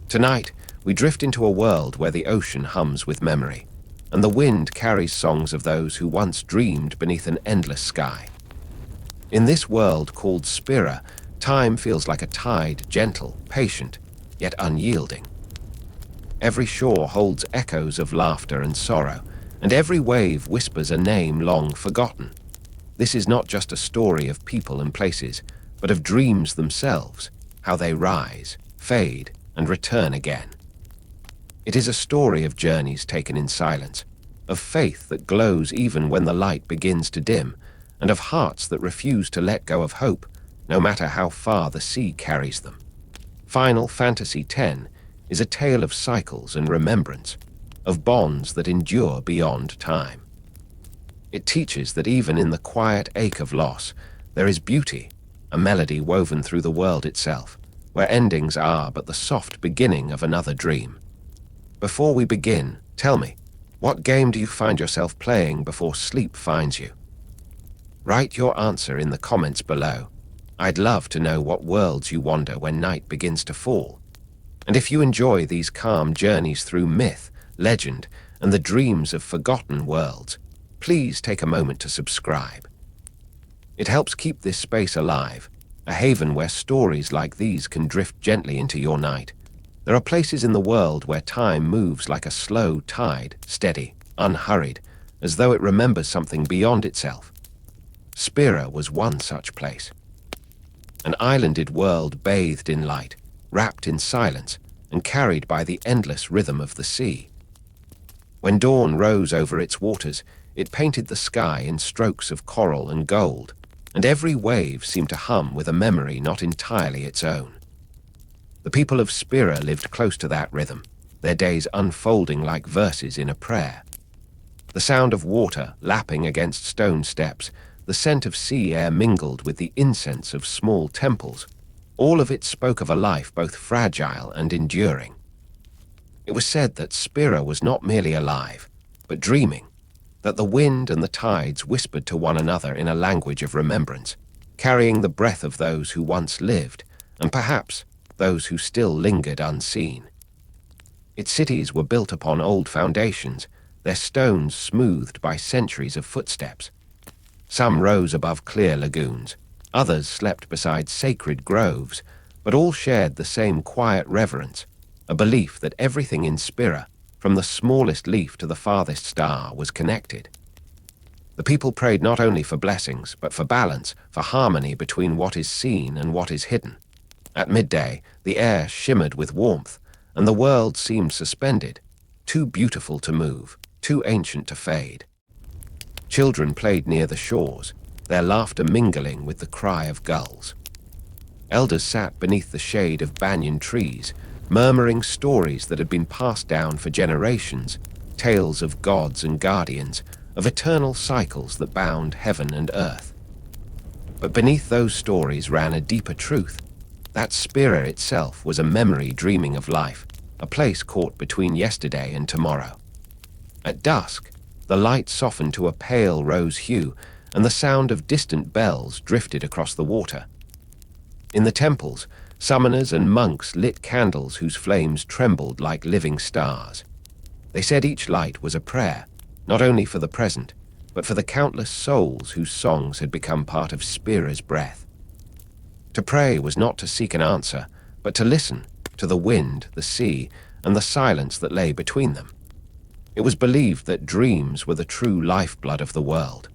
Tonight, we drift into a world where the ocean hums with memory, and the wind carries songs of those who once dreamed beneath an endless sky. In this world called Spira, time feels like a tide, gentle, patient, yet unyielding. Every shore holds echoes of laughter and sorrow, and every wave whispers a name long forgotten. This is not just a story of people and places, but of dreams themselves, how they rise, fade, and return again. It is a story of journeys taken in silence, of faith that glows even when the light begins to dim, and of hearts that refuse to let go of hope, no matter how far the sea carries them. Final Fantasy X is a tale of cycles and remembrance, of bonds that endure beyond time. It teaches that even in the quiet ache of loss, there is beauty, a melody woven through the world itself, where endings are but the soft beginning of another dream. Before we begin, tell me, what game do you find yourself playing before sleep finds you? Write your answer in the comments below. I'd love to know what worlds you wander when night begins to fall. And if you enjoy these calm journeys through myth, legend, and the dreams of forgotten worlds, please take a moment to subscribe. It helps keep this space alive, a haven where stories like these can drift gently into your night. There are places in the world where time moves like a slow tide, steady, unhurried, as though it remembers something beyond itself. Spira was one such place. An islanded world bathed in light, wrapped in silence, and carried by the endless rhythm of the sea. When dawn rose over its waters, it painted the sky in strokes of coral and gold, and every wave seemed to hum with a memory not entirely its own. The people of Spira lived close to that rhythm, their days unfolding like verses in a prayer. The sound of water lapping against stone steps, the scent of sea air mingled with the incense of small temples. All of it spoke of a life both fragile and enduring. It was said that Spira was not merely alive, but dreaming, that the wind and the tides whispered to one another in a language of remembrance, carrying the breath of those who once lived, and perhaps those who still lingered unseen. Its cities were built upon old foundations, their stones smoothed by centuries of footsteps. Some rose above clear lagoons, others slept beside sacred groves, but all shared the same quiet reverence, a belief that everything in Spira, from the smallest leaf to the farthest star, was connected. The people prayed not only for blessings, but for balance, for harmony between what is seen and what is hidden. At midday, the air shimmered with warmth, and the world seemed suspended, too beautiful to move, too ancient to fade. Children played near the shores, their laughter mingling with the cry of gulls. Elders sat beneath the shade of banyan trees, murmuring stories that had been passed down for generations, tales of gods and guardians, of eternal cycles that bound heaven and earth. But beneath those stories ran a deeper truth. That Spira itself was a memory dreaming of life, a place caught between yesterday and tomorrow. At dusk, the light softened to a pale rose hue, and the sound of distant bells drifted across the water. In the temples, summoners and monks lit candles whose flames trembled like living stars. They said each light was a prayer, not only for the present, but for the countless souls whose songs had become part of Spira's breath. To pray was not to seek an answer, but to listen to the wind, the sea, and the silence that lay between them. It was believed that dreams were the true lifeblood of the world.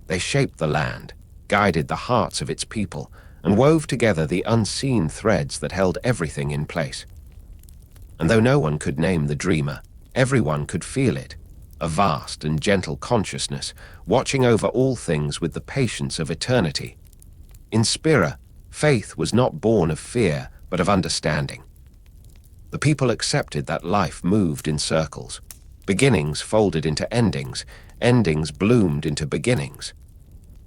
They shaped the land, guided the hearts of its people, and wove together the unseen threads that held everything in place. And though no one could name the dreamer, everyone could feel it, a vast and gentle consciousness, watching over all things with the patience of eternity. In Spira, faith was not born of fear, but of understanding. The people accepted that life moved in circles. Beginnings folded into endings, endings bloomed into beginnings.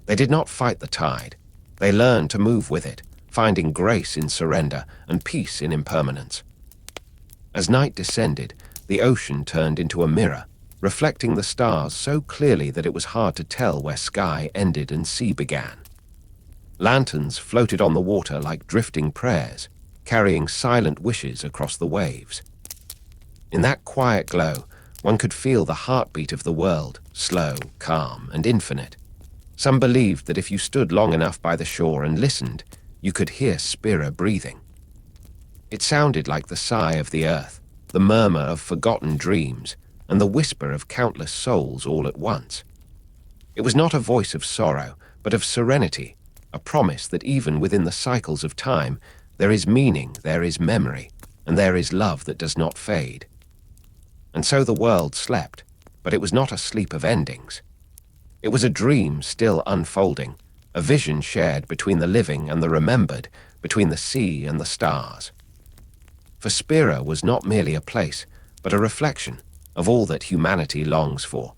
They did not fight the tide. They learned to move with it, finding grace in surrender and peace in impermanence. As night descended, the ocean turned into a mirror, reflecting the stars so clearly that it was hard to tell where sky ended and sea began. Lanterns floated on the water like drifting prayers, carrying silent wishes across the waves. In that quiet glow, one could feel the heartbeat of the world, slow, calm, and infinite. Some believed that if you stood long enough by the shore and listened, you could hear Spira breathing. It sounded like the sigh of the earth, the murmur of forgotten dreams, and the whisper of countless souls all at once. It was not a voice of sorrow, but of serenity, a promise that even within the cycles of time, there is meaning, there is memory, and there is love that does not fade. And so the world slept, but it was not a sleep of endings. It was a dream still unfolding, a vision shared between the living and the remembered, between the sea and the stars. For Spira was not merely a place, but a reflection of all that humanity longs for.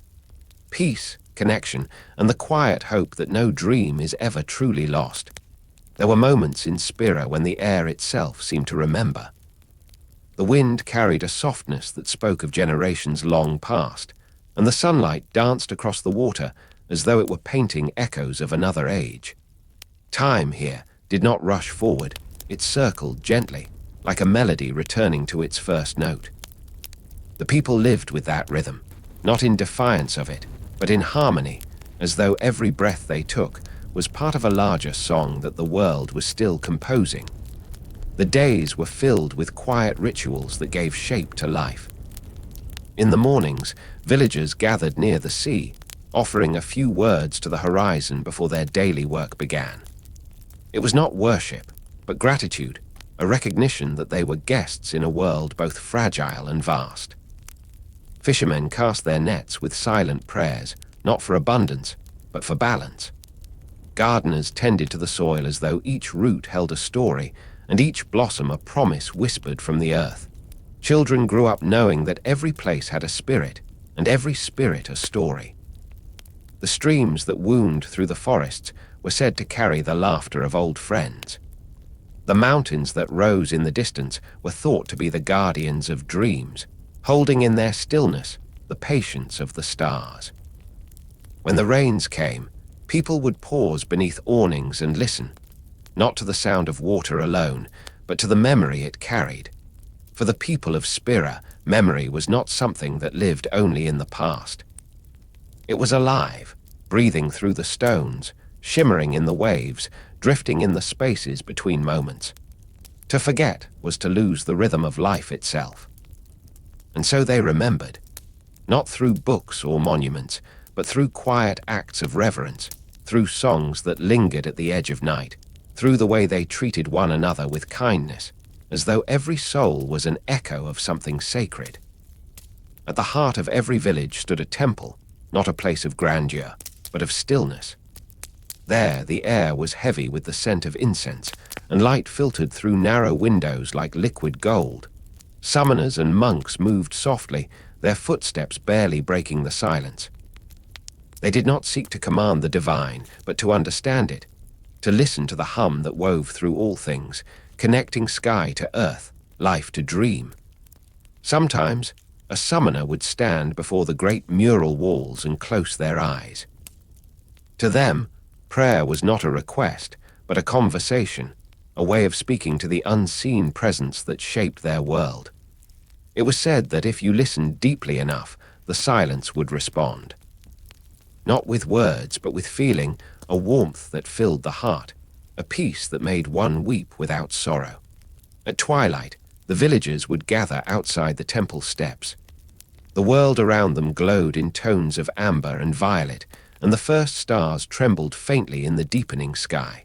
Peace, connection, and the quiet hope that no dream is ever truly lost. There were moments in Spira when the air itself seemed to remember. The wind carried a softness that spoke of generations long past, and the sunlight danced across the water as though it were painting echoes of another age. Time here did not rush forward, it circled gently, like a melody returning to its first note. The people lived with that rhythm, not in defiance of it, but in harmony, as though every breath they took was part of a larger song that the world was still composing. The days were filled with quiet rituals that gave shape to life. In the mornings, villagers gathered near the sea, offering a few words to the horizon before their daily work began. It was not worship, but gratitude, a recognition that they were guests in a world both fragile and vast. Fishermen cast their nets with silent prayers, not for abundance, but for balance. Gardeners tended to the soil as though each root held a story, and each blossom a promise whispered from the earth. Children grew up knowing that every place had a spirit, and every spirit a story. The streams that wound through the forests were said to carry the laughter of old friends. The mountains that rose in the distance were thought to be the guardians of dreams, holding in their stillness the patience of the stars. When the rains came, people would pause beneath awnings and listen, not to the sound of water alone, but to the memory it carried. For the people of Spira, memory was not something that lived only in the past. It was alive, breathing through the stones, shimmering in the waves, drifting in the spaces between moments. To forget was to lose the rhythm of life itself. And so they remembered, not through books or monuments, but through quiet acts of reverence, through songs that lingered at the edge of night, through the way they treated one another with kindness, as though every soul was an echo of something sacred. At the heart of every village stood a temple, not a place of grandeur, but of stillness. There the air was heavy with the scent of incense, and light filtered through narrow windows like liquid gold. Summoners and monks moved softly, their footsteps barely breaking the silence. They did not seek to command the divine, but to understand it, to listen to the hum that wove through all things, connecting sky to earth, life to dream. Sometimes, a summoner would stand before the great mural walls and close their eyes. To them, prayer was not a request, but a conversation, a way of speaking to the unseen presence that shaped their world. It was said that if you listened deeply enough, the silence would respond. Not with words, but with feeling, a warmth that filled the heart, a peace that made one weep without sorrow. At twilight, the villagers would gather outside the temple steps. The world around them glowed in tones of amber and violet, and the first stars trembled faintly in the deepening sky.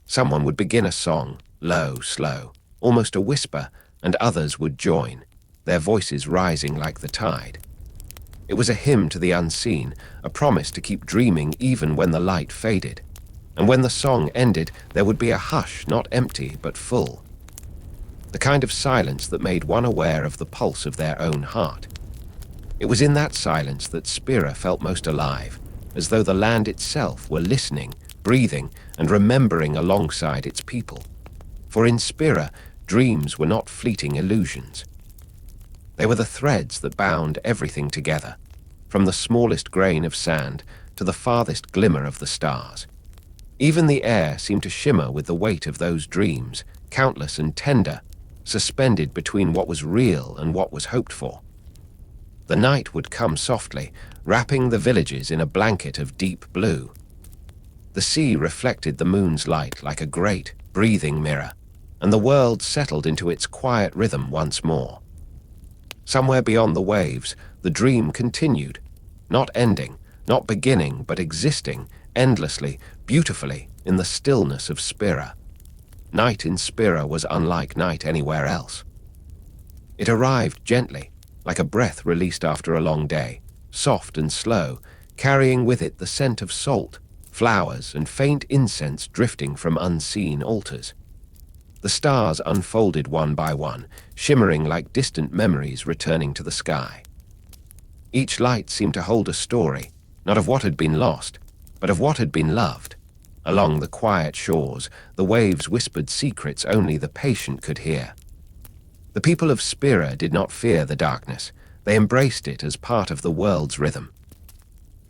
Someone would begin a song, low, slow, almost a whisper, and others would join, their voices rising like the tide. It was a hymn to the unseen, a promise to keep dreaming even when the light faded. And when the song ended, there would be a hush, not empty, but full. The kind of silence that made one aware of the pulse of their own heart. It was in that silence that Spira felt most alive, as though the land itself were listening, breathing, and remembering alongside its people. For in Spira, dreams were not fleeting illusions. They were the threads that bound everything together, from the smallest grain of sand to the farthest glimmer of the stars. Even the air seemed to shimmer with the weight of those dreams, countless and tender, suspended between what was real and what was hoped for. The night would come softly, wrapping the villages in a blanket of deep blue. The sea reflected the moon's light like a great, breathing mirror, and the world settled into its quiet rhythm once more. Somewhere beyond the waves, the dream continued, not ending, not beginning, but existing, endlessly, beautifully, in the stillness of Spira. Night in Spira was unlike night anywhere else. It arrived gently, like a breath released after a long day, soft and slow, carrying with it the scent of salt, flowers, and faint incense drifting from unseen altars. The stars unfolded one by one, shimmering like distant memories returning to the sky. Each light seemed to hold a story, not of what had been lost, but of what had been loved. Along the quiet shores, the waves whispered secrets only the patient could hear. The people of Spira did not fear the darkness. They embraced it as part of the world's rhythm.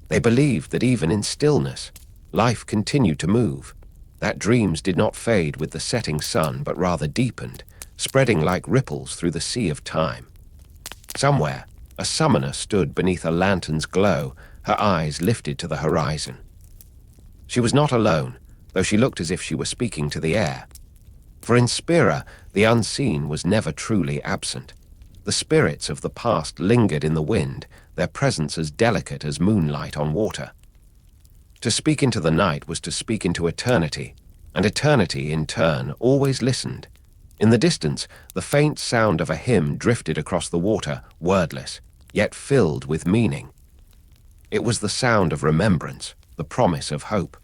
They believed that even in stillness, life continued to move, that dreams did not fade with the setting sun but rather deepened, spreading like ripples through the sea of time. Somewhere, a summoner stood beneath a lantern's glow, her eyes lifted to the horizon. She was not alone, though she looked as if she were speaking to the air. For in Spira, the unseen was never truly absent. The spirits of the past lingered in the wind, their presence as delicate as moonlight on water. To speak into the night was to speak into eternity, and eternity, in turn, always listened. In the distance, the faint sound of a hymn drifted across the water, wordless, yet filled with meaning. It was the sound of remembrance, the promise of hope.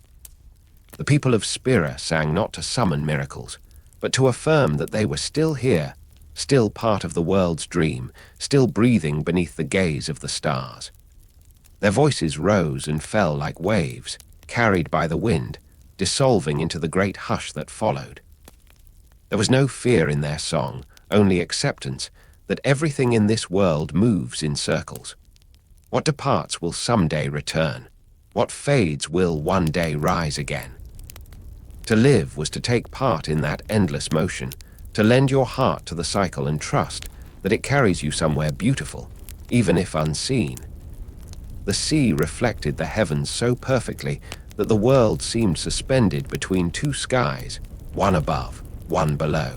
The people of Spira sang not to summon miracles, but to affirm that they were still here, still part of the world's dream, still breathing beneath the gaze of the stars. Their voices rose and fell like waves, carried by the wind, dissolving into the great hush that followed. There was no fear in their song, only acceptance that everything in this world moves in circles. What departs will someday return. What fades will one day rise again. To live was to take part in that endless motion, to lend your heart to the cycle and trust that it carries you somewhere beautiful, even if unseen. The sea reflected the heavens so perfectly that the world seemed suspended between two skies, one above, one below.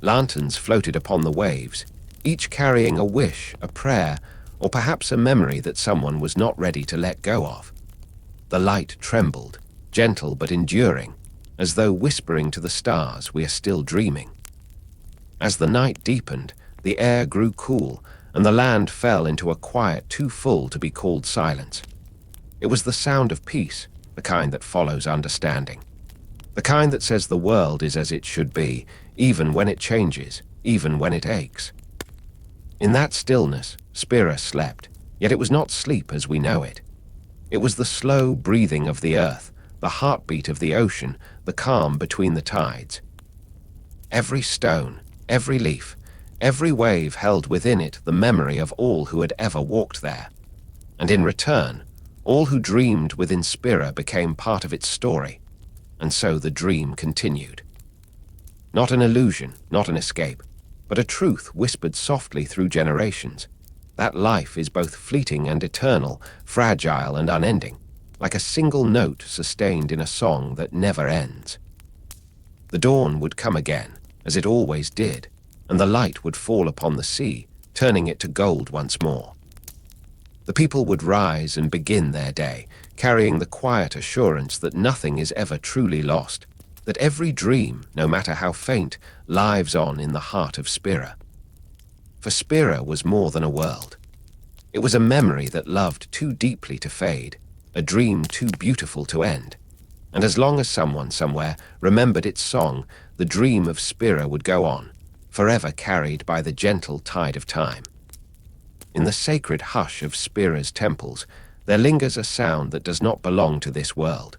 Lanterns floated upon the waves, each carrying a wish, a prayer, or perhaps a memory that someone was not ready to let go of. The light trembled, gentle but enduring, as though whispering to the stars, we are still dreaming. As the night deepened, the air grew cool, and the land fell into a quiet too full to be called silence. It was the sound of peace, the kind that follows understanding. The kind that says the world is as it should be, even when it changes, even when it aches. In that stillness, Spira slept, yet it was not sleep as we know it. It was the slow breathing of the earth, the heartbeat of the ocean, the calm between the tides. Every stone, every leaf, every wave held within it the memory of all who had ever walked there. And in return, all who dreamed within Spira became part of its story, and so the dream continued. Not an illusion, not an escape, but a truth whispered softly through generations. That life is both fleeting and eternal, fragile and unending, like a single note sustained in a song that never ends. The dawn would come again, as it always did, and the light would fall upon the sea, turning it to gold once more. The people would rise and begin their day, carrying the quiet assurance that nothing is ever truly lost, that every dream, no matter how faint, lives on in the heart of Spira. For Spira was more than a world. It was a memory that loved too deeply to fade, a dream too beautiful to end. And as long as someone somewhere remembered its song, the dream of Spira would go on, forever carried by the gentle tide of time. In the sacred hush of Spira's temples, there lingers a sound that does not belong to this world.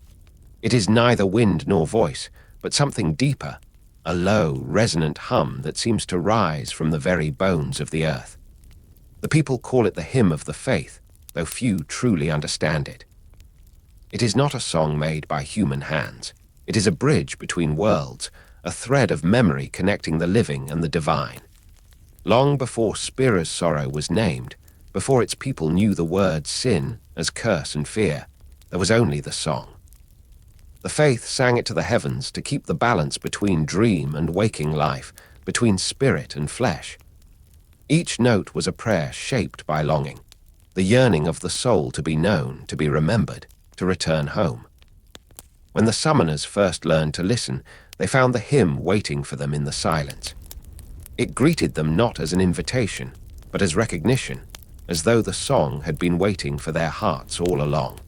It is neither wind nor voice, but something deeper, a low, resonant hum that seems to rise from the very bones of the earth. The people call it the hymn of the faith, though few truly understand it. It is not a song made by human hands. It is a bridge between worlds, a thread of memory connecting the living and the divine. Long before Spira's sorrow was named, before its people knew the word sin as curse and fear, there was only the song. The faith sang it to the heavens to keep the balance between dream and waking life, between spirit and flesh. Each note was a prayer shaped by longing, the yearning of the soul to be known, to be remembered, to return home. When the summoners first learned to listen, they found the hymn waiting for them in the silence. It greeted them not as an invitation, but as recognition, as though the song had been waiting for their hearts all along.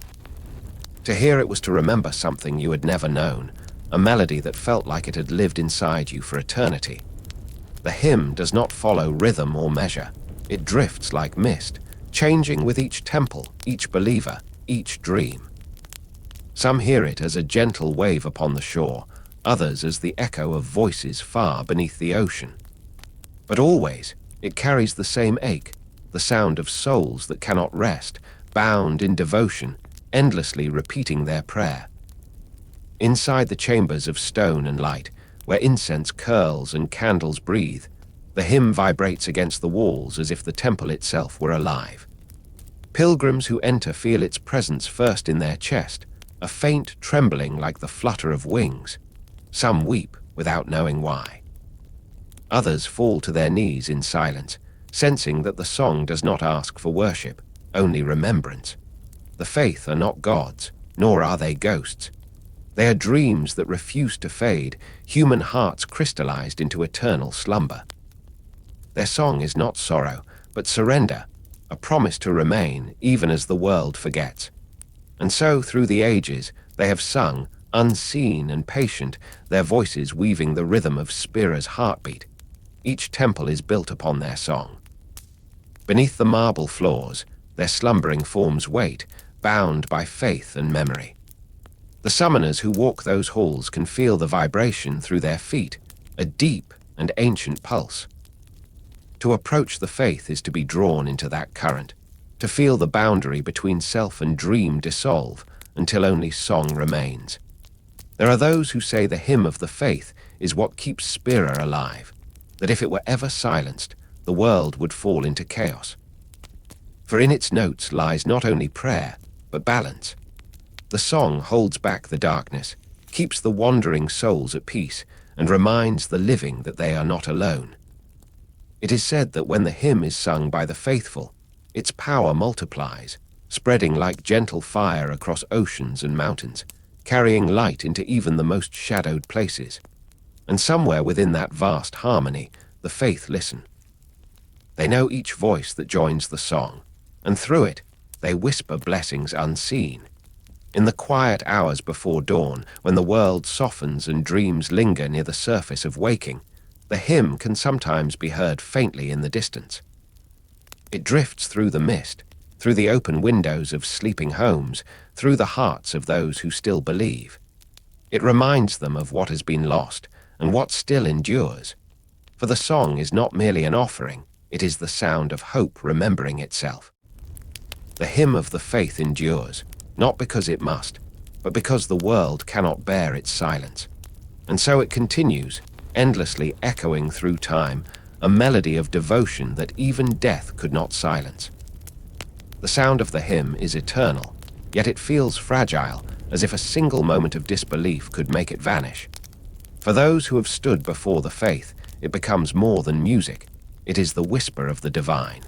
To hear it was to remember something you had never known, a melody that felt like it had lived inside you for eternity. The hymn does not follow rhythm or measure. It drifts like mist, changing with each temple, each believer, each dream. Some hear it as a gentle wave upon the shore, others as the echo of voices far beneath the ocean. But always, it carries the same ache, the sound of souls that cannot rest, bound in devotion, endlessly repeating their prayer. Inside the chambers of stone and light, where incense curls and candles breathe, the hymn vibrates against the walls as if the temple itself were alive. Pilgrims who enter feel its presence first in their chest, a faint trembling like the flutter of wings. Some weep without knowing why. Others fall to their knees in silence, sensing that the song does not ask for worship, only remembrance. The faith are not gods, nor are they ghosts. They are dreams that refuse to fade, human hearts crystallized into eternal slumber. Their song is not sorrow, but surrender, a promise to remain even as the world forgets. And so, through the ages, they have sung, unseen and patient, their voices weaving the rhythm of Spira's heartbeat. Each temple is built upon their song. Beneath the marble floors, their slumbering forms wait, bound by faith and memory. The summoners who walk those halls can feel the vibration through their feet, a deep and ancient pulse. To approach the faith is to be drawn into that current, to feel the boundary between self and dream dissolve until only song remains. There are those who say the hymn of the faith is what keeps Spira alive, that if it were ever silenced, the world would fall into chaos. For in its notes lies not only prayer, but balance. The song holds back the darkness, keeps the wandering souls at peace, and reminds the living that they are not alone. It is said that when the hymn is sung by the faithful, its power multiplies, spreading like gentle fire across oceans and mountains, carrying light into even the most shadowed places. And somewhere within that vast harmony, the faith listen. They know each voice that joins the song, and through it, they whisper blessings unseen. In the quiet hours before dawn, when the world softens and dreams linger near the surface of waking, the hymn can sometimes be heard faintly in the distance. It drifts through the mist, through the open windows of sleeping homes, through the hearts of those who still believe. It reminds them of what has been lost and what still endures. For the song is not merely an offering, it is the sound of hope remembering itself. The hymn of the faith endures, not because it must, but because the world cannot bear its silence. And so it continues, endlessly echoing through time, a melody of devotion that even death could not silence. The sound of the hymn is eternal, yet it feels fragile, as if a single moment of disbelief could make it vanish. For those who have stood before the faith, it becomes more than music. It is the whisper of the divine.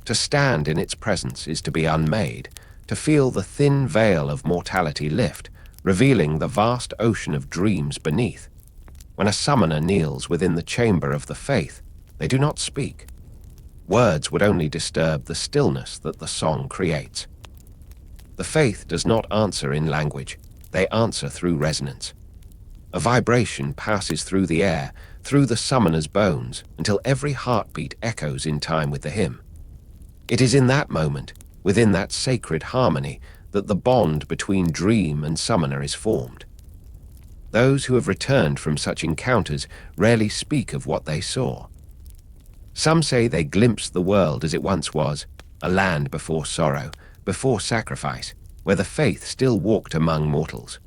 To stand in its presence is to be unmade, to feel the thin veil of mortality lift, revealing the vast ocean of dreams beneath. When a summoner kneels within the chamber of the faith, they do not speak. Words would only disturb the stillness that the song creates. The faith does not answer in language, they answer through resonance. A vibration passes through the air, through the summoner's bones, until every heartbeat echoes in time with the hymn. It is in that moment, within that sacred harmony, that the bond between dream and summoner is formed. Those who have returned from such encounters rarely speak of what they saw. Some say they glimpsed the world as it once was, a land before sorrow, before sacrifice, where the faith still walked among mortals.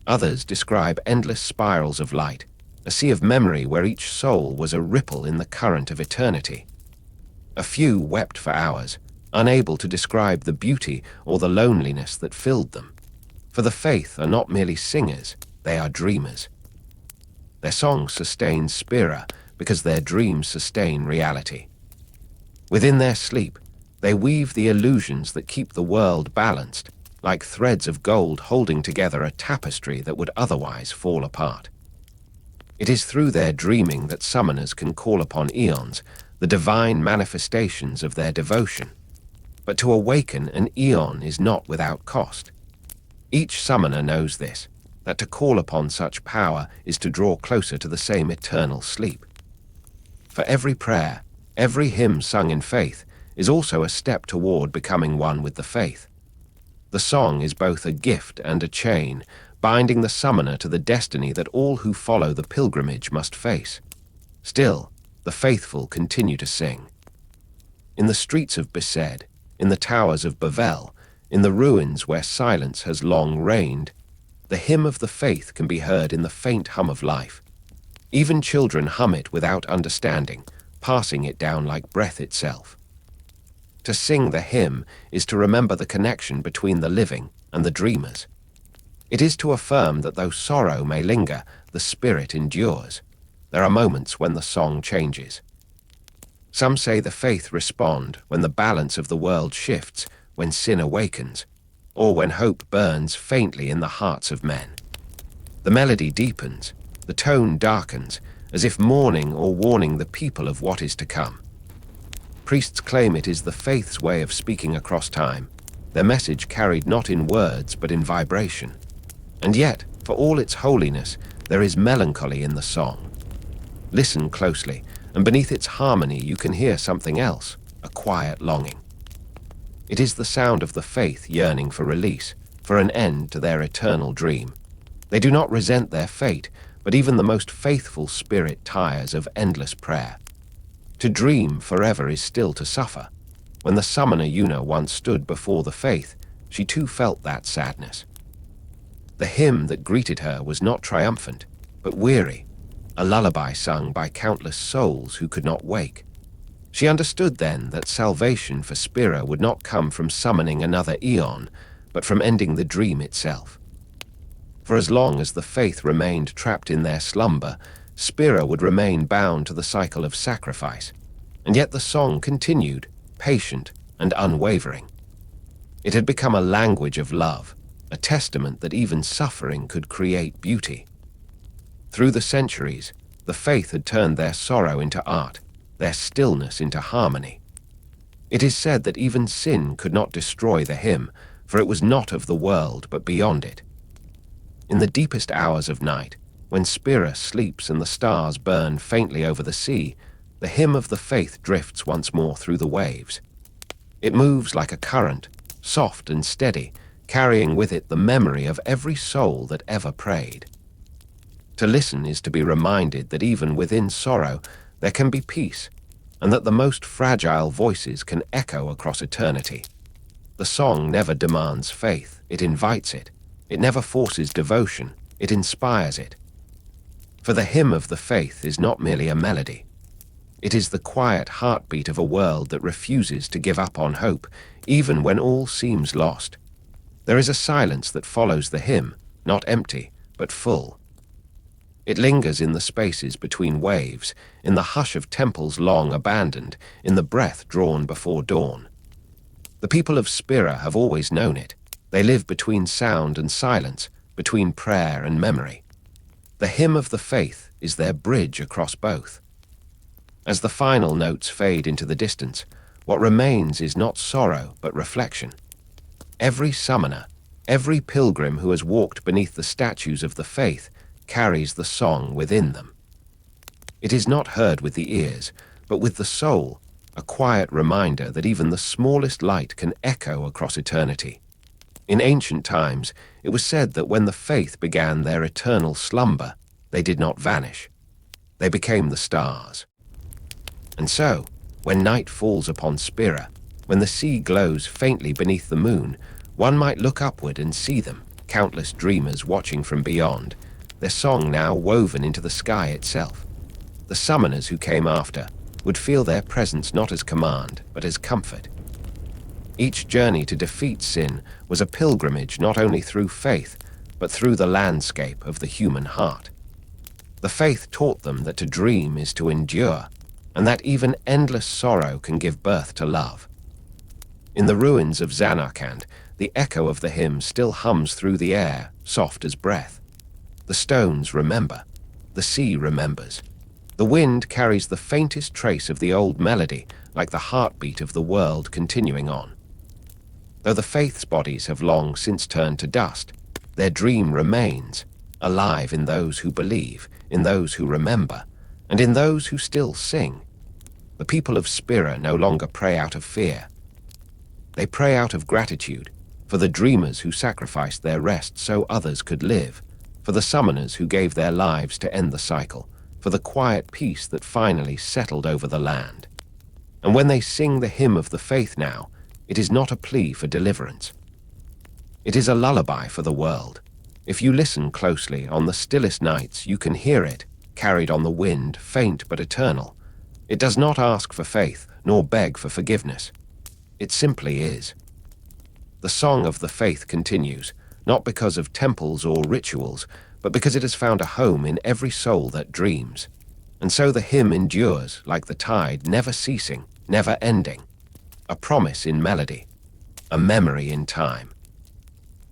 Others describe endless spirals of light, a sea of memory where each soul was a ripple in the current of eternity. A few wept for hours, unable to describe the beauty or the loneliness that filled them. For the faith are not merely singers, they are dreamers. Their songs sustain Spira because their dreams sustain reality. Within their sleep, they weave the illusions that keep the world balanced, like threads of gold holding together a tapestry that would otherwise fall apart. It is through their dreaming that summoners can call upon eons, the divine manifestations of their devotion. But to awaken an eon is not without cost. Each summoner knows this, that to call upon such power is to draw closer to the same eternal sleep. For every prayer, every hymn sung in faith is also a step toward becoming one with the faith. The song is both a gift and a chain, binding the summoner to the destiny that all who follow the pilgrimage must face. Still, the faithful continue to sing. In the streets of Besed, in the towers of Bavel, in the ruins where silence has long reigned, the hymn of the faith can be heard in the faint hum of life. Even children hum it without understanding, passing it down like breath itself. To sing the hymn is to remember the connection between the living and the dreamers. It is to affirm that though sorrow may linger, the spirit endures. There are moments when the song changes. Some say the faith respond when the balance of the world shifts, when sin awakens, or when hope burns faintly in the hearts of men. The melody deepens, the tone darkens, as if mourning or warning the people of what is to come. Priests claim it is the faith's way of speaking across time, their message carried not in words but in vibration. And yet, for all its holiness, there is melancholy in the song. Listen closely, and beneath its harmony you can hear something else, a quiet longing. It is the sound of the faith yearning for release, for an end to their eternal dream. They do not resent their fate, but even the most faithful spirit tires of endless prayer. To dream forever is still to suffer. When the summoner Yuna once stood before the faith, she too felt that sadness. The hymn that greeted her was not triumphant, but weary, a lullaby sung by countless souls who could not wake. She understood then that salvation for Spira would not come from summoning another eon, but from ending the dream itself. For as long as the faith remained trapped in their slumber, Spira would remain bound to the cycle of sacrifice. And yet the song continued, patient and unwavering. It had become a language of love, a testament that even suffering could create beauty. Through the centuries, the faith had turned their sorrow into art, their stillness into harmony. It is said that even sin could not destroy the hymn, for it was not of the world but beyond it. In the deepest hours of night, when Spira sleeps and the stars burn faintly over the sea, the hymn of the faith drifts once more through the waves. It moves like a current, soft and steady, carrying with it the memory of every soul that ever prayed. To listen is to be reminded that even within sorrow, there can be peace, and that the most fragile voices can echo across eternity. The song never demands faith, it invites it. It never forces devotion, it inspires it. For the hymn of the faith is not merely a melody. It is the quiet heartbeat of a world that refuses to give up on hope, even when all seems lost. There is a silence that follows the hymn, not empty, but full. It lingers in the spaces between waves, in the hush of temples long abandoned, in the breath drawn before dawn. The people of Spira have always known it. They live between sound and silence, between prayer and memory. The hymn of the faith is their bridge across both. As the final notes fade into the distance, what remains is not sorrow but reflection. Every summoner, every pilgrim who has walked beneath the statues of the faith carries the song within them. It is not heard with the ears, but with the soul, a quiet reminder that even the smallest light can echo across eternity. In ancient times, it was said that when the faith began their eternal slumber, they did not vanish. They became the stars. And so, when night falls upon Spira, when the sea glows faintly beneath the moon, one might look upward and see them, countless dreamers watching from beyond, their song now woven into the sky itself. The summoners who came after would feel their presence not as command, but as comfort. Each journey to defeat sin was a pilgrimage not only through faith, but through the landscape of the human heart. The faith taught them that to dream is to endure, and that even endless sorrow can give birth to love. In the ruins of Zanarkand, the echo of the hymn still hums through the air, soft as breath. The stones remember. The sea remembers. The wind carries the faintest trace of the old melody, like the heartbeat of the world continuing on. Though the faith's bodies have long since turned to dust, their dream remains, alive in those who believe, in those who remember, and in those who still sing. The people of Spira no longer pray out of fear. They pray out of gratitude, for the dreamers who sacrificed their rest so others could live, for the summoners who gave their lives to end the cycle, for the quiet peace that finally settled over the land. And when they sing the hymn of the faith now, it is not a plea for deliverance. It is a lullaby for the world. If you listen closely, on the stillest nights you can hear it, carried on the wind, faint but eternal. It does not ask for faith, nor beg for forgiveness. It simply is. The song of the faith continues, not because of temples or rituals, but because it has found a home in every soul that dreams. And so the hymn endures like the tide, never ceasing, never ending. A promise in melody, a memory in time.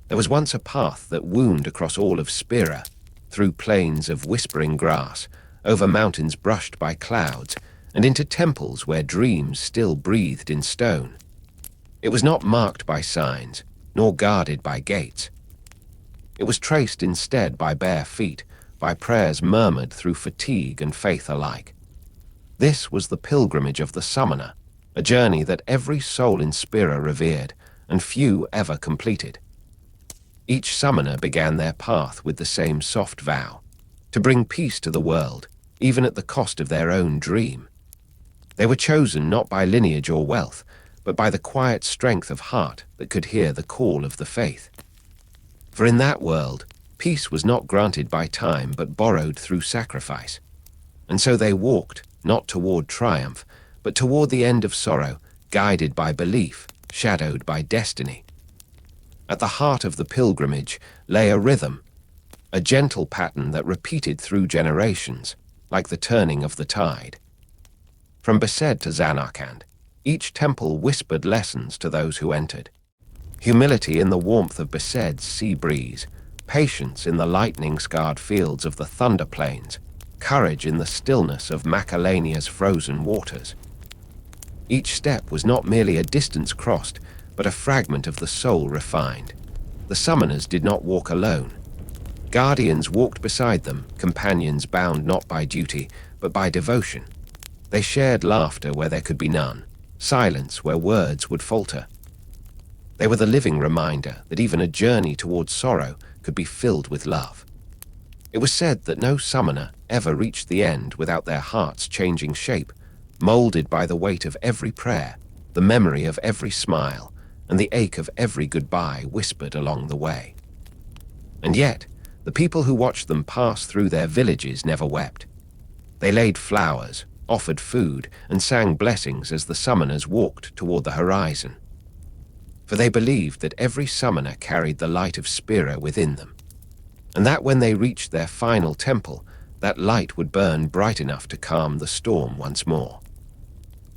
There was once a path that wound across all of Spira, through plains of whispering grass, over mountains brushed by clouds, and into temples where dreams still breathed in stone. It was not marked by signs, nor guarded by gates. It was traced instead by bare feet, by prayers murmured through fatigue and faith alike. This was the pilgrimage of the summoner, a journey that every soul in Spira revered, and few ever completed. Each summoner began their path with the same soft vow, to bring peace to the world, even at the cost of their own dream. They were chosen not by lineage or wealth, but by the quiet strength of heart that could hear the call of the faith. For in that world, peace was not granted by time but borrowed through sacrifice. And so they walked, not toward triumph, but toward the end of sorrow, guided by belief, shadowed by destiny. At the heart of the pilgrimage lay a rhythm, a gentle pattern that repeated through generations, like the turning of the tide. From Besed to Zanarkand, each temple whispered lessons to those who entered. Humility in the warmth of Besed's sea breeze, patience in the lightning-scarred fields of the Thunder Plains, courage in the stillness of Macalania's frozen waters. Each step was not merely a distance crossed, but a fragment of the soul refined. The summoners did not walk alone. Guardians walked beside them, companions bound not by duty, but by devotion. They shared laughter where there could be none, silence where words would falter. They were the living reminder that even a journey towards sorrow could be filled with love. It was said that no summoner ever reached the end without their hearts changing shape, molded by the weight of every prayer, the memory of every smile, and the ache of every goodbye whispered along the way. And yet, the people who watched them pass through their villages never wept. They laid flowers, offered food, and sang blessings as the summoners walked toward the horizon. For they believed that every summoner carried the light of Spira within them, and that when they reached their final temple, that light would burn bright enough to calm the storm once more.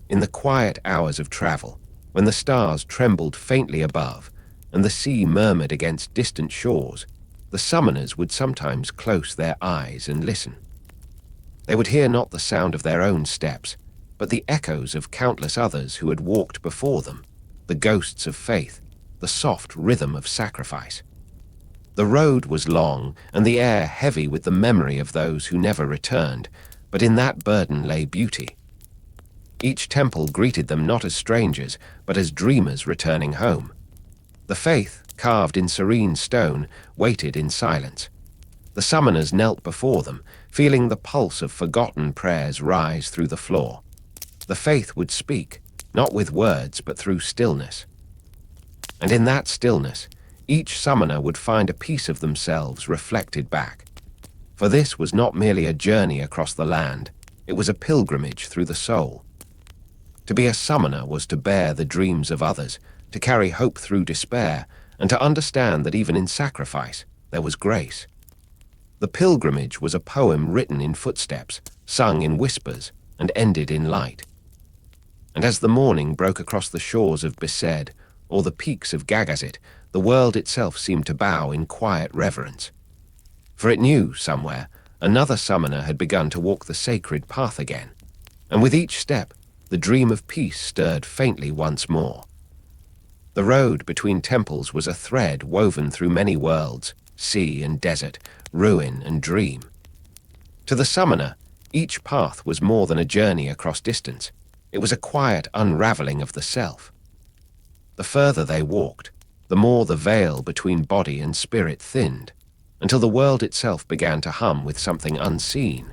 In the quiet hours of travel, when the stars trembled faintly above, and the sea murmured against distant shores, the summoners would sometimes close their eyes and listen. They would hear not the sound of their own steps, but the echoes of countless others who had walked before them, the ghosts of faith, the soft rhythm of sacrifice. The road was long, and the air heavy with the memory of those who never returned, but in that burden lay beauty. Each temple greeted them not as strangers, but as dreamers returning home. The faith, carved in serene stone, waited in silence. The summoners knelt before them, feeling the pulse of forgotten prayers rise through the floor. The faith would speak, not with words, but through stillness. And in that stillness, each summoner would find a piece of themselves reflected back. For this was not merely a journey across the land, it was a pilgrimage through the soul. To be a summoner was to bear the dreams of others, to carry hope through despair, and to understand that even in sacrifice, there was grace. The pilgrimage was a poem written in footsteps, sung in whispers, and ended in light. And as the morning broke across the shores of Besed, or the peaks of Gagazit, the world itself seemed to bow in quiet reverence. For it knew, somewhere, another summoner had begun to walk the sacred path again, and with each step, the dream of peace stirred faintly once more. The road between temples was a thread woven through many worlds, sea and desert, ruin and dream. To the summoner, each path was more than a journey across distance. It was a quiet unraveling of the self. The further they walked, the more the veil between body and spirit thinned, until the world itself began to hum with something unseen.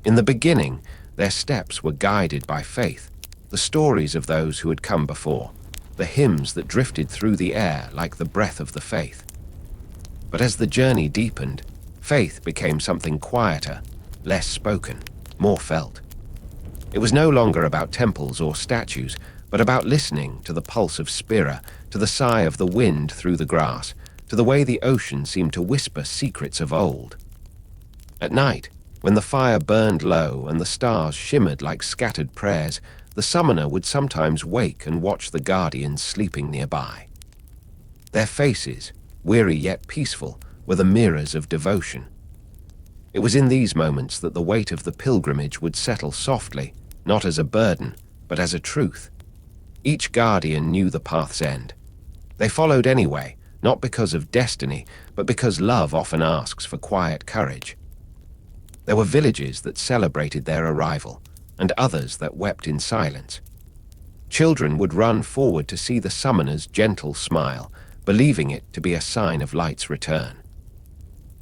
In the beginning, their steps were guided by faith, the stories of those who had come before, the hymns that drifted through the air like the breath of the faith. But as the journey deepened, faith became something quieter, less spoken, more felt. It was no longer about temples or statues, but about listening to the pulse of Spira, to the sigh of the wind through the grass, to the way the ocean seemed to whisper secrets of old. At night, when the fire burned low and the stars shimmered like scattered prayers, the summoner would sometimes wake and watch the guardians sleeping nearby. Their faces, weary yet peaceful, were the mirrors of devotion. It was in these moments that the weight of the pilgrimage would settle softly, not as a burden, but as a truth. Each guardian knew the path's end. They followed anyway, not because of destiny, but because love often asks for quiet courage. There were villages that celebrated their arrival, and others that wept in silence. Children would run forward to see the summoner's gentle smile, believing it to be a sign of light's return.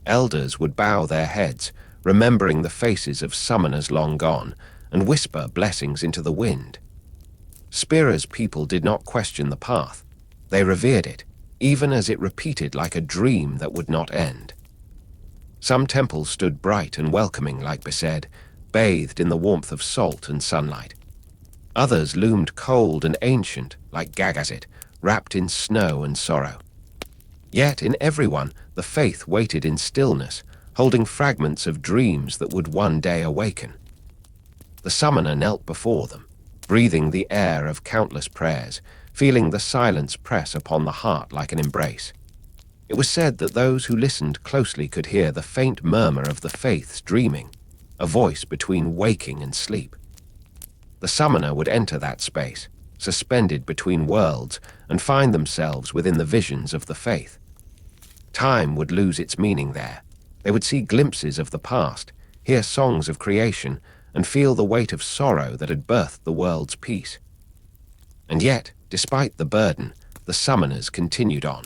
Elders would bow their heads, remembering the faces of summoners long gone, and whisper blessings into the wind. Spira's people did not question the path. They revered it, even as it repeated like a dream that would not end. Some temples stood bright and welcoming like Besed, bathed in the warmth of salt and sunlight. Others loomed cold and ancient like Gagazit, wrapped in snow and sorrow. Yet in everyone, the faith waited in stillness, holding fragments of dreams that would one day awaken. The summoner knelt before them, breathing the air of countless prayers, feeling the silence press upon the heart like an embrace. It was said that those who listened closely could hear the faint murmur of the faith's dreaming, a voice between waking and sleep. The summoner would enter that space, suspended between worlds, and find themselves within the visions of the faith. Time would lose its meaning there. They would see glimpses of the past, hear songs of creation, and feel the weight of sorrow that had birthed the world's peace. And yet, despite the burden, the summoners continued on.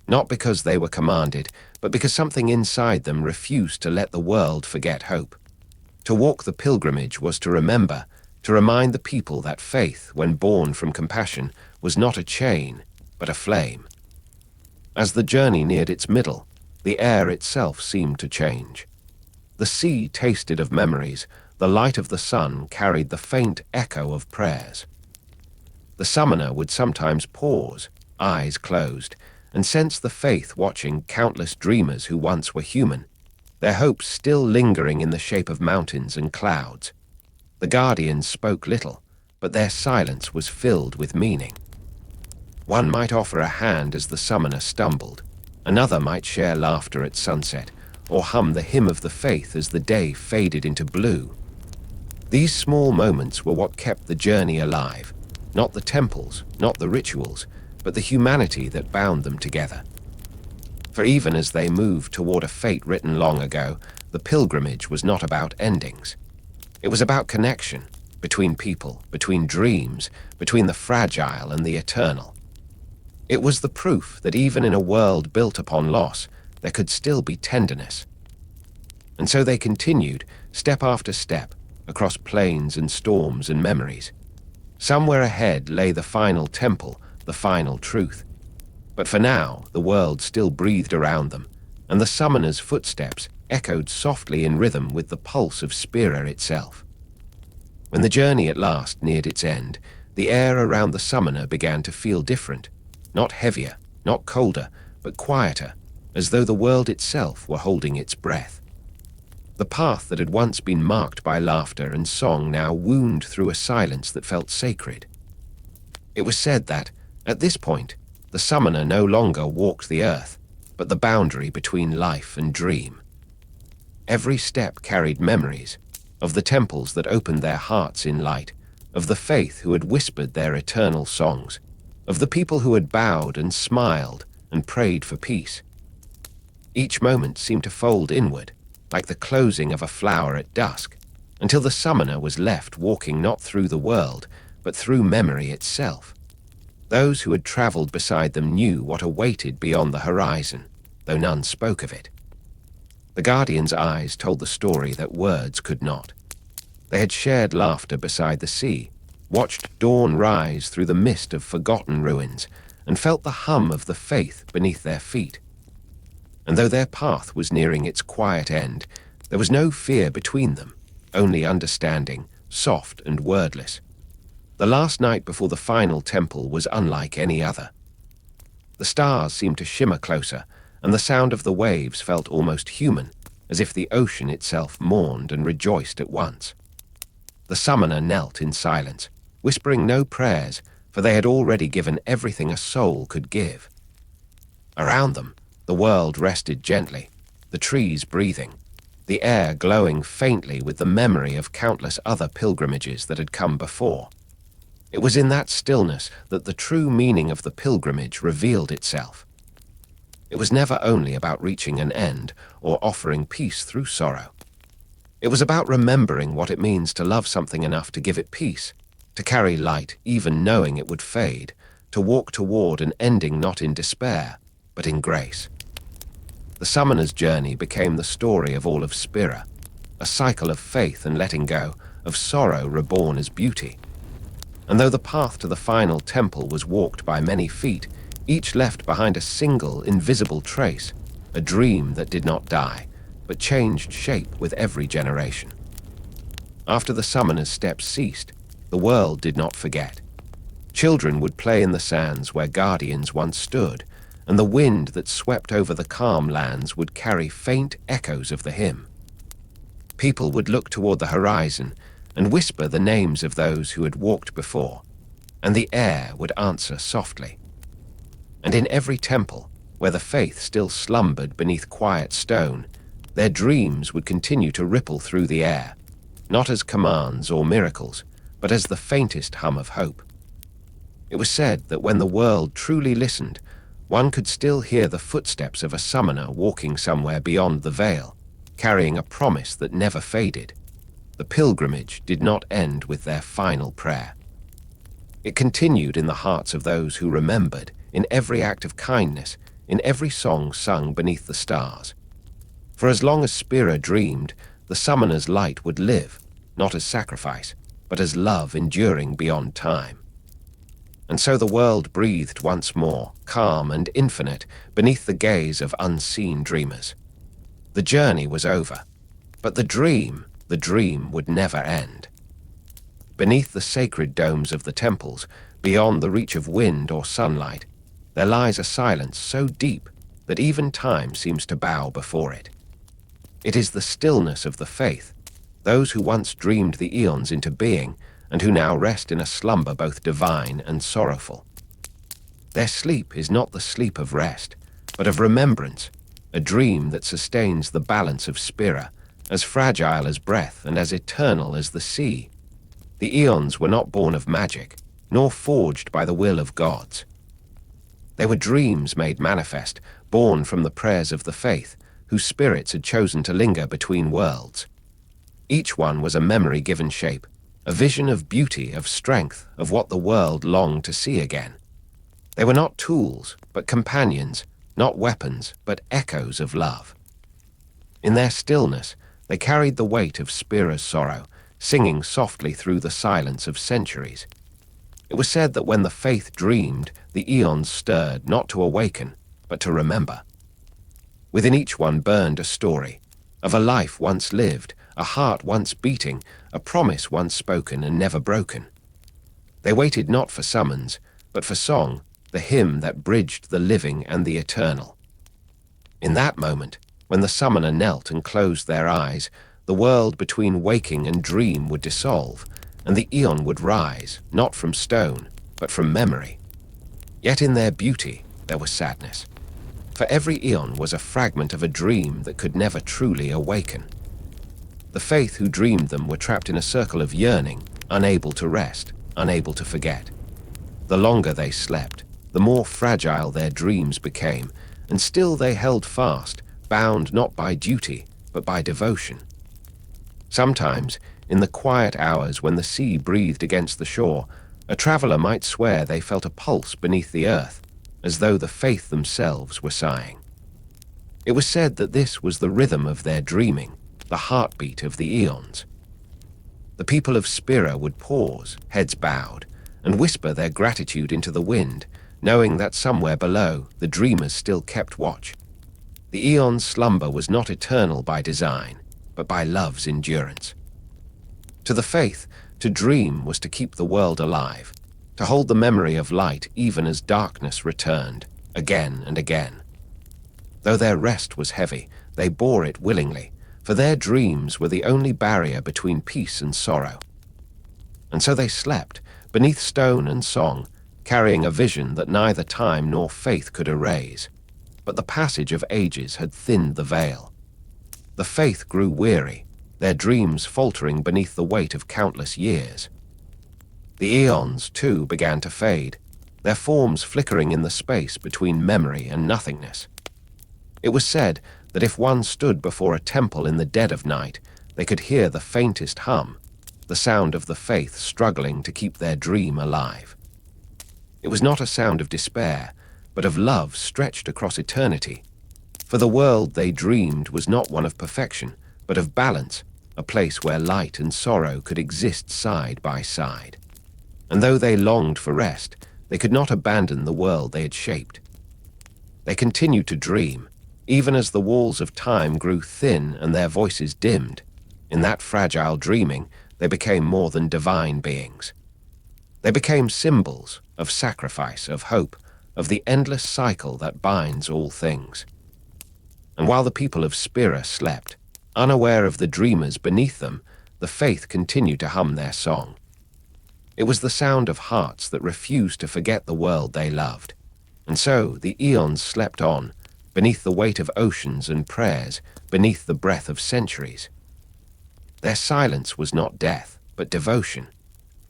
Not because they were commanded, but because something inside them refused to let the world forget hope. To walk the pilgrimage was to remember, to remind the people that faith, when born from compassion, was not a chain, but a flame. As the journey neared its middle, the air itself seemed to change. The sea tasted of memories, the light of the sun carried the faint echo of prayers. The summoner would sometimes pause, eyes closed, and sense the faith watching countless dreamers who once were human, their hopes still lingering in the shape of mountains and clouds. The guardians spoke little, but their silence was filled with meaning. One might offer a hand as the summoner stumbled, another might share laughter at sunset, or hum the hymn of the faith as the day faded into blue. These small moments were what kept the journey alive, not the temples, not the rituals, but the humanity that bound them together. For even as they moved toward a fate written long ago, the pilgrimage was not about endings. It was about connection, between people, between dreams, between the fragile and the eternal. It was the proof that even in a world built upon loss, there could still be tenderness. And so they continued, step after step, across plains and storms and memories. Somewhere ahead lay the final temple, the final truth. But for now, the world still breathed around them, and the summoner's footsteps echoed softly in rhythm with the pulse of Spira itself. When the journey at last neared its end, the air around the summoner began to feel different, not heavier, not colder, but quieter, as though the world itself were holding its breath. The path that had once been marked by laughter and song now wound through a silence that felt sacred. It was said that, at this point, the summoner no longer walked the earth, but the boundary between life and dream. Every step carried memories of the temples that opened their hearts in light, of the faith who had whispered their eternal songs, of the people who had bowed and smiled and prayed for peace. Each moment seemed to fold inward, like the closing of a flower at dusk, until the summoner was left walking not through the world, but through memory itself. Those who had traveled beside them knew what awaited beyond the horizon, though none spoke of it. The Guardian's eyes told the story that words could not. They had shared laughter beside the sea, watched dawn rise through the mist of forgotten ruins, and felt the hum of the faith beneath their feet. And though their path was nearing its quiet end, there was no fear between them, only understanding, soft and wordless. The last night before the final temple was unlike any other. The stars seemed to shimmer closer, and the sound of the waves felt almost human, as if the ocean itself mourned and rejoiced at once. The summoner knelt in silence, whispering no prayers, for they had already given everything a soul could give. Around them, the world rested gently, the trees breathing, the air glowing faintly with the memory of countless other pilgrimages that had come before. It was in that stillness that the true meaning of the pilgrimage revealed itself. It was never only about reaching an end or offering peace through sorrow. It was about remembering what it means to love something enough to give it peace, to carry light even knowing it would fade, to walk toward an ending not in despair, but in grace. The summoner's journey became the story of all of Spira, a cycle of faith and letting go, of sorrow reborn as beauty. And though the path to the final temple was walked by many feet, each left behind a single invisible trace, a dream that did not die, but changed shape with every generation. After the summoner's steps ceased, the world did not forget. Children would play in the sands where guardians once stood, and the wind that swept over the calm lands would carry faint echoes of the hymn. People would look toward the horizon and whisper the names of those who had walked before, and the air would answer softly. And in every temple, where the faith still slumbered beneath quiet stone, their dreams would continue to ripple through the air, not as commands or miracles, but as the faintest hum of hope. It was said that when the world truly listened, one could still hear the footsteps of a summoner walking somewhere beyond the veil, carrying a promise that never faded. The pilgrimage did not end with their final prayer. It continued in the hearts of those who remembered, in every act of kindness, in every song sung beneath the stars. For as long as Spira dreamed, the summoner's light would live, not as sacrifice, but as love enduring beyond time. And so the world breathed once more, calm and infinite, beneath the gaze of unseen dreamers. The journey was over, but the dream would never end. Beneath the sacred domes of the temples, beyond the reach of wind or sunlight, there lies a silence so deep that even time seems to bow before it. It is the stillness of the faith, those who once dreamed the eons into being, and who now rest in a slumber both divine and sorrowful. Their sleep is not the sleep of rest, but of remembrance, a dream that sustains the balance of Spira, as fragile as breath and as eternal as the sea. The eons were not born of magic, nor forged by the will of gods. They were dreams made manifest, born from the prayers of the faith, whose spirits had chosen to linger between worlds. Each one was a memory given shape, a vision of beauty, of strength, of what the world longed to see again. They were not tools, but companions, not weapons, but echoes of love. In their stillness, they carried the weight of Spira's sorrow, singing softly through the silence of centuries. It was said that when the faith dreamed, the eons stirred not to awaken, but to remember. Within each one burned a story of a life once lived, a heart once beating, a promise once spoken and never broken. They waited not for summons, but for song, the hymn that bridged the living and the eternal. In that moment, when the summoner knelt and closed their eyes, the world between waking and dream would dissolve, and the eon would rise, not from stone, but from memory. Yet in their beauty there was sadness. For every eon was a fragment of a dream that could never truly awaken. The faith who dreamed them were trapped in a circle of yearning, unable to rest, unable to forget. The longer they slept, the more fragile their dreams became, and still they held fast, bound not by duty, but by devotion. Sometimes, in the quiet hours when the sea breathed against the shore, a traveler might swear they felt a pulse beneath the earth, as though the faith themselves were sighing. It was said that this was the rhythm of their dreaming, the heartbeat of the eons. The people of Spira would pause, heads bowed, and whisper their gratitude into the wind, knowing that somewhere below the dreamers still kept watch. The eon's slumber was not eternal by design, but by love's endurance. To the faith, to dream was to keep the world alive, to hold the memory of light even as darkness returned, again and again. Though their rest was heavy, they bore it willingly, for their dreams were the only barrier between peace and sorrow. And so they slept, beneath stone and song, carrying a vision that neither time nor faith could erase. But the passage of ages had thinned the veil. The faith grew weary, their dreams faltering beneath the weight of countless years. The eons, too, began to fade, their forms flickering in the space between memory and nothingness. It was said that if one stood before a temple in the dead of night, they could hear the faintest hum, the sound of the faith struggling to keep their dream alive. It was not a sound of despair, but of love stretched across eternity. For the world they dreamed was not one of perfection, but of balance, a place where light and sorrow could exist side by side. And though they longed for rest, they could not abandon the world they had shaped. They continued to dream, even as the walls of time grew thin and their voices dimmed. In that fragile dreaming, they became more than divine beings. They became symbols of sacrifice, of hope, of the endless cycle that binds all things. And while the people of Spira slept, unaware of the dreamers beneath them, the faith continued to hum their song. It was the sound of hearts that refused to forget the world they loved. And so the eons slept on, beneath the weight of oceans and prayers, beneath the breath of centuries. Their silence was not death, but devotion.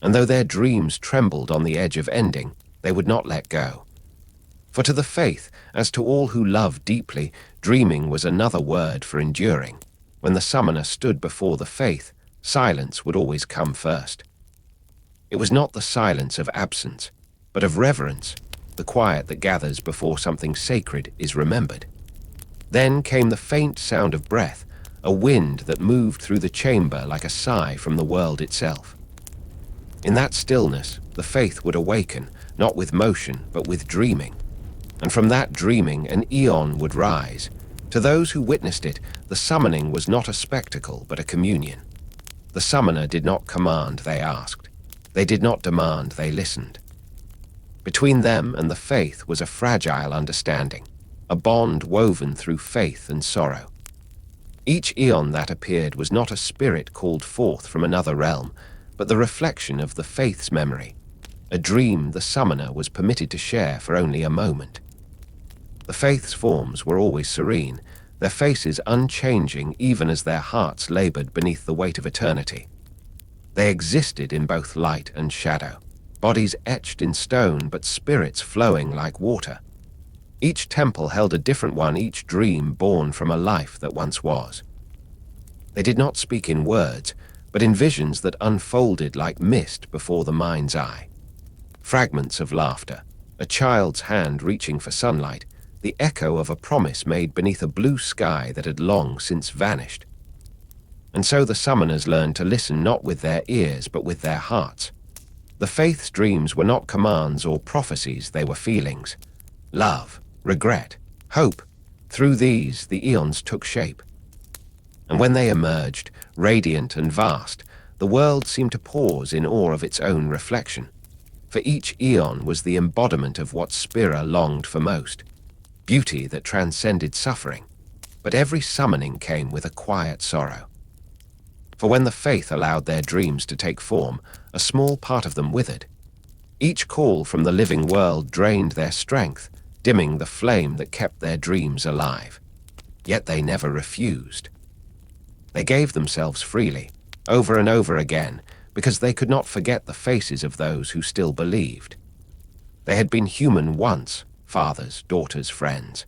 And though their dreams trembled on the edge of ending, they would not let go. For to the faith, as to all who love deeply, dreaming was another word for enduring. When the summoner stood before the faith, silence would always come first. It was not the silence of absence, but of reverence, the quiet that gathers before something sacred is remembered. Then came the faint sound of breath, a wind that moved through the chamber like a sigh from the world itself. In that stillness, the faith would awaken, not with motion, but with dreaming. And from that dreaming, an eon would rise. To those who witnessed it, the summoning was not a spectacle, but a communion. The summoner did not command, they asked. They did not demand, they listened. Between them and the faith was a fragile understanding, a bond woven through faith and sorrow. Each eon that appeared was not a spirit called forth from another realm, but the reflection of the faith's memory, a dream the summoner was permitted to share for only a moment. The faith's forms were always serene, their faces unchanging even as their hearts labored beneath the weight of eternity. They existed in both light and shadow, bodies etched in stone but spirits flowing like water. Each temple held a different one, each dream born from a life that once was. They did not speak in words, but in visions that unfolded like mist before the mind's eye. Fragments of laughter, a child's hand reaching for sunlight, the echo of a promise made beneath a blue sky that had long since vanished. And so the summoners learned to listen not with their ears but with their hearts. The faith's dreams were not commands or prophecies, they were feelings. Love, regret, hope. Through these, the eons took shape. And when they emerged, radiant and vast, the world seemed to pause in awe of its own reflection. For each eon was the embodiment of what Spira longed for most, beauty that transcended suffering. But every summoning came with a quiet sorrow. For when the faith allowed their dreams to take form, a small part of them withered. Each call from the living world drained their strength, dimming the flame that kept their dreams alive. Yet they never refused. They gave themselves freely, over and over again, because they could not forget the faces of those who still believed. They had been human once, fathers, daughters, friends.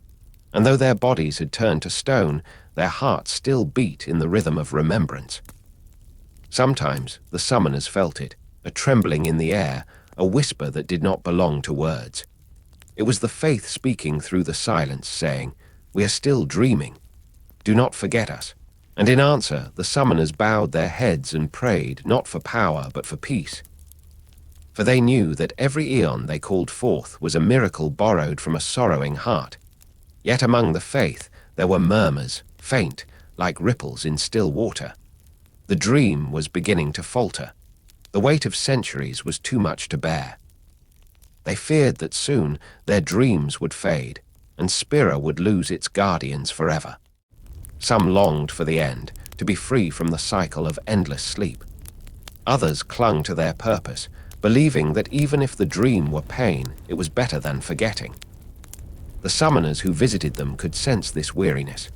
And though their bodies had turned to stone, their hearts still beat in the rhythm of remembrance. Sometimes the summoners felt it, a trembling in the air, a whisper that did not belong to words. It was the faith speaking through the silence, saying, "We are still dreaming. Do not forget us." And in answer, the summoners bowed their heads and prayed, not for power, but for peace. For they knew that every eon they called forth was a miracle borrowed from a sorrowing heart. Yet among the faith there were murmurs, faint, like ripples in still water. The dream was beginning to falter. The weight of centuries was too much to bear. They feared that soon their dreams would fade, and Spira would lose its guardians forever. Some longed for the end, to be free from the cycle of endless sleep. Others clung to their purpose, believing that even if the dream were pain, it was better than forgetting. The summoners who visited them could sense this weariness.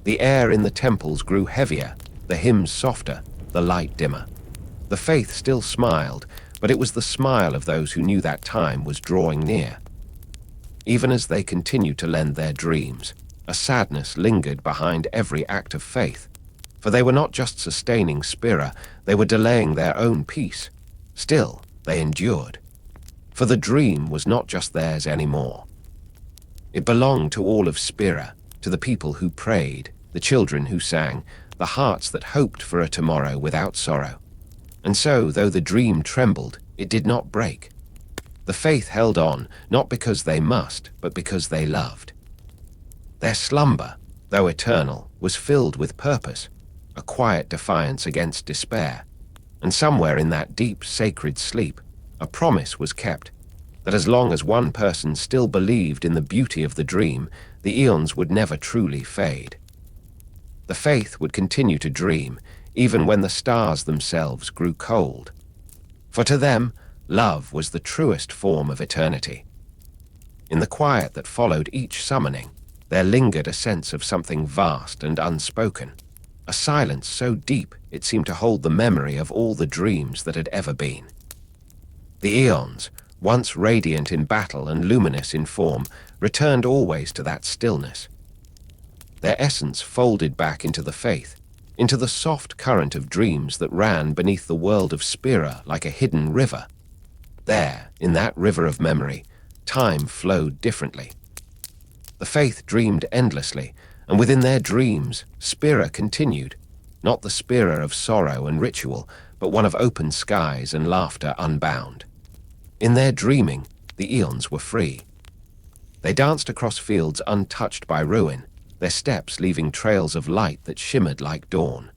The air in the temples grew heavier, the hymns softer, the light dimmer. The faith still smiled, but it was the smile of those who knew that time was drawing near. Even as they continued to lend their dreams, a sadness lingered behind every act of faith. For they were not just sustaining Spira, they were delaying their own peace. Still, they endured. For the dream was not just theirs anymore. It belonged to all of Spira, to the people who prayed, the children who sang, the hearts that hoped for a tomorrow without sorrow. And so, though the dream trembled, it did not break. The faith held on, not because they must, but because they loved. Their slumber, though eternal, was filled with purpose, a quiet defiance against despair. And somewhere in that deep, sacred sleep, a promise was kept, that as long as one person still believed in the beauty of the dream, the eons would never truly fade. The faith would continue to dream, even when the stars themselves grew cold. For to them, love was the truest form of eternity. In the quiet that followed each summoning, there lingered a sense of something vast and unspoken, a silence so deep it seemed to hold the memory of all the dreams that had ever been. The eons, once radiant in battle and luminous in form, returned always to that stillness. Their essence folded back into the faith, into the soft current of dreams that ran beneath the world of Spira like a hidden river. There, in that river of memory, time flowed differently. The faith dreamed endlessly, and within their dreams, Spira continued, not the Spira of sorrow and ritual, but one of open skies and laughter unbound. In their dreaming, the eons were free. They danced across fields untouched by ruin, their steps leaving trails of light that shimmered like dawn.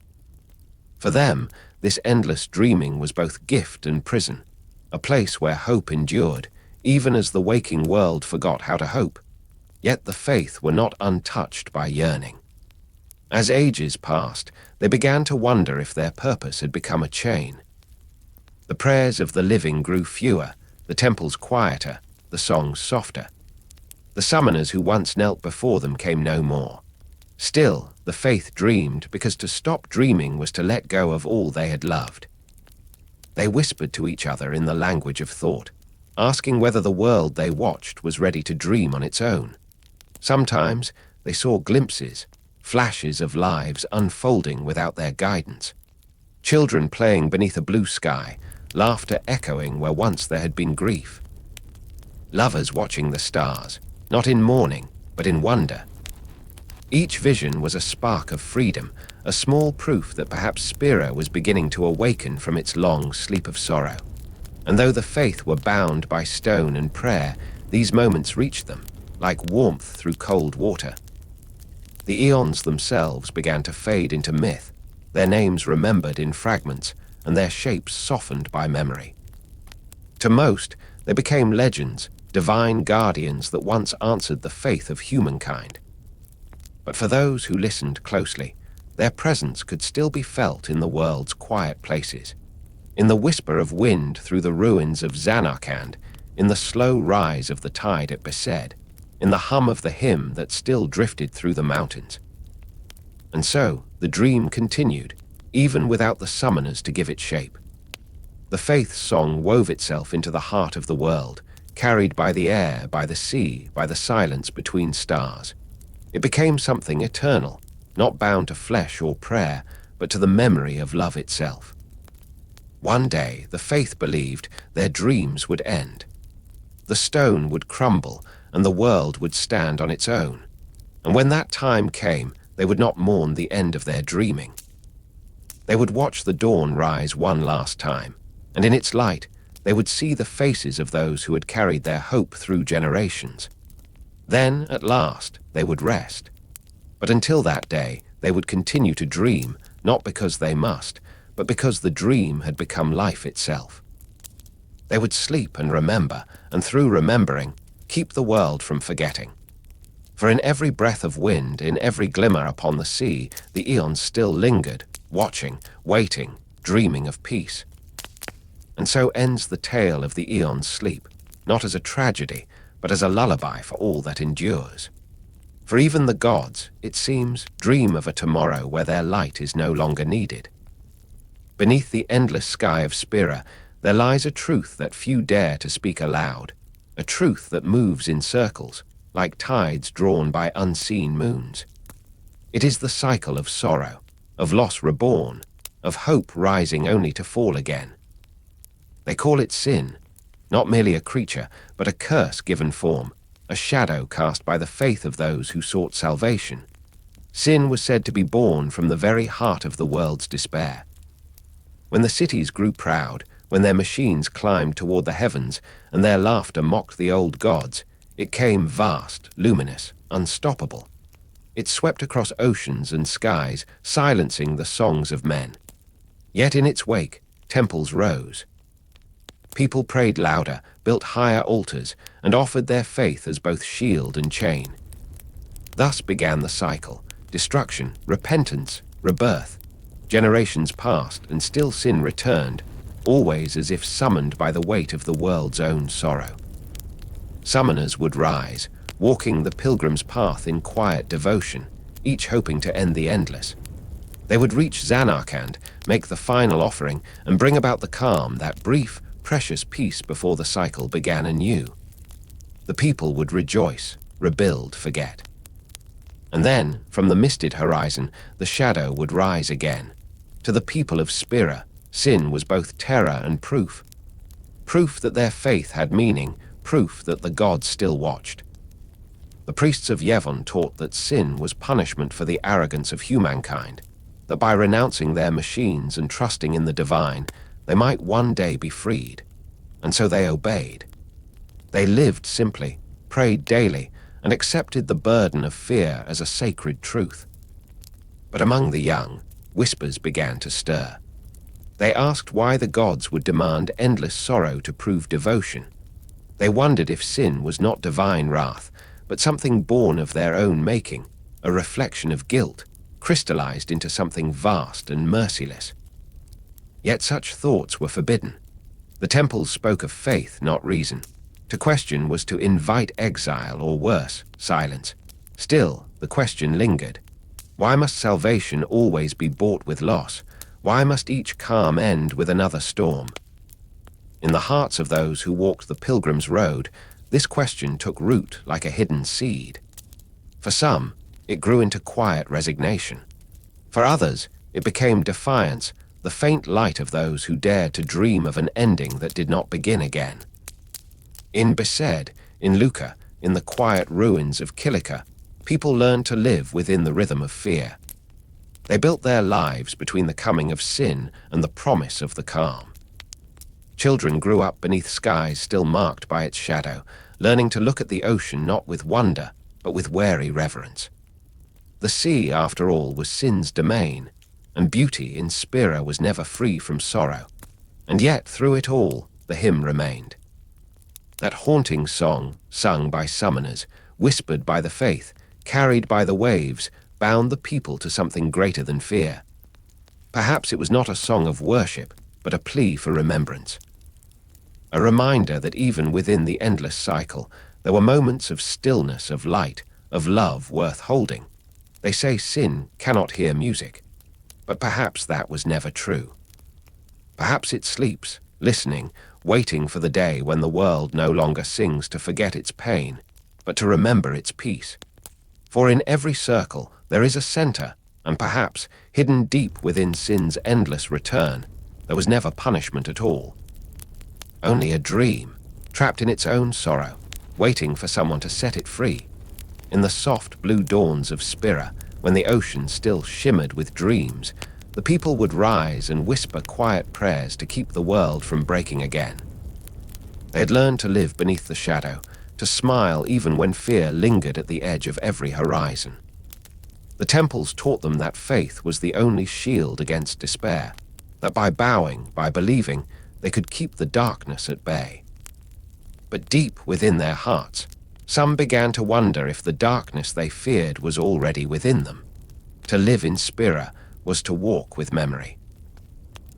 For them, this endless dreaming was both gift and prison, a place where hope endured, even as the waking world forgot how to hope. Yet the faith were not untouched by yearning. As ages passed, they began to wonder if their purpose had become a chain. The prayers of the living grew fewer, the temples quieter, the songs softer. The summoners who once knelt before them came no more. Still, the faith dreamed, because to stop dreaming was to let go of all they had loved. They whispered to each other in the language of thought, asking whether the world they watched was ready to dream on its own. Sometimes they saw glimpses, flashes of lives unfolding without their guidance. Children playing beneath a blue sky, laughter echoing where once there had been grief. Lovers watching the stars, not in mourning, but in wonder. Each vision was a spark of freedom, a small proof that perhaps Spira was beginning to awaken from its long sleep of sorrow. And though the faith were bound by stone and prayer, these moments reached them, like warmth through cold water. The eons themselves began to fade into myth, their names remembered in fragments, and their shapes softened by memory. To most, they became legends, divine guardians that once answered the faith of humankind. But for those who listened closely, their presence could still be felt in the world's quiet places, in the whisper of wind through the ruins of Zanarkand, in the slow rise of the tide at Besed, in the hum of the hymn that still drifted through the mountains. And so, the dream continued, even without the summoners to give it shape. The faith song wove itself into the heart of the world, carried by the air, by the sea, by the silence between stars. It became something eternal, not bound to flesh or prayer, but to the memory of love itself. One day, the faith believed their dreams would end. The stone would crumble, and the world would stand on its own. And when that time came, they would not mourn the end of their dreaming. They would watch the dawn rise one last time, and in its light, they would see the faces of those who had carried their hope through generations. Then, at last, they would rest. But until that day, they would continue to dream, not because they must, but because the dream had become life itself. They would sleep and remember, and through remembering, keep the world from forgetting. For in every breath of wind, in every glimmer upon the sea, the eons still lingered, watching, waiting, dreaming of peace. And so ends the tale of the eon's sleep, not as a tragedy, but as a lullaby for all that endures. For even the gods, it seems, dream of a tomorrow where their light is no longer needed. Beneath the endless sky of Spira, there lies a truth that few dare to speak aloud, a truth that moves in circles, like tides drawn by unseen moons. It is the cycle of sorrow, of loss reborn, of hope rising only to fall again. They call it sin, not merely a creature, but a curse given form, a shadow cast by the faith of those who sought salvation. Sin was said to be born from the very heart of the world's despair. When the cities grew proud, when their machines climbed toward the heavens, and their laughter mocked the old gods, it came vast, luminous, unstoppable. It swept across oceans and skies, silencing the songs of men. Yet in its wake, temples rose. People prayed louder, built higher altars, and offered their faith as both shield and chain. Thus began the cycle: destruction, repentance, rebirth. Generations passed, and still sin returned, always as if summoned by the weight of the world's own sorrow. Summoners would rise, walking the pilgrim's path in quiet devotion, each hoping to end the endless. They would reach Zanarkand, make the final offering, and bring about the calm, that brief, precious peace before the cycle began anew. The people would rejoice, rebuild, forget. And then, from the misted horizon, the shadow would rise again. To the people of Spira, sin was both terror and proof. Proof that their faith had meaning, proof that the gods still watched. The priests of Yevon taught that sin was punishment for the arrogance of humankind, that by renouncing their machines and trusting in the divine, they might one day be freed. And so they obeyed. They lived simply, prayed daily, and accepted the burden of fear as a sacred truth. But among the young, whispers began to stir. They asked why the gods would demand endless sorrow to prove devotion. They wondered if sin was not divine wrath, but something born of their own making, a reflection of guilt, crystallized into something vast and merciless. Yet such thoughts were forbidden. The temples spoke of faith, not reason. To question was to invite exile, or worse, silence. Still, the question lingered. Why must salvation always be bought with loss? Why must each calm end with another storm? In the hearts of those who walked the pilgrim's road, this question took root like a hidden seed. For some, it grew into quiet resignation. For others, it became defiance, the faint light of those who dared to dream of an ending that did not begin again. In Besed, in Luca, in the quiet ruins of Kilika, people learned to live within the rhythm of fear. They built their lives between the coming of sin and the promise of the calm. Children grew up beneath skies still marked by its shadow, learning to look at the ocean not with wonder, but with wary reverence. The sea, after all, was sin's domain, and beauty in Spira was never free from sorrow. And yet, through it all, the hymn remained. That haunting song, sung by summoners, whispered by the faith, carried by the waves, bound the people to something greater than fear. Perhaps it was not a song of worship, but a plea for remembrance. A reminder that even within the endless cycle, there were moments of stillness, of light, of love worth holding. They say sin cannot hear music, but perhaps that was never true. Perhaps it sleeps, listening, waiting for the day when the world no longer sings to forget its pain, but to remember its peace. For in every circle there is a center, and perhaps, hidden deep within sin's endless return, there was never punishment at all. Only a dream, trapped in its own sorrow, waiting for someone to set it free. In the soft blue dawns of Spira, when the ocean still shimmered with dreams, the people would rise and whisper quiet prayers to keep the world from breaking again. They had learned to live beneath the shadow, to smile even when fear lingered at the edge of every horizon. The temples taught them that faith was the only shield against despair, that by bowing, by believing, they could keep the darkness at bay. But deep within their hearts, some began to wonder if the darkness they feared was already within them. To live in Spira was to walk with memory.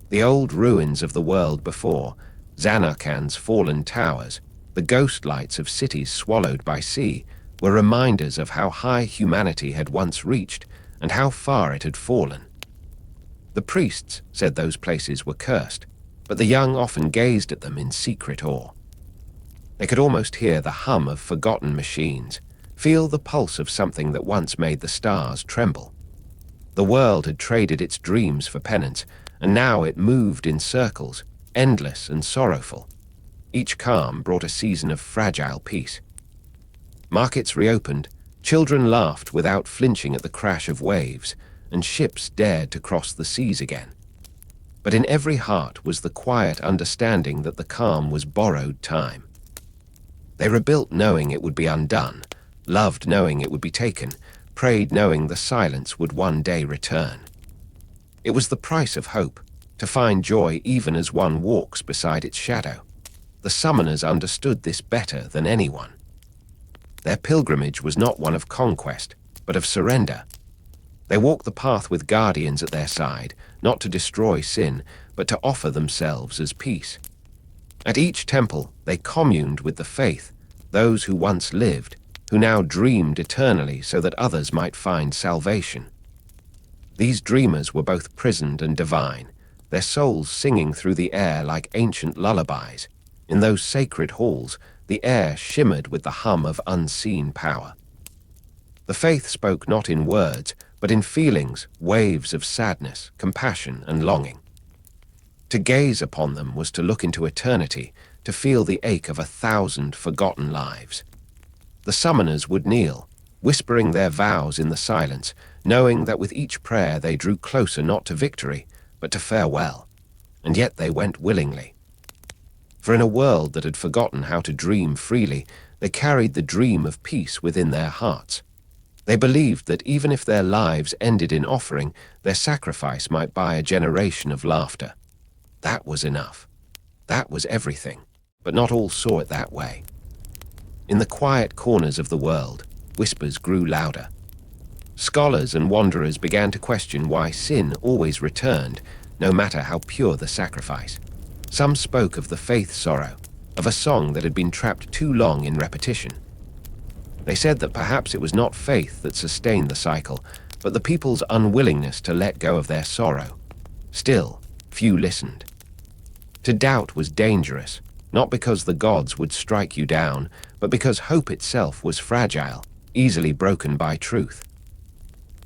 The old ruins of the world before, Zanarkand's fallen towers, the ghost lights of cities swallowed by sea, were reminders of how high humanity had once reached and how far it had fallen. The priests said those places were cursed, but the young often gazed at them in secret awe. They could almost hear the hum of forgotten machines, feel the pulse of something that once made the stars tremble. The world had traded its dreams for penance, and now it moved in circles, endless and sorrowful. Each calm brought a season of fragile peace. Markets reopened, children laughed without flinching at the crash of waves, and ships dared to cross the seas again. But in every heart was the quiet understanding that the calm was borrowed time. They rebuilt knowing it would be undone, loved knowing it would be taken, prayed knowing the silence would one day return. It was the price of hope, to find joy even as one walks beside its shadow. The summoners understood this better than anyone. Their pilgrimage was not one of conquest, but of surrender. They walked the path with guardians at their side, not to destroy sin, but to offer themselves as peace. At each temple, they communed with the faith, those who once lived, who now dreamed eternally so that others might find salvation. These dreamers were both prisoned and divine, their souls singing through the air like ancient lullabies. In those sacred halls, the air shimmered with the hum of unseen power. The faith spoke not in words, but in feelings, waves of sadness, compassion, and longing. To gaze upon them was to look into eternity, to feel the ache of 1,000 forgotten lives. The summoners would kneel, whispering their vows in the silence, knowing that with each prayer they drew closer not to victory, but to farewell. And yet they went willingly. For in a world that had forgotten how to dream freely, they carried the dream of peace within their hearts. They believed that even if their lives ended in offering, their sacrifice might buy a generation of laughter. That was enough. That was everything, but not all saw it that way. In the quiet corners of the world, whispers grew louder. Scholars and wanderers began to question why sin always returned, no matter how pure the sacrifice. Some spoke of the faith sorrow, of a song that had been trapped too long in repetition. They said that perhaps it was not faith that sustained the cycle, but the people's unwillingness to let go of their sorrow. Still, few listened. To doubt was dangerous, not because the gods would strike you down, but because hope itself was fragile, easily broken by truth.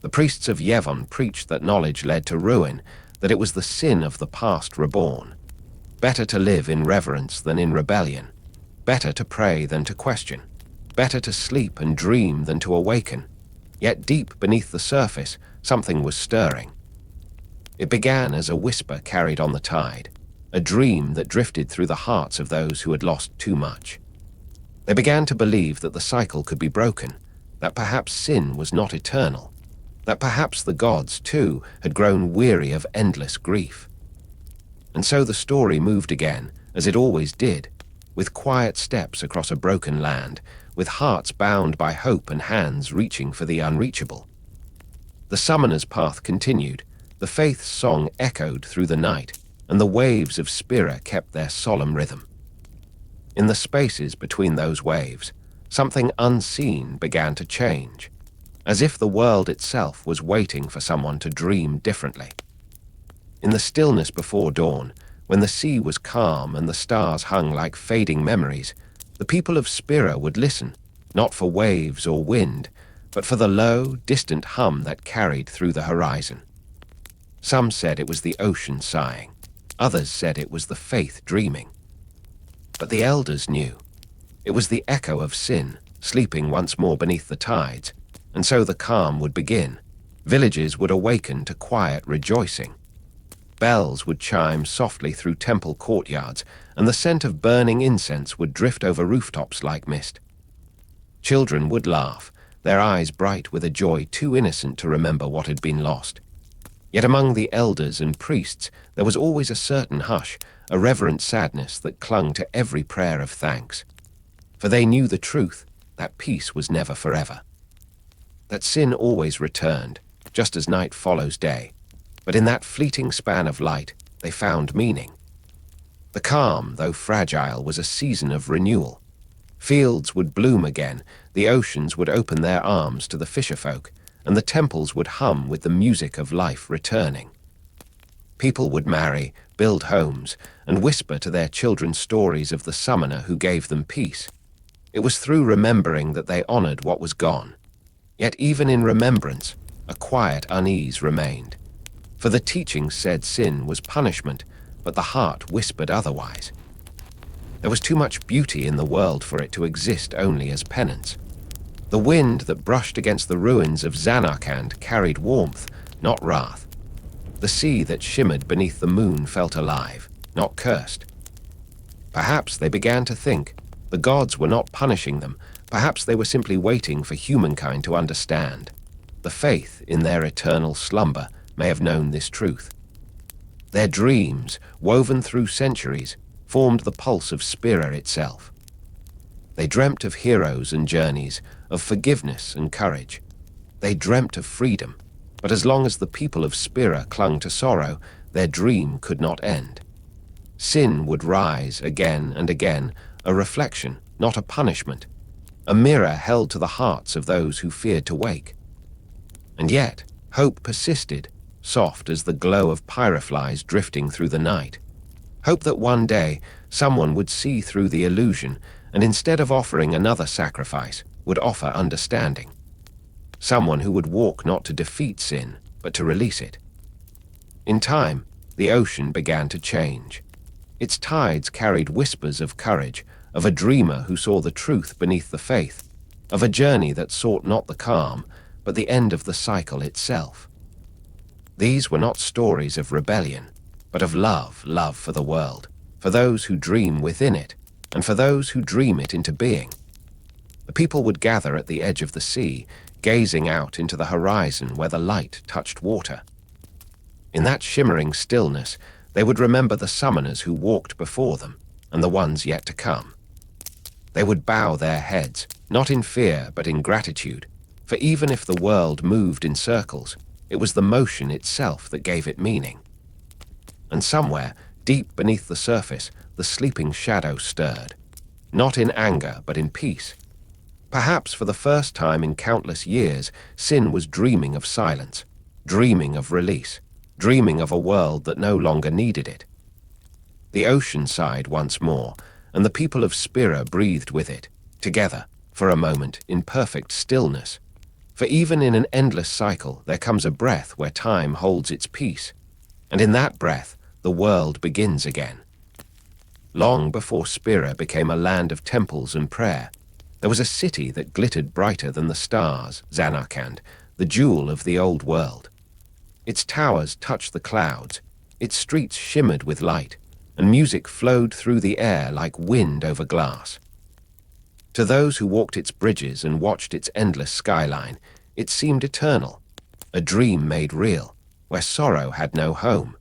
The priests of Yevon preached that knowledge led to ruin, that it was the sin of the past reborn. Better to live in reverence than in rebellion. Better to pray than to question. Better to sleep and dream than to awaken. Yet deep beneath the surface, something was stirring. It began as a whisper carried on the tide, a dream that drifted through the hearts of those who had lost too much. They began to believe that the cycle could be broken, that perhaps sin was not eternal, that perhaps the gods, too, had grown weary of endless grief. And so the story moved again, as it always did, with quiet steps across a broken land, with hearts bound by hope and hands reaching for the unreachable. The summoner's path continued, the faith's song echoed through the night, and the waves of Spira kept their solemn rhythm. In the spaces between those waves, something unseen began to change, as if the world itself was waiting for someone to dream differently. In the stillness before dawn, when the sea was calm and the stars hung like fading memories, the people of Spira would listen, not for waves or wind, but for the low, distant hum that carried through the horizon. Some said it was the ocean sighing, others said it was the faith dreaming. But the elders knew. It was the echo of sin, sleeping once more beneath the tides, and so the calm would begin. Villages would awaken to quiet rejoicing. Bells would chime softly through temple courtyards, and the scent of burning incense would drift over rooftops like mist. Children would laugh, their eyes bright with a joy too innocent to remember what had been lost. Yet among the elders and priests there was always a certain hush, a reverent sadness that clung to every prayer of thanks. For they knew the truth, that peace was never forever. That sin always returned, just as night follows day, but in that fleeting span of light they found meaning. The calm, though fragile, was a season of renewal. Fields would bloom again, the oceans would open their arms to the fisherfolk, and the temples would hum with the music of life returning. People would marry, build homes, and whisper to their children stories of the summoner who gave them peace. It was through remembering that they honored what was gone. Yet even in remembrance, a quiet unease remained. For the teachings said sin was punishment, but the heart whispered otherwise. There was too much beauty in the world for it to exist only as penance. The wind that brushed against the ruins of Zanarkand carried warmth, not wrath. The sea that shimmered beneath the moon felt alive, not cursed. Perhaps they began to think the gods were not punishing them. Perhaps they were simply waiting for humankind to understand. The faith in their eternal slumber may have known this truth. Their dreams, woven through centuries, formed the pulse of Spira itself. They dreamt of heroes and journeys, of forgiveness and courage. They dreamt of freedom, but as long as the people of Spira clung to sorrow, their dream could not end. Sin would rise again and again, a reflection, not a punishment, a mirror held to the hearts of those who feared to wake. And yet, hope persisted, soft as the glow of pyreflies drifting through the night. Hope that one day someone would see through the illusion and instead of offering another sacrifice, would offer understanding. Someone who would walk not to defeat sin, but to release it. In time, the ocean began to change. Its tides carried whispers of courage, of a dreamer who saw the truth beneath the faith, of a journey that sought not the calm, but the end of the cycle itself. These were not stories of rebellion, but of love for the world, for those who dream within it, and for those who dream it into being. The people would gather at the edge of the sea, gazing out into the horizon where the light touched water. In that shimmering stillness, they would remember the summoners who walked before them, and the ones yet to come. They would bow their heads, not in fear but in gratitude, for even if the world moved in circles, it was the motion itself that gave it meaning. And somewhere, deep beneath the surface, the sleeping shadow stirred, not in anger but in peace. Perhaps for the first time in countless years, sin was dreaming of silence, dreaming of release, dreaming of a world that no longer needed it. The ocean sighed once more, and the people of Spira breathed with it, together, for a moment, in perfect stillness. For even in an endless cycle, there comes a breath where time holds its peace, and in that breath, the world begins again. Long before Spira became a land of temples and prayer, there was a city that glittered brighter than the stars, Zanarkand, the jewel of the old world. Its towers touched the clouds, its streets shimmered with light, and music flowed through the air like wind over glass. To those who walked its bridges and watched its endless skyline, it seemed eternal, a dream made real, where sorrow had no home.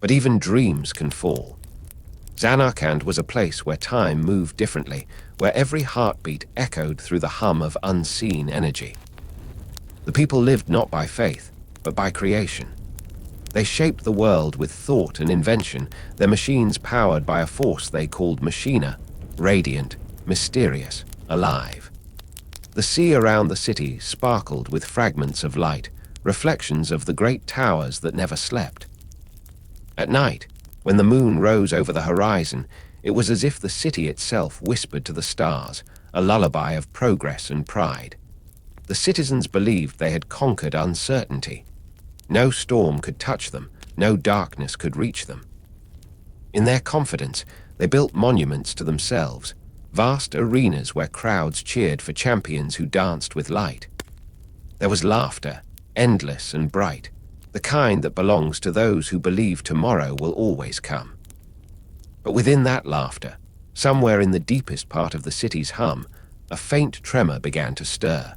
But even dreams can fall. Zanarkand was a place where time moved differently, where every heartbeat echoed through the hum of unseen energy. The people lived not by faith, but by creation. They shaped the world with thought and invention, their machines powered by a force they called Machina, radiant, mysterious, alive. The sea around the city sparkled with fragments of light, reflections of the great towers that never slept. At night, when the moon rose over the horizon, it was as if the city itself whispered to the stars, a lullaby of progress and pride. The citizens believed they had conquered uncertainty. No storm could touch them, no darkness could reach them. In their confidence, they built monuments to themselves, vast arenas where crowds cheered for champions who danced with light. There was laughter, endless and bright, the kind that belongs to those who believe tomorrow will always come. But within that laughter, somewhere in the deepest part of the city's hum, a faint tremor began to stir.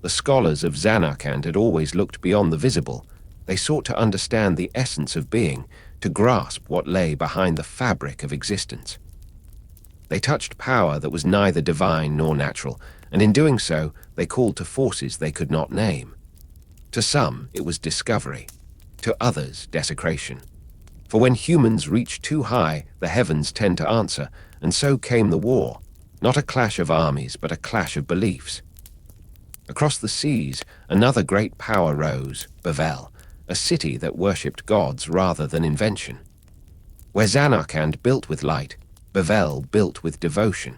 The scholars of Zanarkand had always looked beyond the visible. They sought to understand the essence of being, to grasp what lay behind the fabric of existence. They touched power that was neither divine nor natural, and in doing so, they called to forces they could not name. To some, it was discovery. To others, desecration. For when humans reach too high, the heavens tend to answer, and so came the war. Not a clash of armies, but a clash of beliefs. Across the seas, another great power rose, Bavel, a city that worshipped gods rather than invention. Where Zanarkand built with light, Bavel built with devotion.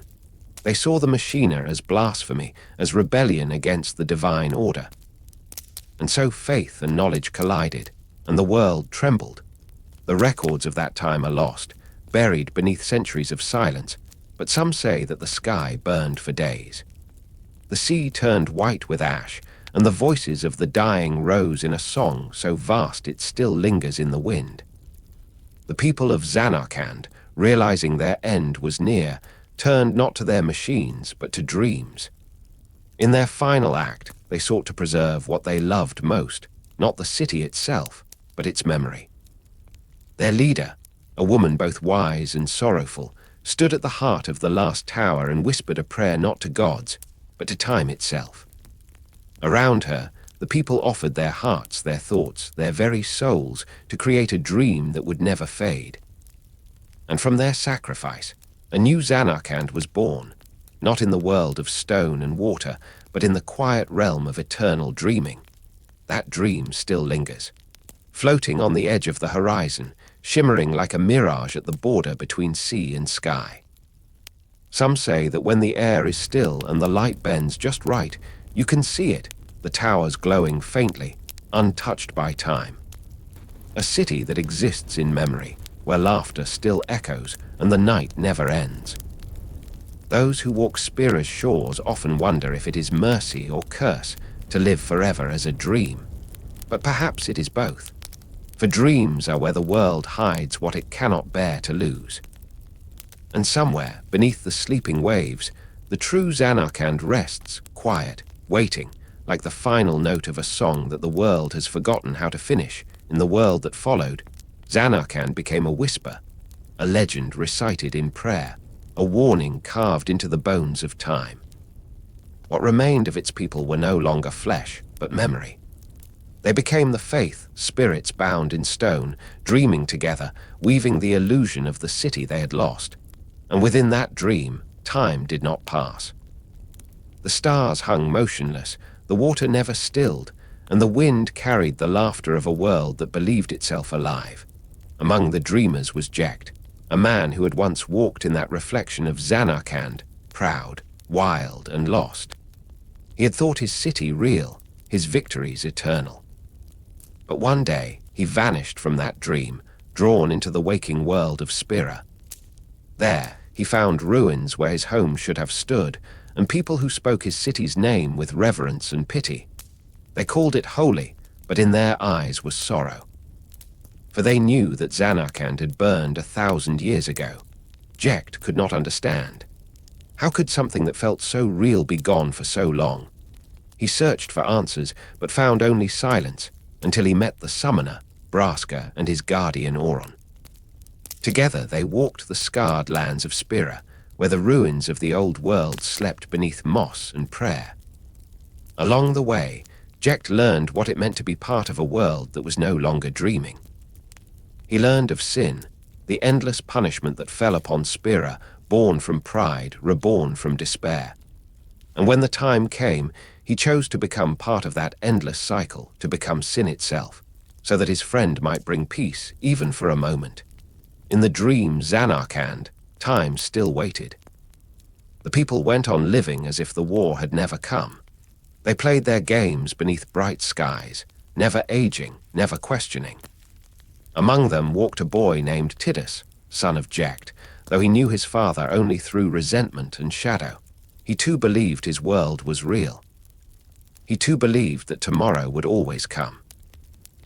They saw the Machina as blasphemy, as rebellion against the divine order. And so faith and knowledge collided, and the world trembled. The records of that time are lost, buried beneath centuries of silence, but some say that the sky burned for days. The sea turned white with ash, and the voices of the dying rose in a song so vast it still lingers in the wind. The people of Zanarkand, realizing their end was near, turned not to their machines, but to dreams. In their final act, they sought to preserve what they loved most, not the city itself, but its memory. Their leader, a woman both wise and sorrowful, stood at the heart of the last tower and whispered a prayer not to gods, but to time itself. Around her, the people offered their hearts, their thoughts, their very souls to create a dream that would never fade. And from their sacrifice, a new Zanarkand was born, not in the world of stone and water, but in the quiet realm of eternal dreaming. That dream still lingers, floating on the edge of the horizon, shimmering like a mirage at the border between sea and sky. Some say that when the air is still and the light bends just right, you can see it, the towers glowing faintly, untouched by time. A city that exists in memory, where laughter still echoes and the night never ends. Those who walk Spira's shores often wonder if it is mercy or curse to live forever as a dream. But perhaps it is both. For dreams are where the world hides what it cannot bear to lose. And somewhere, beneath the sleeping waves, the true Zanarkand rests, quiet, waiting, like the final note of a song that the world has forgotten how to finish. In the world that followed, Zanarkand became a whisper, a legend recited in prayer, a warning carved into the bones of time. What remained of its people were no longer flesh, but memory. They became the faith, spirits bound in stone, dreaming together, weaving the illusion of the city they had lost. And within that dream, time did not pass. The stars hung motionless, the water never stilled, and the wind carried the laughter of a world that believed itself alive. Among the dreamers was Jekt, a man who had once walked in that reflection of Zanarkand, proud, wild, and lost. He had thought his city real, his victories eternal. But one day, he vanished from that dream, drawn into the waking world of Spira. There, he found ruins where his home should have stood, and people who spoke his city's name with reverence and pity. They called it holy, but in their eyes was sorrow. for they knew that Zanarkand had burned 1,000 years ago. Jecht could not understand. How could something that felt so real be gone for so long? He searched for answers, but found only silence, until he met the summoner, Braska, and his guardian Auron. Together they walked the scarred lands of Spira, where the ruins of the old world slept beneath moss and prayer. Along the way, Jecht learned what it meant to be part of a world that was no longer dreaming. He learned of sin, the endless punishment that fell upon Spira, born from pride, reborn from despair. And when the time came, he chose to become part of that endless cycle, to become sin itself, so that his friend might bring peace, even for a moment. In the dream Zanarkand, time still waited. The people went on living as if the war had never come. They played their games beneath bright skies, never aging, never questioning. Among them walked a boy named Tidus, son of Jecht, though he knew his father only through resentment and shadow. He too believed his world was real. He too believed that tomorrow would always come.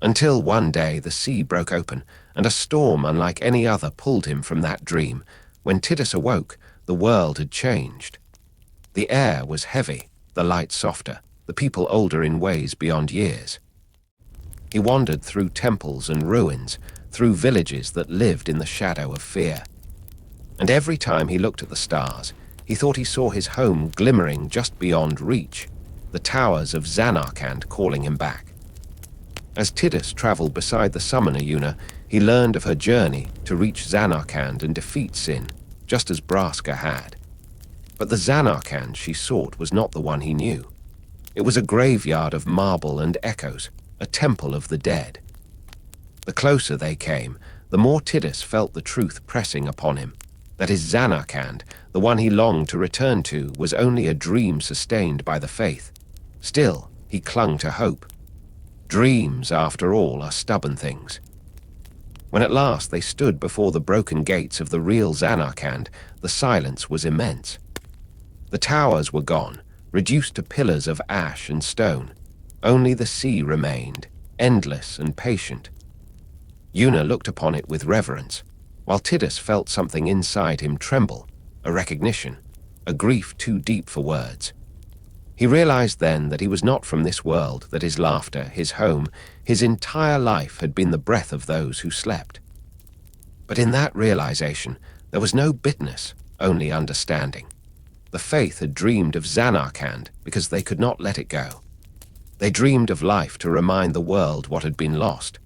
Until one day the sea broke open, and a storm unlike any other pulled him from that dream. When Tidus awoke, the world had changed. The air was heavy, the light softer, the people older in ways beyond years. He wandered through temples and ruins, through villages that lived in the shadow of fear. And every time he looked at the stars, he thought he saw his home glimmering just beyond reach, the towers of Zanarkand calling him back. As Tidus traveled beside the summoner Yuna, he learned of her journey to reach Zanarkand and defeat sin, just as Braska had. But the Zanarkand she sought was not the one he knew. It was a graveyard of marble and echoes, a temple of the dead. The closer they came, the more Tidus felt the truth pressing upon him, that his Zanarkand, the one he longed to return to, was only a dream sustained by the faith. Still, he clung to hope. Dreams, after all, are stubborn things. When at last they stood before the broken gates of the real Zanarkand, the silence was immense. The towers were gone, reduced to pillars of ash and stone. Only the sea remained, endless and patient. Yuna looked upon it with reverence, while Tidus felt something inside him tremble, a recognition, a grief too deep for words. He realized then that he was not from this world, that his laughter, his home, his entire life had been the breath of those who slept. But in that realization, there was no bitterness, only understanding. The faith had dreamed of Zanarkand because they could not let it go. They dreamed of life to remind the world what had been lost.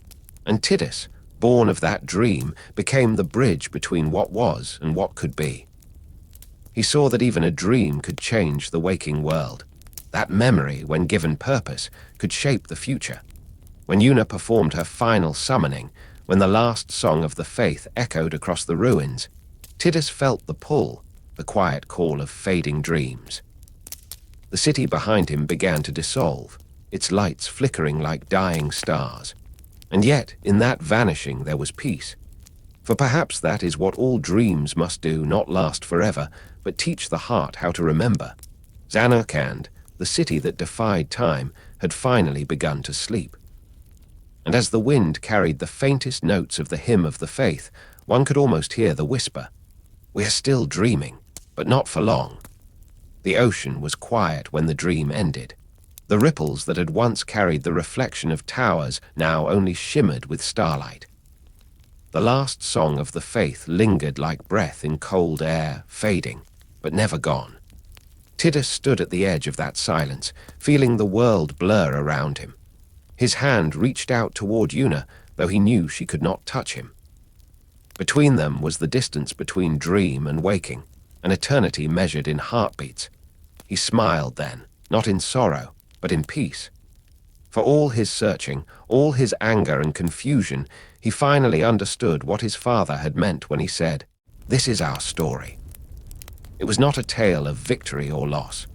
And Tidus, born of that dream, became the bridge between what was and what could be. He saw that even a dream could change the waking world. That memory, when given purpose, could shape the future. When Yuna performed her final summoning, when the last song of the faith echoed across the ruins, Tidus felt the pull, the quiet call of fading dreams. The city behind him began to dissolve, its lights flickering like dying stars. And yet, in that vanishing, there was peace. For perhaps that is what all dreams must do, not last forever, but teach the heart how to remember. Zanarkand, the city that defied time, had finally begun to sleep. And as the wind carried the faintest notes of the hymn of the faith, one could almost hear the whisper, "We are still dreaming, but not for long." The ocean was quiet when the dream ended. The ripples that had once carried the reflection of towers now only shimmered with starlight. The last song of the faith lingered like breath in cold air, fading, but never gone. Tidus stood at the edge of that silence, feeling the world blur around him. His hand reached out toward Yuna, though he knew she could not touch him. Between them was the distance between dream and waking, an eternity measured in heartbeats. He smiled then, not in sorrow, but in peace. For all his searching, all his anger and confusion, he finally understood what his father had meant when he said, "This is our story." It was not a tale of victory or loss.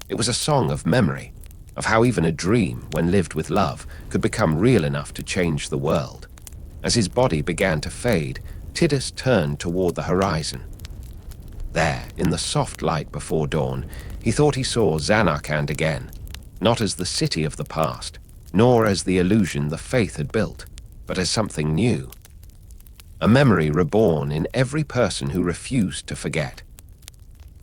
It was a song of memory, of how even a dream, when lived with love, could become real enough to change the world. As his body began to fade, Tidus turned toward the horizon. There, in the soft light before dawn, he thought he saw Zanarkand again, not as the city of the past, nor as the illusion the faith had built, but as something new. A memory reborn in every person who refused to forget.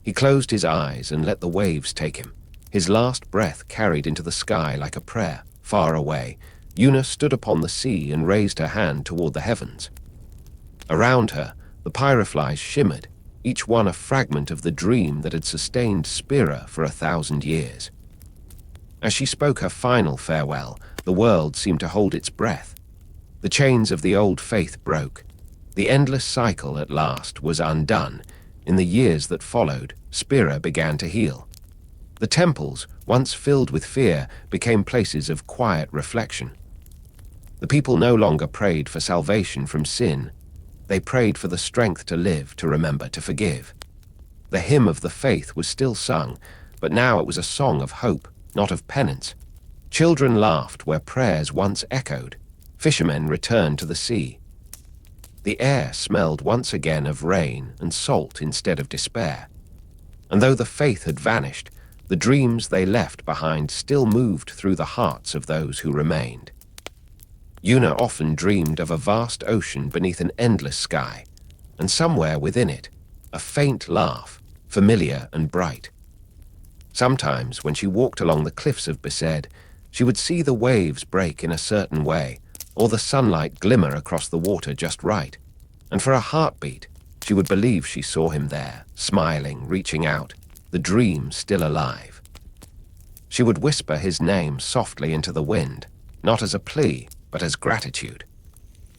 He closed his eyes and let the waves take him, his last breath carried into the sky like a prayer. Far away, Yuna stood upon the sea and raised her hand toward the heavens. Around her, the pyreflies shimmered, each one a fragment of the dream that had sustained Spira for 1,000 years. As she spoke her final farewell, the world seemed to hold its breath. The chains of the old faith broke. The endless cycle at last was undone. In the years that followed, Spira began to heal. The temples, once filled with fear, became places of quiet reflection. The people no longer prayed for salvation from sin. They prayed for the strength to live, to remember, to forgive. The hymn of the faith was still sung, but now it was a song of hope, not of penance. Children laughed where prayers once echoed. Fishermen returned to the sea. The air smelled once again of rain and salt instead of despair. And though the faith had vanished, the dreams they left behind still moved through the hearts of those who remained. Yuna often dreamed of a vast ocean beneath an endless sky, and somewhere within it, a faint laugh, familiar and bright. Sometimes, when she walked along the cliffs of Besed, she would see the waves break in a certain way, or the sunlight glimmer across the water just right, and for a heartbeat, she would believe she saw him there, smiling, reaching out, the dream still alive. She would whisper his name softly into the wind, not as a plea, but as gratitude.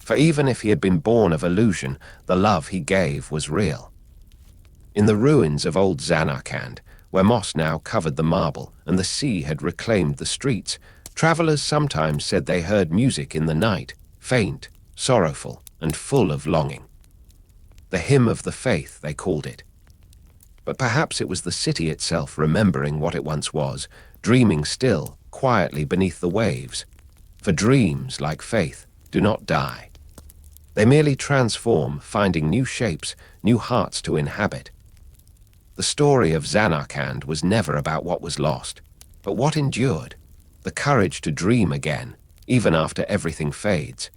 For even if he had been born of illusion, the love he gave was real. In the ruins of old Zanarkand, where moss now covered the marble and the sea had reclaimed the streets, travelers sometimes said they heard music in the night, faint, sorrowful, and full of longing. The hymn of the faith, they called it. But perhaps it was the city itself remembering what it once was, dreaming still, quietly beneath the waves. For dreams, like faith, do not die. They merely transform, finding new shapes, new hearts to inhabit. The story of Zanarkand was never about what was lost, but what endured, the courage to dream again, even after everything fades.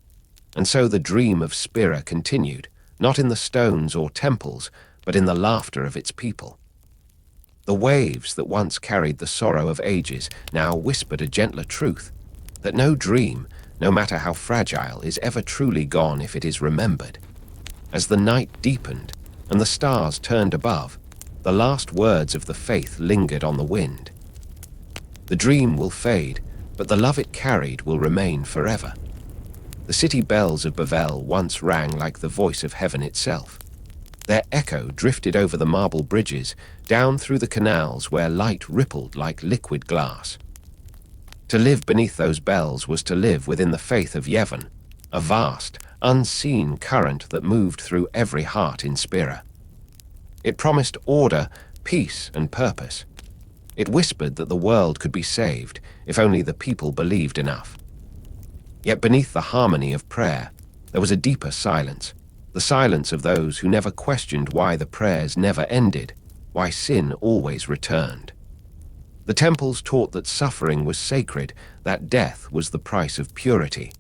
And so the dream of Spira continued, not in the stones or temples, but in the laughter of its people. The waves that once carried the sorrow of ages now whispered a gentler truth, that no dream, no matter how fragile, is ever truly gone if it is remembered. As the night deepened and the stars turned above, the last words of the faith lingered on the wind. The dream will fade, but the love it carried will remain forever. The city bells of Bavel once rang like the voice of heaven itself. Their echo drifted over the marble bridges, down through the canals where light rippled like liquid glass. To live beneath those bells was to live within the faith of Yevon, a vast, unseen current that moved through every heart in Spira. It promised order, peace, and purpose. It whispered that the world could be saved if only the people believed enough. Yet beneath the harmony of prayer, there was a deeper silence, the silence of those who never questioned why the prayers never ended, why sin always returned. The temples taught that suffering was sacred, that death was the price of purity.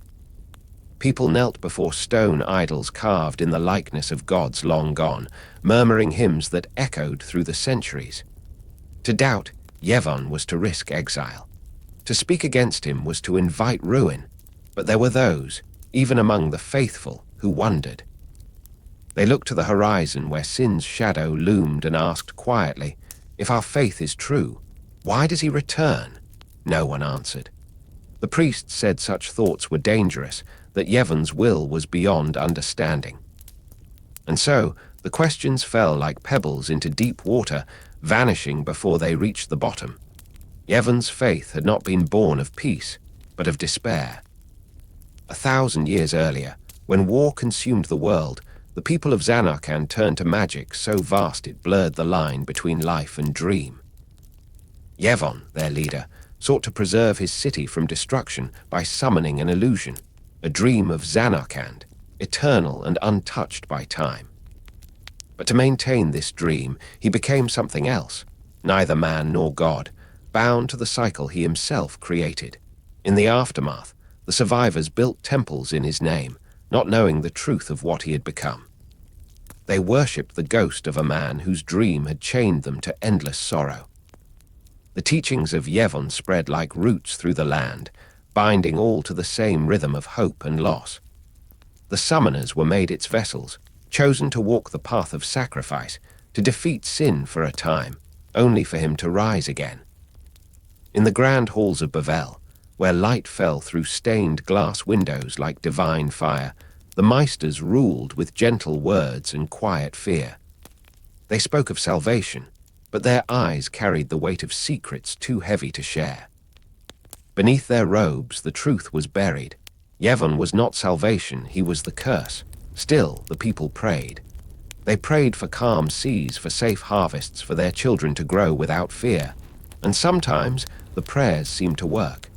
People knelt before stone idols carved in the likeness of gods long gone, murmuring hymns that echoed through the centuries. To doubt Yevon was to risk exile. To speak against him was to invite ruin, but there were those, even among the faithful, who wondered. They looked to the horizon where sin's shadow loomed and asked quietly, "If our faith is true, why does he return?" No one answered. The priests said such thoughts were dangerous, that Yevon's will was beyond understanding. And so, the questions fell like pebbles into deep water, vanishing before they reached the bottom. Yevon's faith had not been born of peace, but of despair. 1,000 years earlier, when war consumed the world, the people of Zanarkand turned to magic so vast it blurred the line between life and dream. Yevon, their leader, sought to preserve his city from destruction by summoning an illusion, a dream of Zanarkand, eternal and untouched by time. But to maintain this dream, he became something else, neither man nor god, bound to the cycle he himself created. In the aftermath, The survivors built temples in his name, not knowing the truth of what he had become. They worshipped the ghost of a man whose dream had chained them to endless sorrow. The teachings of Yevon spread like roots through the land, binding all to the same rhythm of hope and loss. The summoners were made its vessels, chosen to walk the path of sacrifice, to defeat sin for a time, only for him to rise again. In the grand halls of Bavel, where light fell through stained glass windows like divine fire, the Meisters ruled with gentle words and quiet fear. They spoke of salvation, but their eyes carried the weight of secrets too heavy to share. Beneath their robes, the truth was buried. Yevon was not salvation, he was the curse. Still, the people prayed. They prayed for calm seas, for safe harvests, for their children to grow without fear. And sometimes, the prayers seemed to work.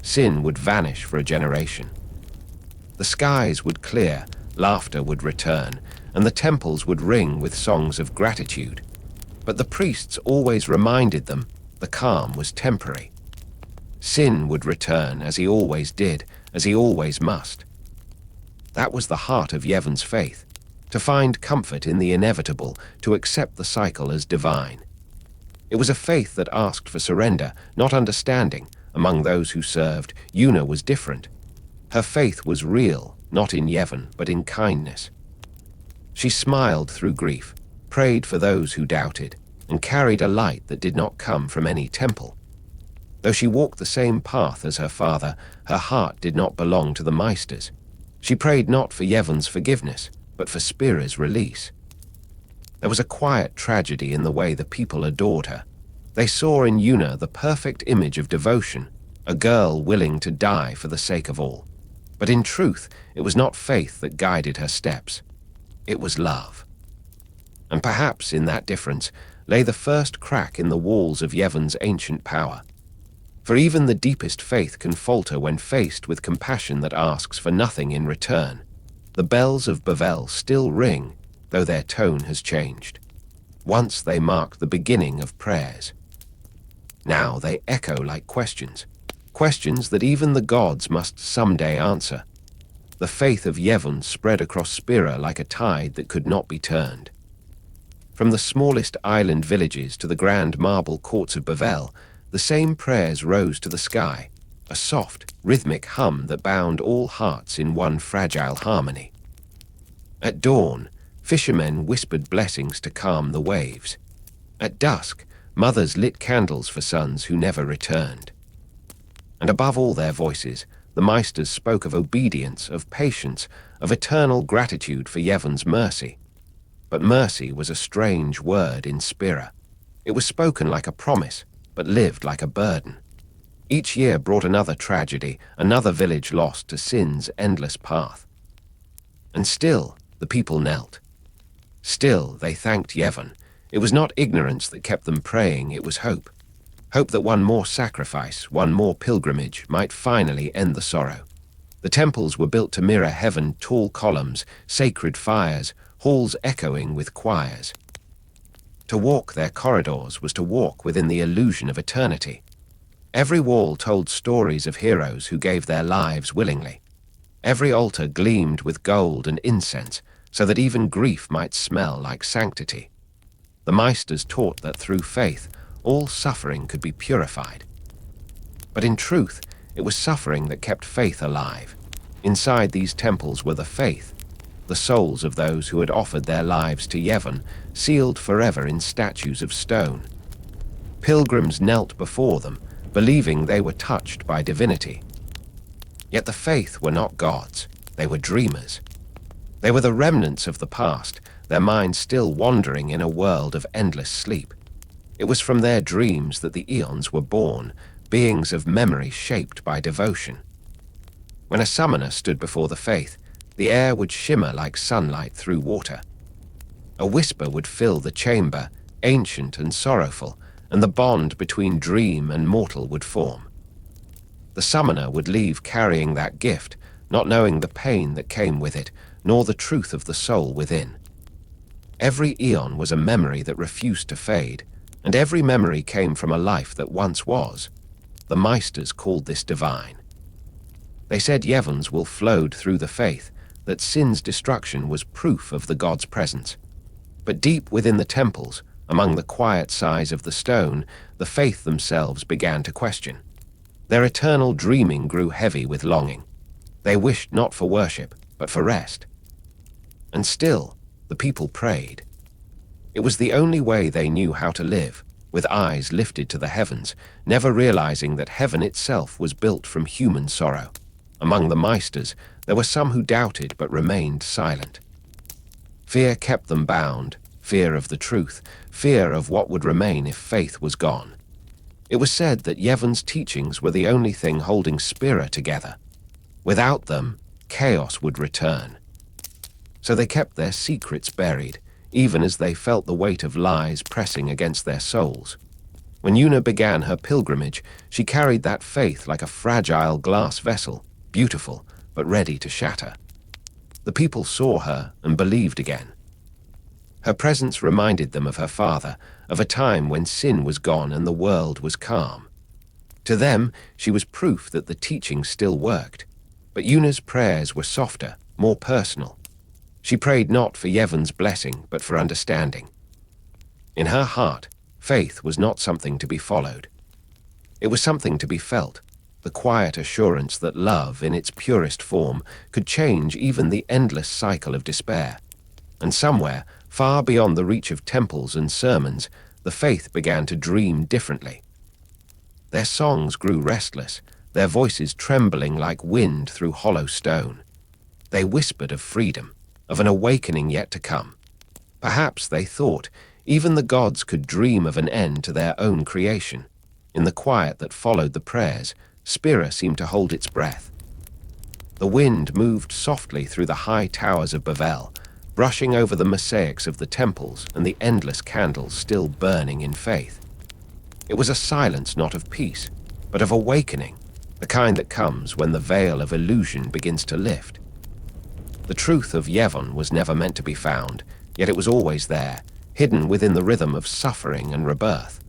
Sin would vanish for a generation. The skies would clear, laughter would return, and the temples would ring with songs of gratitude. But the priests always reminded them the calm was temporary. Sin would return, as he always did, as he always must. That was the heart of Yevon's faith, to find comfort in the inevitable, to accept the cycle as divine. It was a faith that asked for surrender, not understanding. Among those who served, Yuna was different. Her faith was real, not in Yevon, but in kindness. She smiled through grief, prayed for those who doubted, and carried a light that did not come from any temple. Though she walked the same path as her father, her heart did not belong to the Meisters. She prayed not for Yevon's forgiveness, but for Spira's release. There was a quiet tragedy in the way the people adored her. They saw in Yuna the perfect image of devotion, a girl willing to die for the sake of all. But in truth, it was not faith that guided her steps. It was love. And perhaps in that difference lay the first crack in the walls of Yevon's ancient power. For even the deepest faith can falter when faced with compassion that asks for nothing in return. The bells of Bavel still ring, though their tone has changed. Once they marked the beginning of prayers. Now they echo like questions, questions that even the gods must someday answer. The faith of Yevon spread across Spira like a tide that could not be turned. From the smallest island villages to the grand marble courts of Bavel, the same prayers rose to the sky, a soft, rhythmic hum that bound all hearts in one fragile harmony. At dawn, fishermen whispered blessings to calm the waves. At dusk, mothers lit candles for sons who never returned. And above all their voices, the Meisters spoke of obedience, of patience, of eternal gratitude for Yevon's mercy. But mercy was a strange word in Spira. It was spoken like a promise, but lived like a burden. Each year brought another tragedy, another village lost to sin's endless path. And still, the people knelt. Still, they thanked Yevon. It was not ignorance that kept them praying, it was hope. Hope that one more sacrifice, one more pilgrimage, might finally end the sorrow. The temples were built to mirror heaven, tall columns, sacred fires, halls echoing with choirs. To walk their corridors was to walk within the illusion of eternity. Every wall told stories of heroes who gave their lives willingly. Every altar gleamed with gold and incense, so that even grief might smell like sanctity. The Meisters taught that through faith, all suffering could be purified. But in truth, it was suffering that kept faith alive. Inside these temples were the faith, the souls of those who had offered their lives to Yevon, sealed forever in statues of stone. Pilgrims knelt before them, believing they were touched by divinity. Yet the faith were not gods, they were dreamers. They were the remnants of the past, their minds still wandering in a world of endless sleep. It was from their dreams that the eons were born, beings of memory shaped by devotion. When a summoner stood before the faith, the air would shimmer like sunlight through water. A whisper would fill the chamber, ancient and sorrowful, and the bond between dream and mortal would form. The summoner would leave carrying that gift, not knowing the pain that came with it, nor the truth of the soul within. Every eon was a memory that refused to fade, and every memory came from a life that once was. The Meisters called this divine. They said Yevon's will flowed through the faith, that sin's destruction was proof of the god's presence. But deep within the temples, among the quiet sighs of the stone, the faith themselves began to question. Their eternal dreaming grew heavy with longing. They wished not for worship, but for rest. And still, the people prayed. It was the only way they knew how to live, with eyes lifted to the heavens, never realizing that heaven itself was built from human sorrow. Among the Meisters, there were some who doubted but remained silent. Fear kept them bound, fear of the truth, fear of what would remain if faith was gone. It was said that Yevon's teachings were the only thing holding Spira together. Without them, chaos would return. So they kept their secrets buried, even as they felt the weight of lies pressing against their souls. When Yuna began her pilgrimage, she carried that faith like a fragile glass vessel, beautiful but ready to shatter. The people saw her and believed again. Her presence reminded them of her father, of a time when sin was gone and the world was calm. To them, she was proof that the teaching still worked. But Yuna's prayers were softer, more personal. She prayed not for Yevon's blessing, but for understanding. In her heart, faith was not something to be followed. It was something to be felt, the quiet assurance that love, in its purest form, could change even the endless cycle of despair. And somewhere, far beyond the reach of temples and sermons, the faith began to dream differently. Their songs grew restless, their voices trembling like wind through hollow stone. They whispered of freedom, of an awakening yet to come. Perhaps, they thought, even the gods could dream of an end to their own creation. In the quiet that followed the prayers, Spira seemed to hold its breath. The wind moved softly through the high towers of Bavel, brushing over the mosaics of the temples and the endless candles still burning in faith. It was a silence not of peace, but of awakening, the kind that comes when the veil of illusion begins to lift. The truth of Yevon was never meant to be found, yet it was always there, hidden within the rhythm of suffering and rebirth.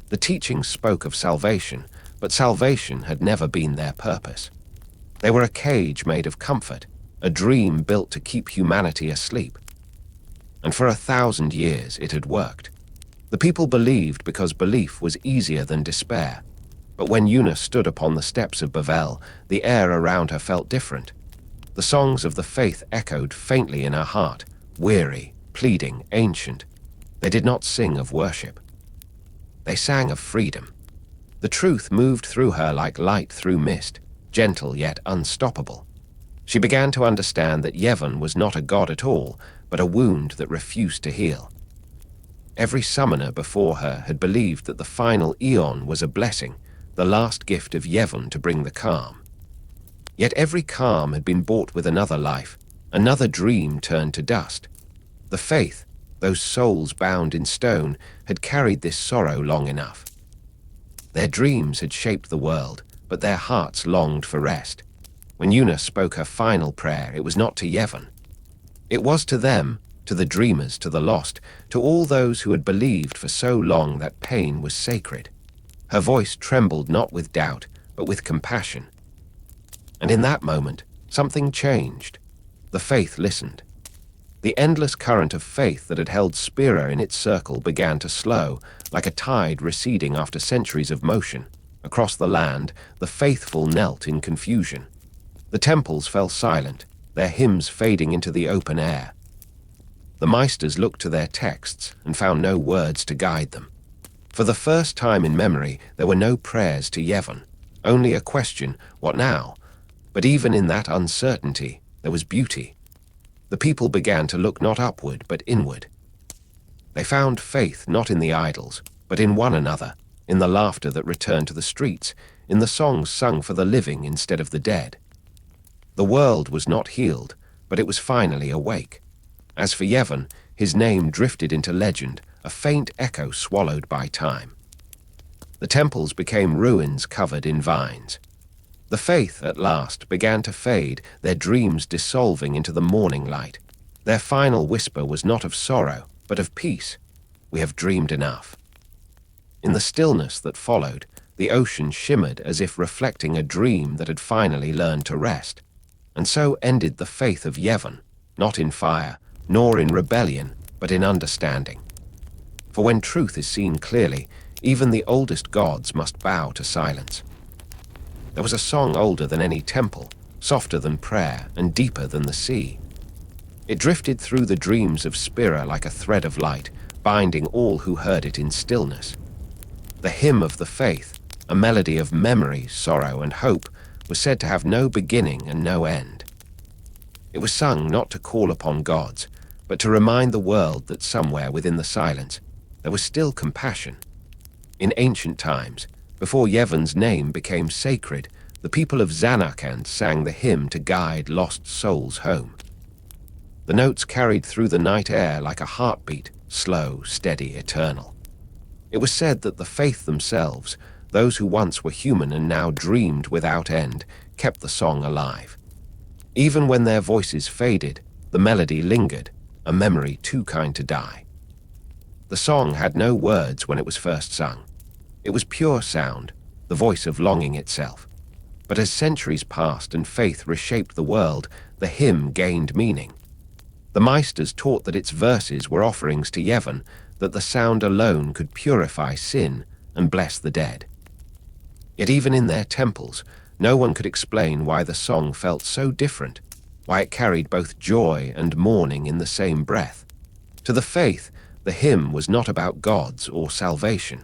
The teachings spoke of salvation, but salvation had never been their purpose. They were a cage made of comfort, a dream built to keep humanity asleep. And for 1,000 years it had worked. The people believed because belief was easier than despair. But when Yuna stood upon the steps of Bavel, the air around her felt different. The songs of the faith echoed faintly in her heart, weary, pleading, ancient. They did not sing of worship. They sang of freedom. The truth moved through her like light through mist, gentle yet unstoppable. She began to understand that Yevon was not a god at all, but a wound that refused to heal. Every summoner before her had believed that the final eon was a blessing, the last gift of Yevon to bring the calm. Yet every calm had been bought with another life, another dream turned to dust. The faith, those souls bound in stone, had carried this sorrow long enough. Their dreams had shaped the world, but their hearts longed for rest. When Yuna spoke her final prayer, it was not to Yevon. It was to them, to the dreamers, to the lost, to all those who had believed for so long that pain was sacred. Her voice trembled not with doubt, but with compassion. And in that moment, something changed. The faith listened. The endless current of faith that had held Spira in its circle began to slow, like a tide receding after centuries of motion. Across the land, the faithful knelt in confusion. The temples fell silent, their hymns fading into the open air. The Meisters looked to their texts and found no words to guide them. For the first time in memory, there were no prayers to Yevon, only a question, what now? But even in that uncertainty, there was beauty. The people began to look not upward, but inward. They found faith not in the idols, but in one another, in the laughter that returned to the streets, in the songs sung for the living instead of the dead. The world was not healed, but it was finally awake. As for Yevon, his name drifted into legend, a faint echo swallowed by time. The temples became ruins covered in vines. The faith, at last, began to fade, their dreams dissolving into the morning light. Their final whisper was not of sorrow, but of peace. We have dreamed enough. In the stillness that followed, The ocean shimmered as if reflecting a dream that had finally learned to rest. And so ended the faith of Yevon, not in fire, nor in rebellion, but in understanding. For when truth is seen clearly, even the oldest gods must bow to silence. There was a song older than any temple, softer than prayer, and deeper than the sea. It drifted through the dreams of Spira like a thread of light, binding all who heard it in stillness. The hymn of the faith, a melody of memory, sorrow, and hope, was said to have no beginning and no end. It was sung not to call upon gods, but to remind the world that somewhere within the silence there was still compassion. In ancient times, before Yevon's name became sacred, the people of Zanarkand sang the hymn to guide lost souls home. The notes carried through the night air like a heartbeat, slow, steady, eternal. It was said that the faith themselves, those who once were human and now dreamed without end, kept the song alive. Even when their voices faded, the melody lingered, a memory too kind to die. The song had no words when it was first sung. It was pure sound, the voice of longing itself. But as centuries passed and faith reshaped the world, the hymn gained meaning. The Meisters taught that its verses were offerings to Yevon, that the sound alone could purify sin and bless the dead. Yet even in their temples, no one could explain why the song felt so different, why it carried both joy and mourning in the same breath. To the faith, the hymn was not about gods or salvation.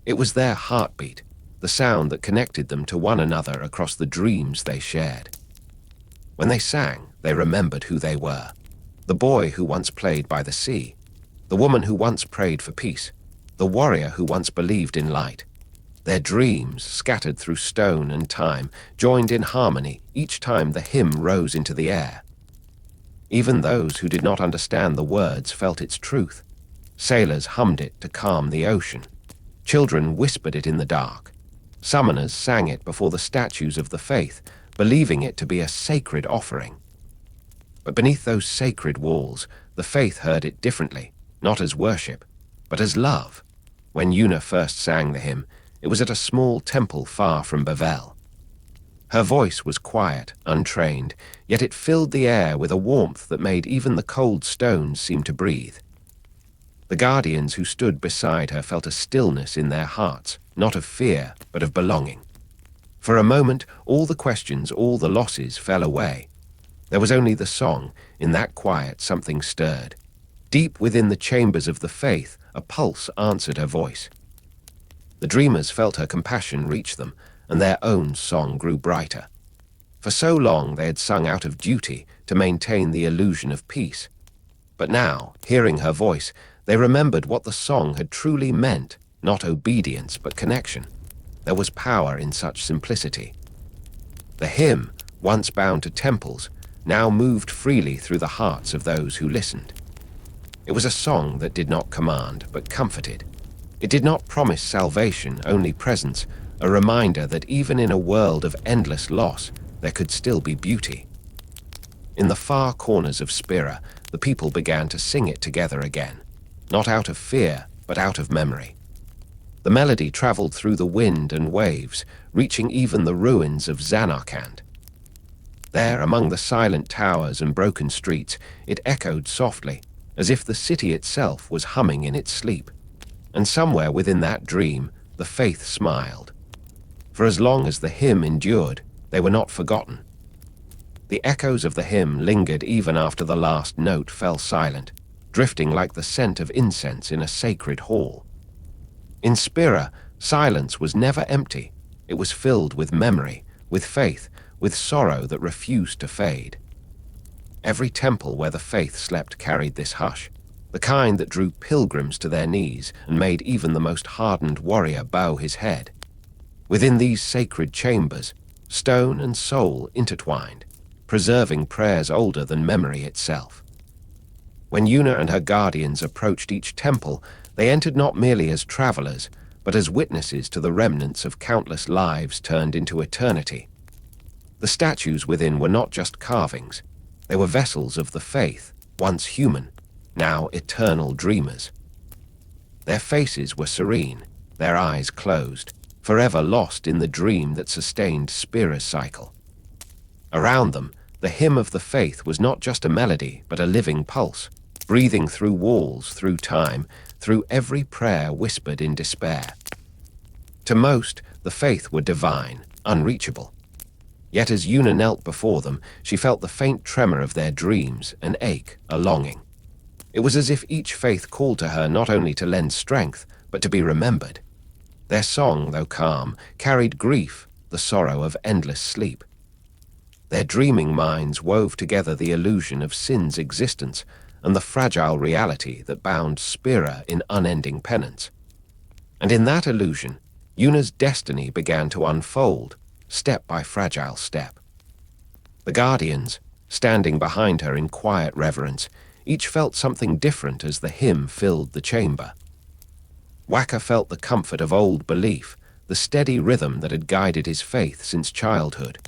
It was their heartbeat, the sound that connected them to one another across the dreams they shared. When they sang, they remembered who they were. The boy who once played by the sea, the woman who once prayed for peace, the warrior who once believed in light. Their dreams, scattered through stone and time, joined in harmony each time the hymn rose into the air. Even those who did not understand the words felt its truth. Sailors hummed it to calm the ocean. Children whispered it in the dark. Summoners sang it before the statues of the faith, believing it to be a sacred offering. But beneath those sacred walls, the faith heard it differently, not as worship, but as love. When Yuna first sang the hymn, it was at a small temple far from Bavel. Her voice was quiet, untrained, yet it filled the air with a warmth that made even the cold stones seem to breathe. The guardians who stood beside her felt a stillness in their hearts, not of fear, but of belonging. For a moment, all the questions, all the losses fell away. There was only the song. In that quiet, something stirred. Deep within the chambers of the faith, a pulse answered her voice. The dreamers felt her compassion reach them, and their own song grew brighter. For so long they had sung out of duty to maintain the illusion of peace. But now, hearing her voice, they remembered what the song had truly meant, not obedience but connection. There was power in such simplicity. The hymn, once bound to temples, now moved freely through the hearts of those who listened. It was a song that did not command, but comforted. It did not promise salvation, only presence, a reminder that even in a world of endless loss, there could still be beauty. In the far corners of Spira, the people began to sing it together again, not out of fear, but out of memory. The melody traveled through the wind and waves, reaching even the ruins of Zanarkand. There, among the silent towers and broken streets, it echoed softly, as if the city itself was humming in its sleep. And somewhere within that dream, the faith smiled. For as long as the hymn endured, they were not forgotten. The echoes of the hymn lingered even after the last note fell silent, drifting like the scent of incense in a sacred hall. In Spira, silence was never empty. It was filled with memory, with faith, with sorrow that refused to fade. Every temple where the faith slept carried this hush, the kind that drew pilgrims to their knees and made even the most hardened warrior bow his head. Within these sacred chambers, stone and soul intertwined, preserving prayers older than memory itself. When Yuna and her guardians approached each temple, they entered not merely as travelers, but as witnesses to the remnants of countless lives turned into eternity. The statues within were not just carvings. They were vessels of the faith, once human, now eternal dreamers. Their faces were serene, their eyes closed, forever lost in the dream that sustained Spira's cycle. Around them, the hymn of the faith was not just a melody, but a living pulse, breathing through walls, through time, through every prayer whispered in despair. To most, the faith were divine, unreachable. Yet as Yuna knelt before them, she felt the faint tremor of their dreams, an ache, a longing. It was as if each faith called to her not only to lend strength, but to be remembered. Their song, though calm, carried grief, the sorrow of endless sleep. Their dreaming minds wove together the illusion of sin's existence and the fragile reality that bound Spira in unending penance. And in that illusion, Yuna's destiny began to unfold, step by fragile step. The guardians, standing behind her in quiet reverence, each felt something different as the hymn filled the chamber. Waka felt the comfort of old belief, the steady rhythm that had guided his faith since childhood.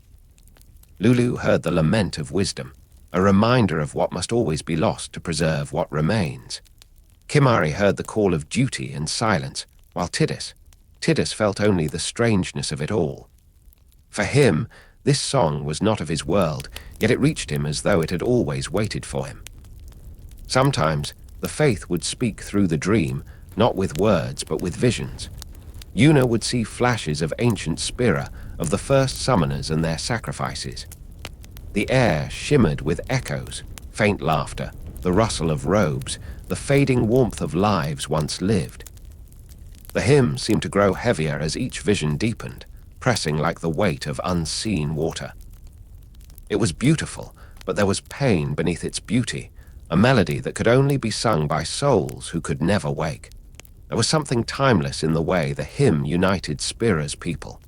Lulu heard the lament of wisdom, a reminder of what must always be lost to preserve what remains. Kimari heard the call of duty and silence, while Tidus felt only the strangeness of it all. For him, this song was not of his world, yet it reached him as though it had always waited for him. Sometimes, the faith would speak through the dream, not with words but with visions. Yuna would see flashes of ancient Spira, of the first summoners and their sacrifices. The air shimmered with echoes, faint laughter, the rustle of robes, the fading warmth of lives once lived. The hymn seemed to grow heavier as each vision deepened, pressing like the weight of unseen water. It was beautiful, but there was pain beneath its beauty, a melody that could only be sung by souls who could never wake. There was something timeless in the way the hymn united Spira's people.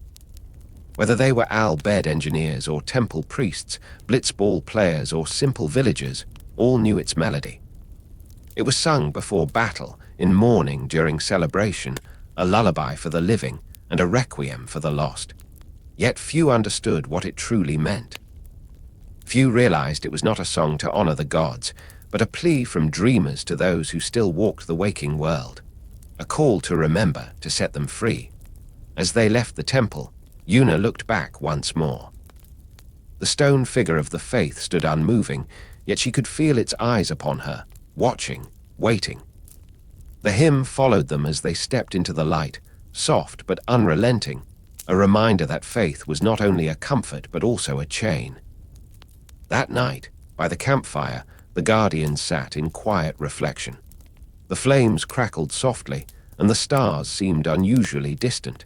Whether they were Al-Bed engineers or temple priests, blitzball players or simple villagers, all knew its melody. It was sung before battle, in mourning during celebration, a lullaby for the living and a requiem for the lost. Yet few understood what it truly meant. Few realized it was not a song to honor the gods, but a plea from dreamers to those who still walked the waking world. A call to remember, to set them free. As they left the temple, Yuna looked back once more. The stone figure of the faith stood unmoving, yet she could feel its eyes upon her, watching, waiting. The hymn followed them as they stepped into the light, soft but unrelenting, a reminder that faith was not only a comfort but also a chain. That night, by the campfire, the guardians sat in quiet reflection. The flames crackled softly, and the stars seemed unusually distant.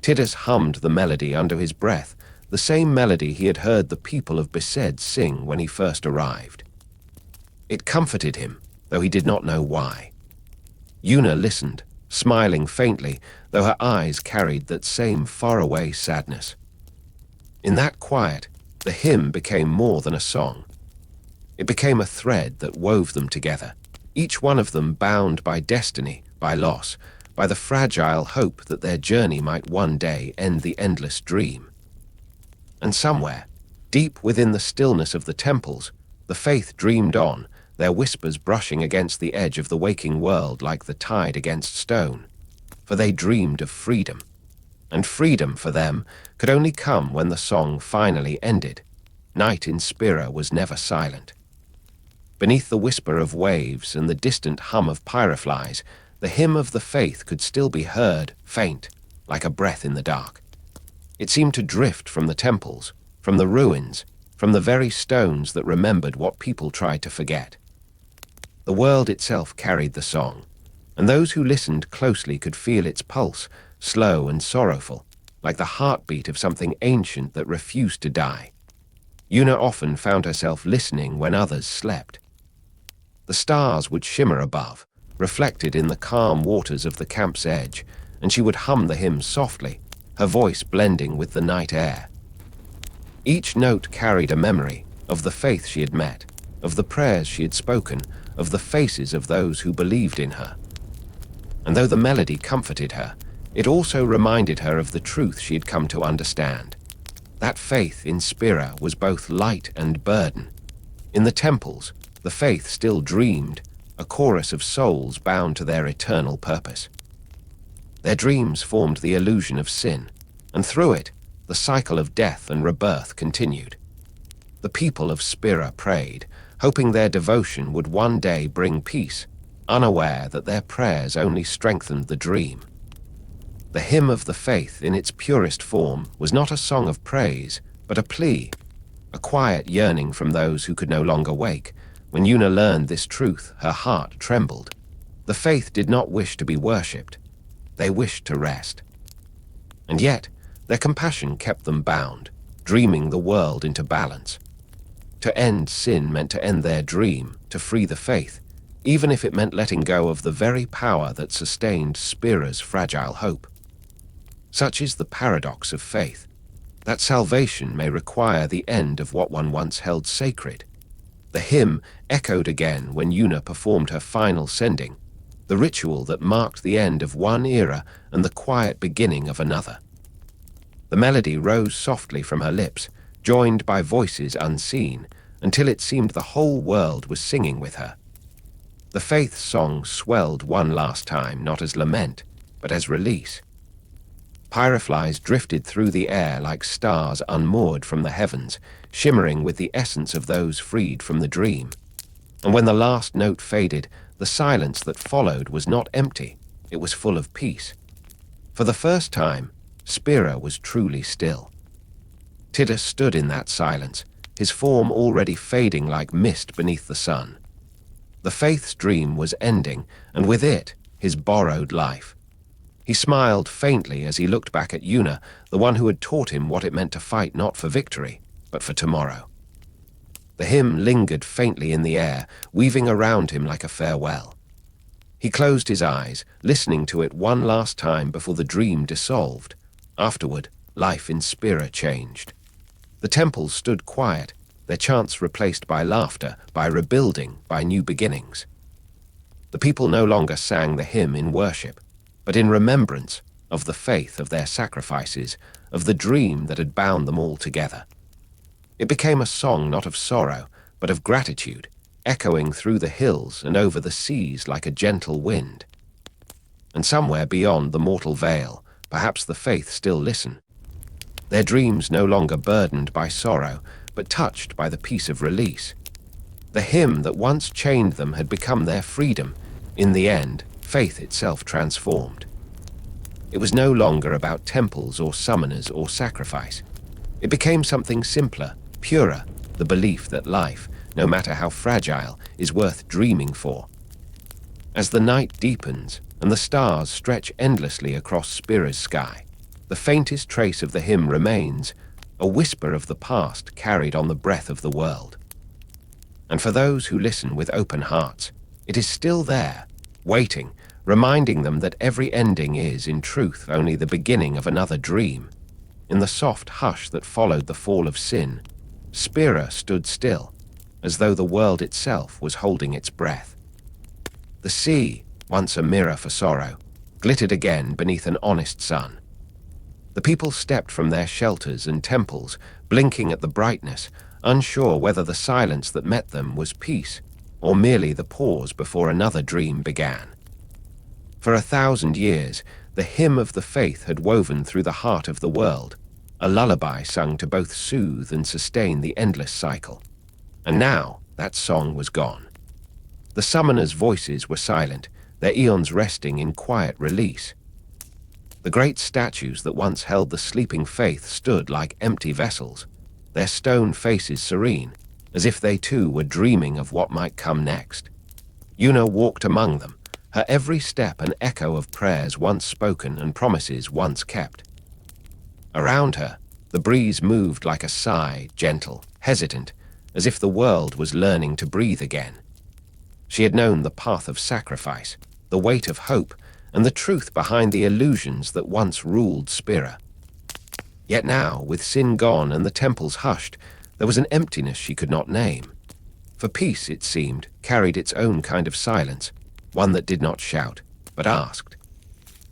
Tidus hummed the melody under his breath, the same melody he had heard the people of Besed sing when he first arrived. It comforted him, though he did not know why. Yuna listened, smiling faintly, though her eyes carried that same faraway sadness. In that quiet, the hymn became more than a song. It became a thread that wove them together, each one of them bound by destiny, by loss, by the fragile hope that their journey might one day end the endless dream. And somewhere, deep within the stillness of the temples, the faith dreamed on, their whispers brushing against the edge of the waking world like the tide against stone. For they dreamed of freedom, and freedom for them could only come when the song finally ended. Night in Spira was never silent. Beneath the whisper of waves and the distant hum of pyreflies, the hymn of the faith could still be heard, faint, like a breath in the dark. It seemed to drift from the temples, from the ruins, from the very stones that remembered what people tried to forget. The world itself carried the song, and those who listened closely could feel its pulse, slow and sorrowful, like the heartbeat of something ancient that refused to die. Yuna often found herself listening when others slept. The stars would shimmer above, reflected in the calm waters of the camp's edge, and she would hum the hymn softly, her voice blending with the night air. Each note carried a memory of the faith she had met, of the prayers she had spoken, of the faces of those who believed in her. And though the melody comforted her, it also reminded her of the truth she had come to understand. That faith in Spira was both light and burden. In the temples, the faith still dreamed, a chorus of souls bound to their eternal purpose. Their dreams formed the illusion of sin, and through it, the cycle of death and rebirth continued. The people of Spira prayed, hoping their devotion would one day bring peace, unaware that their prayers only strengthened the dream. The hymn of the faith in its purest form was not a song of praise, but a plea, a quiet yearning from those who could no longer wake. When Yuna learned this truth, her heart trembled. The faith did not wish to be worshipped. They wished to rest. And yet, their compassion kept them bound, dreaming the world into balance. To end sin meant to end their dream, to free the faith, even if it meant letting go of the very power that sustained Spira's fragile hope. Such is the paradox of faith, that salvation may require the end of what one once held sacred. The hymn echoed again when Yuna performed her final sending, the ritual that marked the end of one era and the quiet beginning of another. The melody rose softly from her lips, joined by voices unseen, until it seemed the whole world was singing with her. The faith song swelled one last time, not as lament, but as release. Pyreflies drifted through the air like stars unmoored from the heavens, shimmering with the essence of those freed from the dream. And when the last note faded, the silence that followed was not empty, it was full of peace. For the first time, Spira was truly still. Tidus stood in that silence, his form already fading like mist beneath the sun. The faith's dream was ending, and with it, his borrowed life. He smiled faintly as he looked back at Yuna, the one who had taught him what it meant to fight not for victory, but for tomorrow. The hymn lingered faintly in the air, weaving around him like a farewell. He closed his eyes, listening to it one last time before the dream dissolved. Afterward, life in Spira changed. The temples stood quiet, their chants replaced by laughter, by rebuilding, by new beginnings. The people no longer sang the hymn in worship, but in remembrance of the faith of their sacrifices, of the dream that had bound them all together. It became a song not of sorrow, but of gratitude, echoing through the hills and over the seas like a gentle wind. And somewhere beyond the mortal veil, perhaps the faith still listen. Their dreams no longer burdened by sorrow, but touched by the peace of release. The hymn that once chained them had become their freedom. In the end, faith itself transformed. It was no longer about temples or summoners or sacrifice. It became something simpler, purer, the belief that life, no matter how fragile, is worth dreaming for. As the night deepens and the stars stretch endlessly across Spira's sky, the faintest trace of the hymn remains, a whisper of the past carried on the breath of the world. And for those who listen with open hearts, it is still there, waiting, reminding them that every ending is, in truth, only the beginning of another dream. In the soft hush that followed the fall of sin, Spira stood still, as though the world itself was holding its breath. The sea, once a mirror for sorrow, glittered again beneath an honest sun. The people stepped from their shelters and temples, blinking at the brightness, unsure whether the silence that met them was peace, or merely the pause before another dream began. For 1,000 years, the hymn of the faith had woven through the heart of the world, a lullaby sung to both soothe and sustain the endless cycle. And now, that song was gone. The summoners' voices were silent, their eons resting in quiet release. The great statues that once held the sleeping faith stood like empty vessels, their stone faces serene, as if they too were dreaming of what might come next. Yuna walked among them, her every step an echo of prayers once spoken and promises once kept. Around her, the breeze moved like a sigh, gentle, hesitant, as if the world was learning to breathe again. She had known the path of sacrifice, the weight of hope, and the truth behind the illusions that once ruled Spira. Yet now, with sin gone and the temples hushed, there was an emptiness she could not name. For peace, it seemed, carried its own kind of silence, one that did not shout, but asked.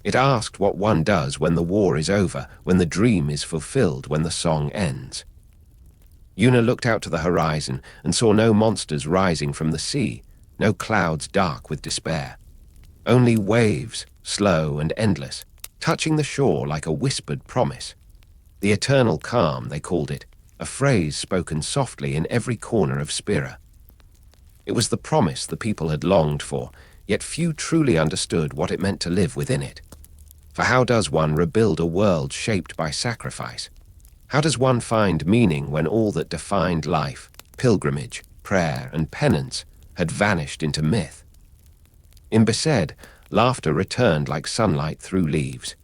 It asked what one does when the war is over, when the dream is fulfilled, when the song ends. Yuna looked out to the horizon and saw no monsters rising from the sea, no clouds dark with despair. Only waves, slow and endless, touching the shore like a whispered promise. The eternal calm, they called it, a phrase spoken softly in every corner of Spira. It was the promise the people had longed for, yet few truly understood what it meant to live within it. For how does one rebuild a world shaped by sacrifice? How does one find meaning when all that defined life, pilgrimage, prayer, and penance, had vanished into myth? In Besed, laughter returned like sunlight through leaves.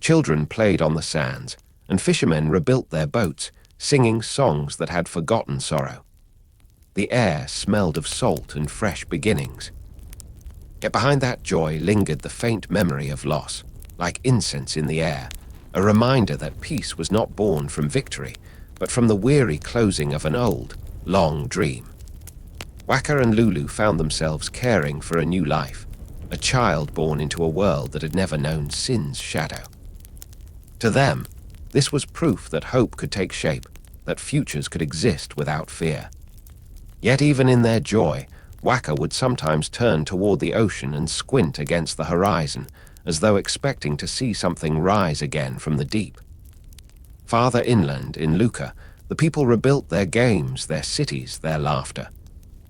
Children played on the sands, and fishermen rebuilt their boats, singing songs that had forgotten sorrow. The air smelled of salt and fresh beginnings. Yet behind that joy lingered the faint memory of loss, like incense in the air, a reminder that peace was not born from victory, but from the weary closing of an old, long dream. Wakka and Lulu found themselves caring for a new life, a child born into a world that had never known sin's shadow. To them, this was proof that hope could take shape, that futures could exist without fear. Yet even in their joy, Wakka would sometimes turn toward the ocean and squint against the horizon, as though expecting to see something rise again from the deep. Farther inland, in Luka, the people rebuilt their games, their cities, their laughter.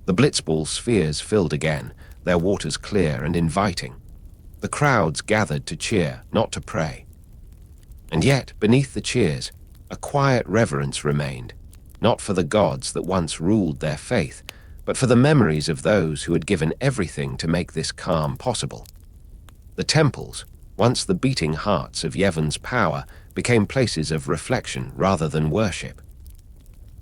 The blitzball spheres filled again, their waters clear and inviting. The crowds gathered to cheer, not to pray. And yet, beneath the cheers, a quiet reverence remained, not for the gods that once ruled their faith, but for the memories of those who had given everything to make this calm possible. The temples, once the beating hearts of Yevon's power, became places of reflection rather than worship.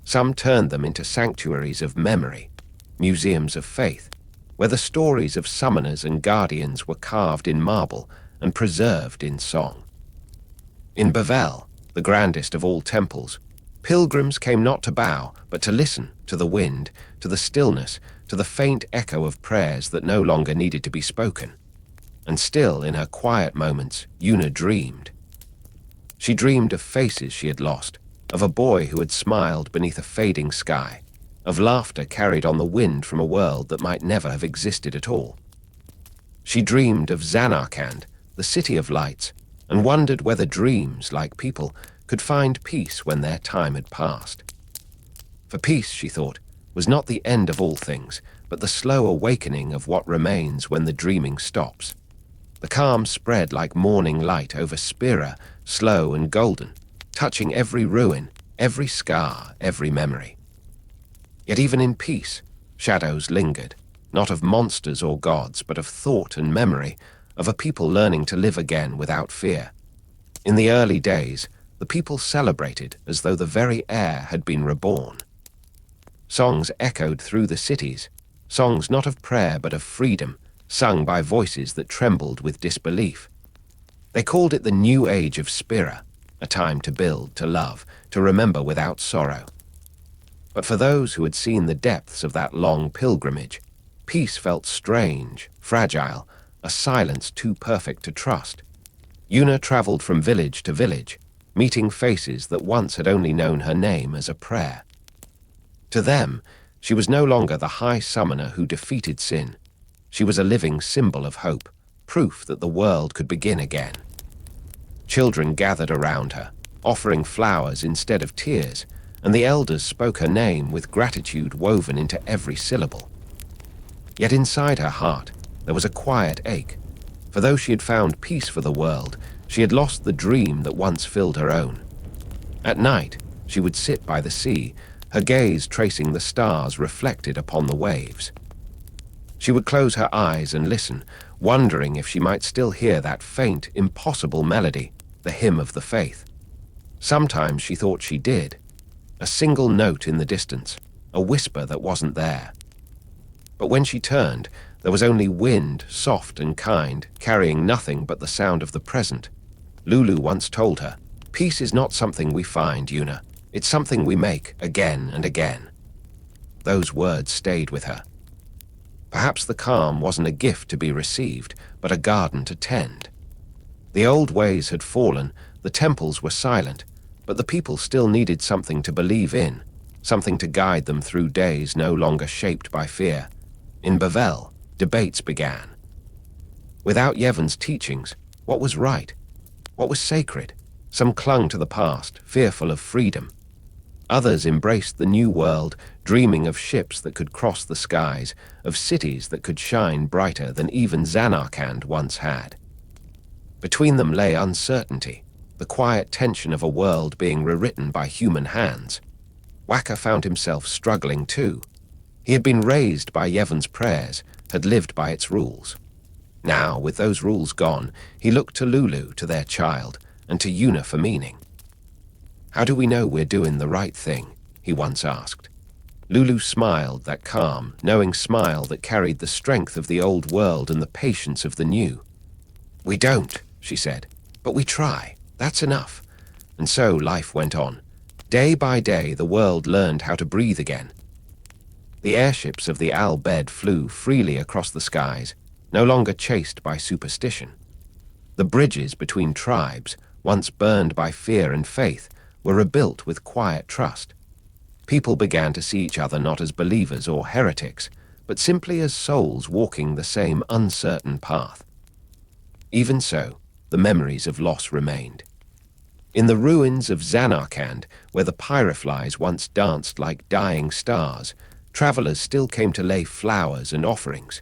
Some turned them into sanctuaries of memory, museums of faith, where the stories of summoners and guardians were carved in marble and preserved in song. In Bavel, the grandest of all temples, pilgrims came not to bow, but to listen to the wind, to the stillness, to the faint echo of prayers that no longer needed to be spoken. And still, in her quiet moments, Yuna dreamed. She dreamed of faces she had lost, of a boy who had smiled beneath a fading sky, of laughter carried on the wind from a world that might never have existed at all. She dreamed of Zanarkand, the city of lights, and wondered whether dreams, like people, could find peace when their time had passed. For peace, she thought, was not the end of all things, but the slow awakening of what remains when the dreaming stops. The calm spread like morning light over Spira, slow and golden, touching every ruin, every scar, every memory. Yet even in peace, shadows lingered, not of monsters or gods, but of thought and memory, of a people learning to live again without fear. In the early days, the people celebrated as though the very air had been reborn. Songs echoed through the cities, songs not of prayer but of freedom, sung by voices that trembled with disbelief. They called it the new age of Spira, a time to build, to love, to remember without sorrow. But for those who had seen the depths of that long pilgrimage, peace felt strange, fragile, a silence too perfect to trust. Yuna traveled from village to village, meeting faces that once had only known her name as a prayer. To them, she was no longer the high summoner who defeated sin. She was a living symbol of hope, proof that the world could begin again. Children gathered around her, offering flowers instead of tears, and the elders spoke her name with gratitude woven into every syllable. Yet inside her heart, there was a quiet ache, for though she had found peace for the world, she had lost the dream that once filled her own. At night, she would sit by the sea, her gaze tracing the stars reflected upon the waves. She would close her eyes and listen, wondering if she might still hear that faint, impossible melody, the hymn of the faith. Sometimes she thought she did. A single note in the distance, a whisper that wasn't there. But when she turned, there was only wind, soft and kind, carrying nothing but the sound of the present. Lulu once told her, "Peace is not something we find, Yuna. It's something we make again and again." Those words stayed with her. Perhaps the calm wasn't a gift to be received, but a garden to tend. The old ways had fallen, the temples were silent, but the people still needed something to believe in, something to guide them through days no longer shaped by fear. In Bavel, debates began. Without Yevon's teachings, what was right? What was sacred? Some clung to the past, fearful of freedom. Others embraced the new world, dreaming of ships that could cross the skies, of cities that could shine brighter than even Zanarkand once had. Between them lay uncertainty, the quiet tension of a world being rewritten by human hands. Waka found himself struggling too. He had been raised by Yevon's prayers, had lived by its rules. Now, with those rules gone, he looked to Lulu, to their child, and to Yuna for meaning. "How do we know we're doing the right thing?" he once asked. Lulu smiled, that calm, knowing smile that carried the strength of the old world and the patience of the new. "We don't," she said, "but we try. That's enough." And so life went on. Day by day, the world learned how to breathe again. The airships of the Al-Bed flew freely across the skies, no longer chased by superstition. The bridges between tribes, once burned by fear and faith, were rebuilt with quiet trust. People began to see each other not as believers or heretics, but simply as souls walking the same uncertain path. Even so, the memories of loss remained. In the ruins of Zanarkand, where the pyreflies once danced like dying stars, travelers still came to lay flowers and offerings.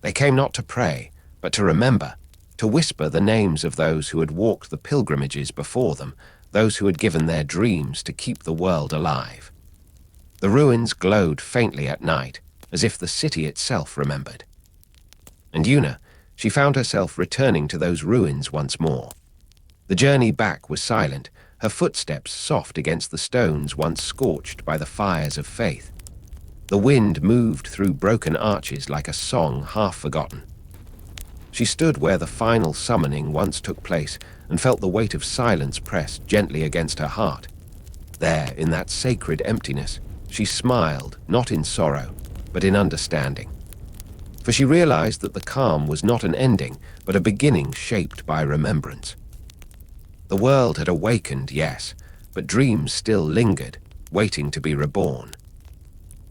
They came not to pray, but to remember, to whisper the names of those who had walked the pilgrimages before them, those who had given their dreams to keep the world alive. The ruins glowed faintly at night, as if the city itself remembered. And Yuna, she found herself returning to those ruins once more. The journey back was silent, her footsteps soft against the stones once scorched by the fires of faith. The wind moved through broken arches like a song half forgotten. She stood where the final summoning once took place and felt the weight of silence press gently against her heart. There, in that sacred emptiness, she smiled, not in sorrow, but in understanding. For she realized that the calm was not an ending, but a beginning shaped by remembrance. The world had awakened, yes, but dreams still lingered, waiting to be reborn.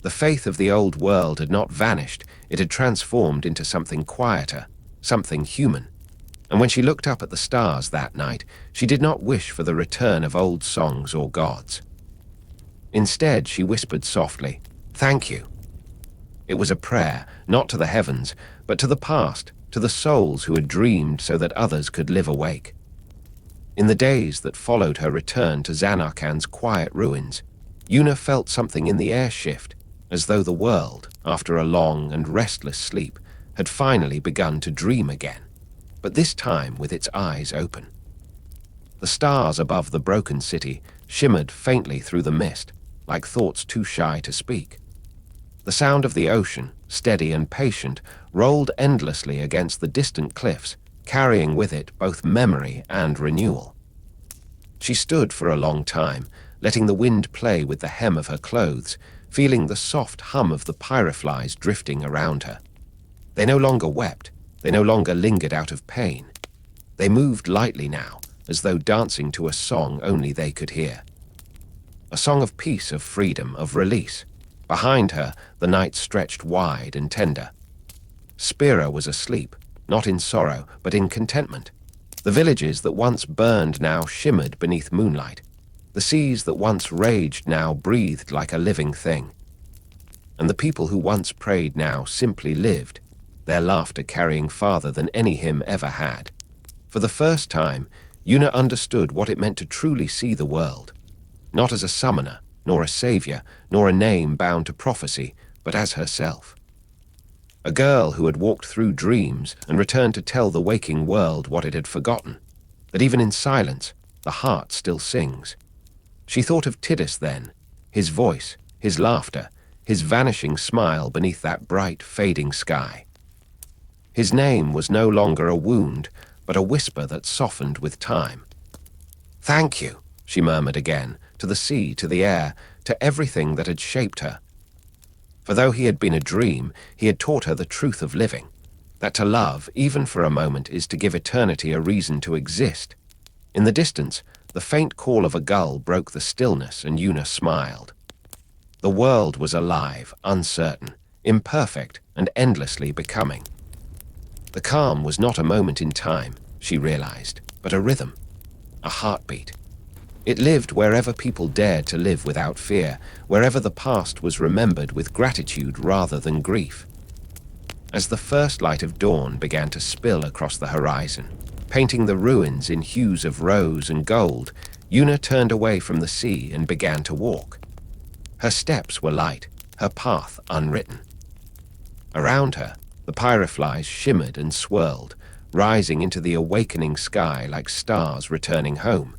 The faith of the old world had not vanished, it had transformed into something quieter, something human. And when she looked up at the stars that night, she did not wish for the return of old songs or gods. Instead, she whispered softly, "Thank you." It was a prayer, not to the heavens, but to the past, to the souls who had dreamed so that others could live awake. In the days that followed her return to Zanarkand's quiet ruins, Yuna felt something in the air shift, as though the world, after a long and restless sleep, had finally begun to dream again, but this time with its eyes open. The stars above the broken city shimmered faintly through the mist, like thoughts too shy to speak. The sound of the ocean, steady and patient, rolled endlessly against the distant cliffs, carrying with it both memory and renewal. She stood for a long time, letting the wind play with the hem of her clothes, feeling the soft hum of the pyreflies drifting around her. They no longer wept, they no longer lingered out of pain. They moved lightly now, as though dancing to a song only they could hear. A song of peace, of freedom, of release. Behind her, the night stretched wide and tender. Spira was asleep, not in sorrow, but in contentment. The villages that once burned now shimmered beneath moonlight. The seas that once raged now breathed like a living thing. And the people who once prayed now simply lived, their laughter carrying farther than any hymn ever had. For the first time, Yuna understood what it meant to truly see the world, not as a summoner, nor a savior, nor a name bound to prophecy, but as herself. A girl who had walked through dreams and returned to tell the waking world what it had forgotten, that even in silence, the heart still sings. She thought of Tidus then, his voice, his laughter, his vanishing smile beneath that bright, fading sky. His name was no longer a wound, but a whisper that softened with time. "Thank you," she murmured again, to the sea, to the air, to everything that had shaped her. For though he had been a dream, he had taught her the truth of living, that to love, even for a moment, is to give eternity a reason to exist. In the distance, the faint call of a gull broke the stillness, and Yuna smiled. The world was alive, uncertain, imperfect, and endlessly becoming. The calm was not a moment in time, she realized. but a rhythm, a heartbeat. It lived wherever people dared to live without fear, wherever the past was remembered with gratitude rather than grief. As the first light of dawn began to spill across the horizon, painting the ruins in hues of rose and gold, Yuna turned away from the sea and began to walk. Her steps were light, her path unwritten. Around her, the pyreflies shimmered and swirled, rising into the awakening sky like stars returning home.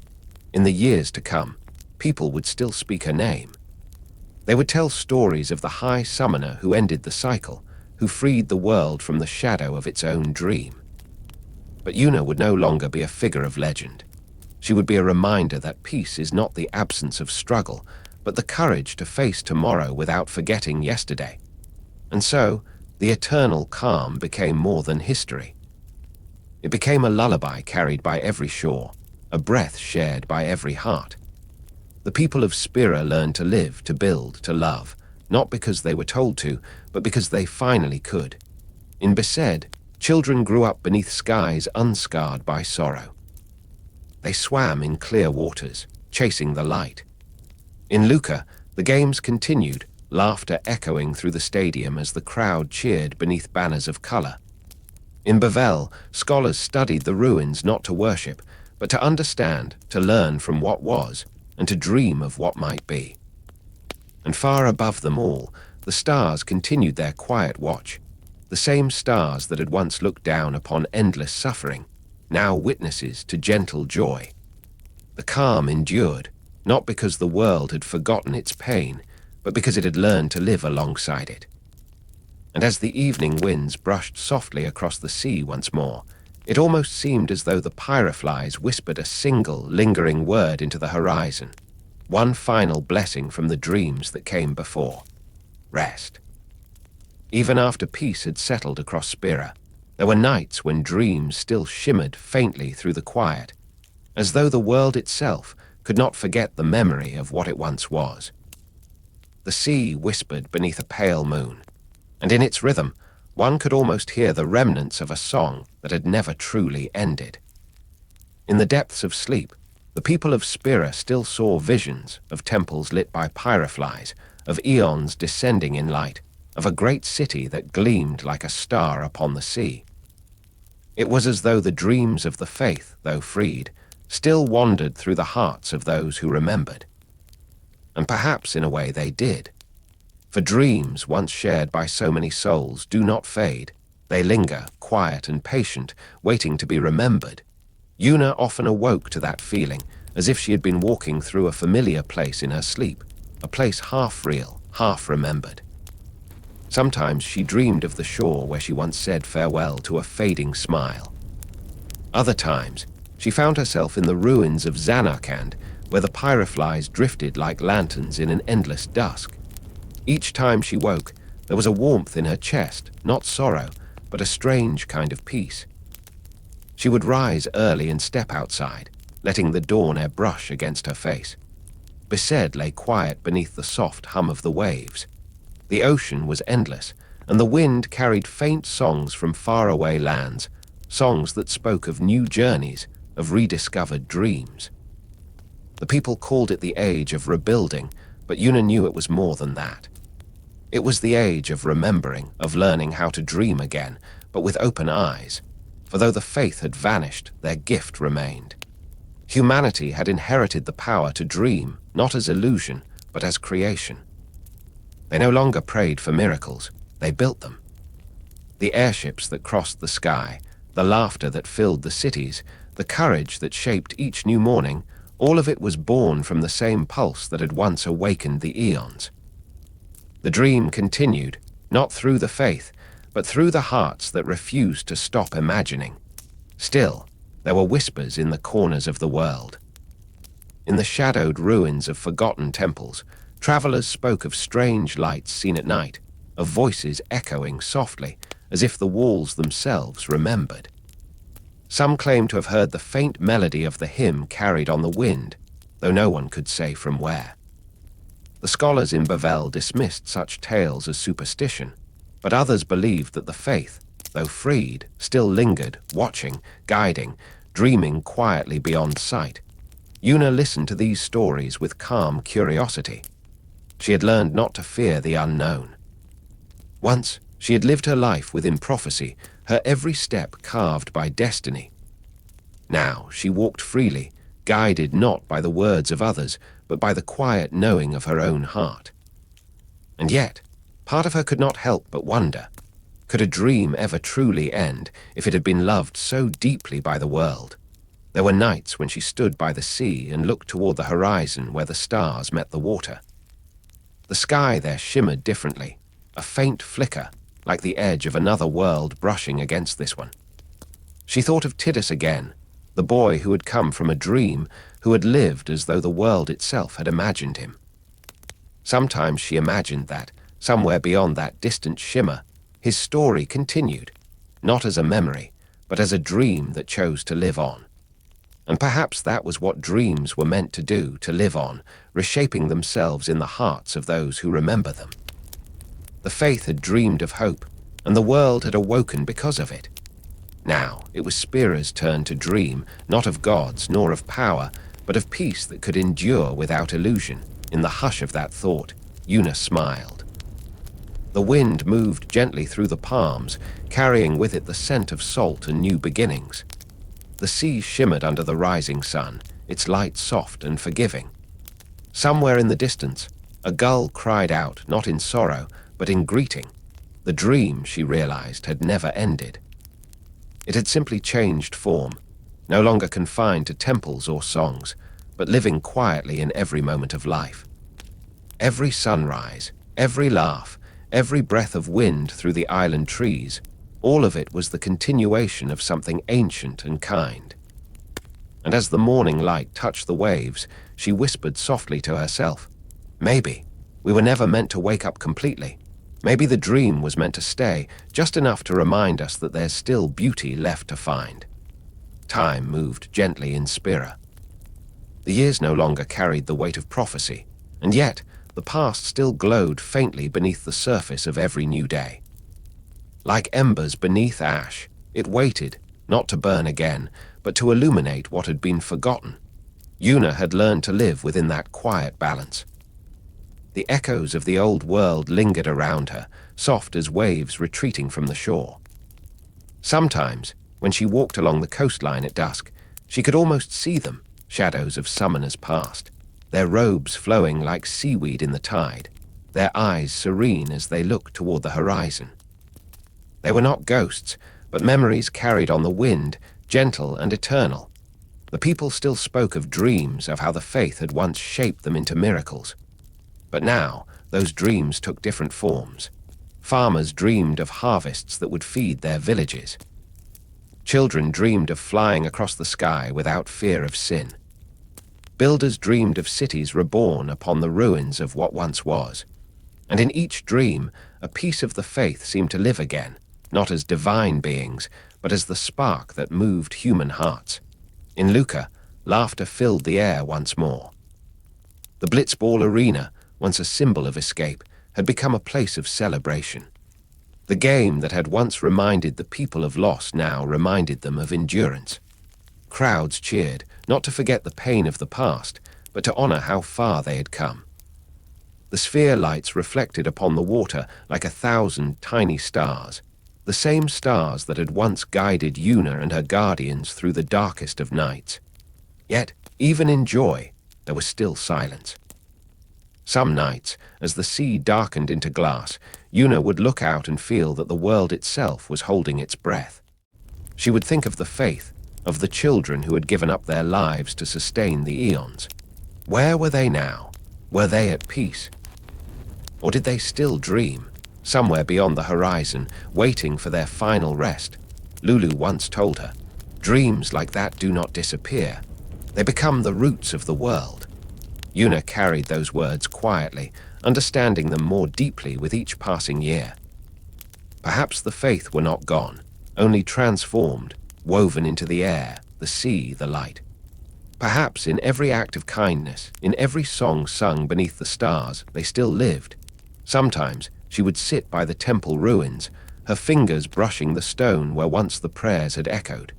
In the years to come, people would still speak her name. They would tell stories of the high summoner who ended the cycle, who freed the world from the shadow of its own dream. But Yuna would no longer be a figure of legend. She would be a reminder that peace is not the absence of struggle, but the courage to face tomorrow without forgetting yesterday. And so, the eternal calm became more than history. It became a lullaby carried by every shore, a breath shared by every heart. The people of Spira learned to live, to build, to love, not because they were told to, but because they finally could. In Besed, children grew up beneath skies unscarred by sorrow. They swam in clear waters, chasing the light. In Luca, the games continued, laughter echoing through the stadium as the crowd cheered beneath banners of color. In Bavel, scholars studied the ruins not to worship, but to understand, to learn from what was, and to dream of what might be. And far above them all, the stars continued their quiet watch, the same stars that had once looked down upon endless suffering, now witnesses to gentle joy. The calm endured, not because the world had forgotten its pain, but because it had learned to live alongside it. And as the evening winds brushed softly across the sea once more, it almost seemed as though the pyreflies whispered a single, lingering word into the horizon, one final blessing from the dreams that came before: rest. Even after peace had settled across Spira, there were nights when dreams still shimmered faintly through the quiet, as though the world itself could not forget the memory of what it once was. The sea whispered beneath a pale moon, and in its rhythm, one could almost hear the remnants of a song that had never truly ended. In the depths of sleep, the people of Spira still saw visions of temples lit by pyreflies, of eons descending in light, of a great city that gleamed like a star upon the sea. It was as though the dreams of the faith, though freed, still wandered through the hearts of those who remembered. And perhaps in a way they did. For dreams once shared by so many souls do not fade. They linger, quiet and patient, waiting to be remembered. Yuna often awoke to that feeling, as if she had been walking through a familiar place in her sleep, a place half real, half remembered. Sometimes she dreamed of the shore where she once said farewell to a fading smile. Other times, she found herself in the ruins of Zanarkand, where the pyreflies drifted like lanterns in an endless dusk. Each time she woke, there was a warmth in her chest, not sorrow, but a strange kind of peace. She would rise early and step outside, letting the dawn air brush against her face. Besed lay quiet beneath the soft hum of the waves. The ocean was endless, and the wind carried faint songs from faraway lands, songs that spoke of new journeys, of rediscovered dreams. The people called it the age of rebuilding, but Yuna knew it was more than that. It was the age of remembering, of learning how to dream again, but with open eyes. For though the faith had vanished, their gift remained. Humanity had inherited the power to dream, not as illusion, but as creation. They no longer prayed for miracles, they built them. The airships that crossed the sky, the laughter that filled the cities, the courage that shaped each new morning, all of it was born from the same pulse that had once awakened the eons. The dream continued, not through the faith, but through the hearts that refused to stop imagining. Still, there were whispers in the corners of the world. In the shadowed ruins of forgotten temples, travelers spoke of strange lights seen at night, of voices echoing softly, as if the walls themselves remembered. Some claimed to have heard the faint melody of the hymn carried on the wind, though no one could say from where. The scholars in Bavel dismissed such tales as superstition, but others believed that the faith, though freed, still lingered, watching, guiding, dreaming quietly beyond sight. Yuna listened to these stories with calm curiosity. She had learned not to fear the unknown. Once, she had lived her life within prophecy, her every step carved by destiny. Now, she walked freely, guided not by the words of others, but by the quiet knowing of her own heart. And yet, part of her could not help but wonder, could a dream ever truly end if it had been loved so deeply by the world? There were nights when she stood by the sea and looked toward the horizon where the stars met the water. The sky there shimmered differently, a faint flicker, like the edge of another world brushing against this one. She thought of Tidus again, the boy who had come from a dream, who had lived as though the world itself had imagined him. Sometimes she imagined that, somewhere beyond that distant shimmer, his story continued, not as a memory, but as a dream that chose to live on. And perhaps that was what dreams were meant to do, to live on, reshaping themselves in the hearts of those who remember them. The faith had dreamed of hope, and the world had awoken because of it. Now it was Spira's turn to dream, not of gods nor of power, but of peace that could endure without illusion. In the hush of that thought, Yuna smiled. The wind moved gently through the palms, carrying with it the scent of salt and new beginnings. The sea shimmered under the rising sun, its light soft and forgiving. Somewhere in the distance, a gull cried out, not in sorrow, but in greeting. The dream, she realized, had never ended. It had simply changed form, no longer confined to temples or songs, but living quietly in every moment of life. Every sunrise, every laugh, every breath of wind through the island trees, all of it was the continuation of something ancient and kind. And as the morning light touched the waves, she whispered softly to herself, "Maybe we were never meant to wake up completely. Maybe the dream was meant to stay, just enough to remind us that there's still beauty left to find." Time moved gently in Spira. The years no longer carried the weight of prophecy, and yet the past still glowed faintly beneath the surface of every new day. Like embers beneath ash, it waited, not to burn again, but to illuminate what had been forgotten. Yuna had learned to live within that quiet balance. The echoes of the old world lingered around her, soft as waves retreating from the shore. Sometimes, when she walked along the coastline at dusk, she could almost see them, shadows of summoners past, their robes flowing like seaweed in the tide, their eyes serene as they looked toward the horizon. They were not ghosts, but memories carried on the wind, gentle and eternal. The people still spoke of dreams, of how the faith had once shaped them into miracles. But now, those dreams took different forms. Farmers dreamed of harvests that would feed their villages. Children dreamed of flying across the sky without fear of sin. Builders dreamed of cities reborn upon the ruins of what once was. And in each dream, a piece of the faith seemed to live again, not as divine beings, but as the spark that moved human hearts. In Luca, laughter filled the air once more. The Blitzball arena, once a symbol of escape, had become a place of celebration. The game that had once reminded the people of loss now reminded them of endurance. Crowds cheered, not to forget the pain of the past, but to honor how far they had come. The sphere lights reflected upon the water like 1,000 tiny stars, the same stars that had once guided Yuna and her guardians through the darkest of nights. Yet, even in joy, there was still silence. Some nights, as the sea darkened into glass, Yuna would look out and feel that the world itself was holding its breath. She would think of the faith, of the children who had given up their lives to sustain the eons. Where were they now? Were they at peace? Or did they still dream, somewhere beyond the horizon, waiting for their final rest? Lulu once told her, "Dreams like that do not disappear. They become the roots of the world." Yuna carried those words quietly, understanding them more deeply with each passing year. Perhaps the faith were not gone, only transformed, woven into the air, the sea, the light. Perhaps in every act of kindness, in every song sung beneath the stars, they still lived. Sometimes she would sit by the temple ruins, her fingers brushing the stone where once the prayers had echoed.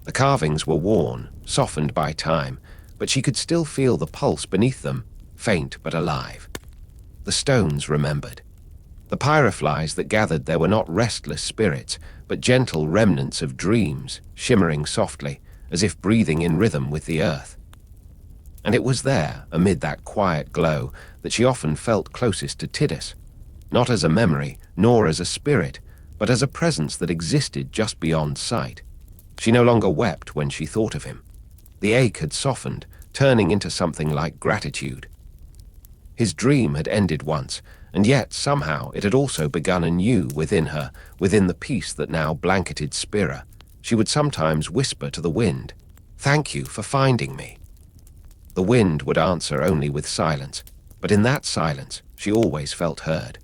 The carvings were worn, softened by time, but she could still feel the pulse beneath them, faint but alive. The stones remembered. The pyreflies that gathered there were not restless spirits, but gentle remnants of dreams, shimmering softly, as if breathing in rhythm with the earth. And it was there, amid that quiet glow, that she often felt closest to Tidus, not as a memory, nor as a spirit, but as a presence that existed just beyond sight. She no longer wept when she thought of him. The ache had softened, turning into something like gratitude. His dream had ended once, and yet somehow it had also begun anew within her, within the peace that now blanketed Spira. She would sometimes whisper to the wind, "Thank you for finding me." The wind would answer only with silence, but in that silence she always felt heard.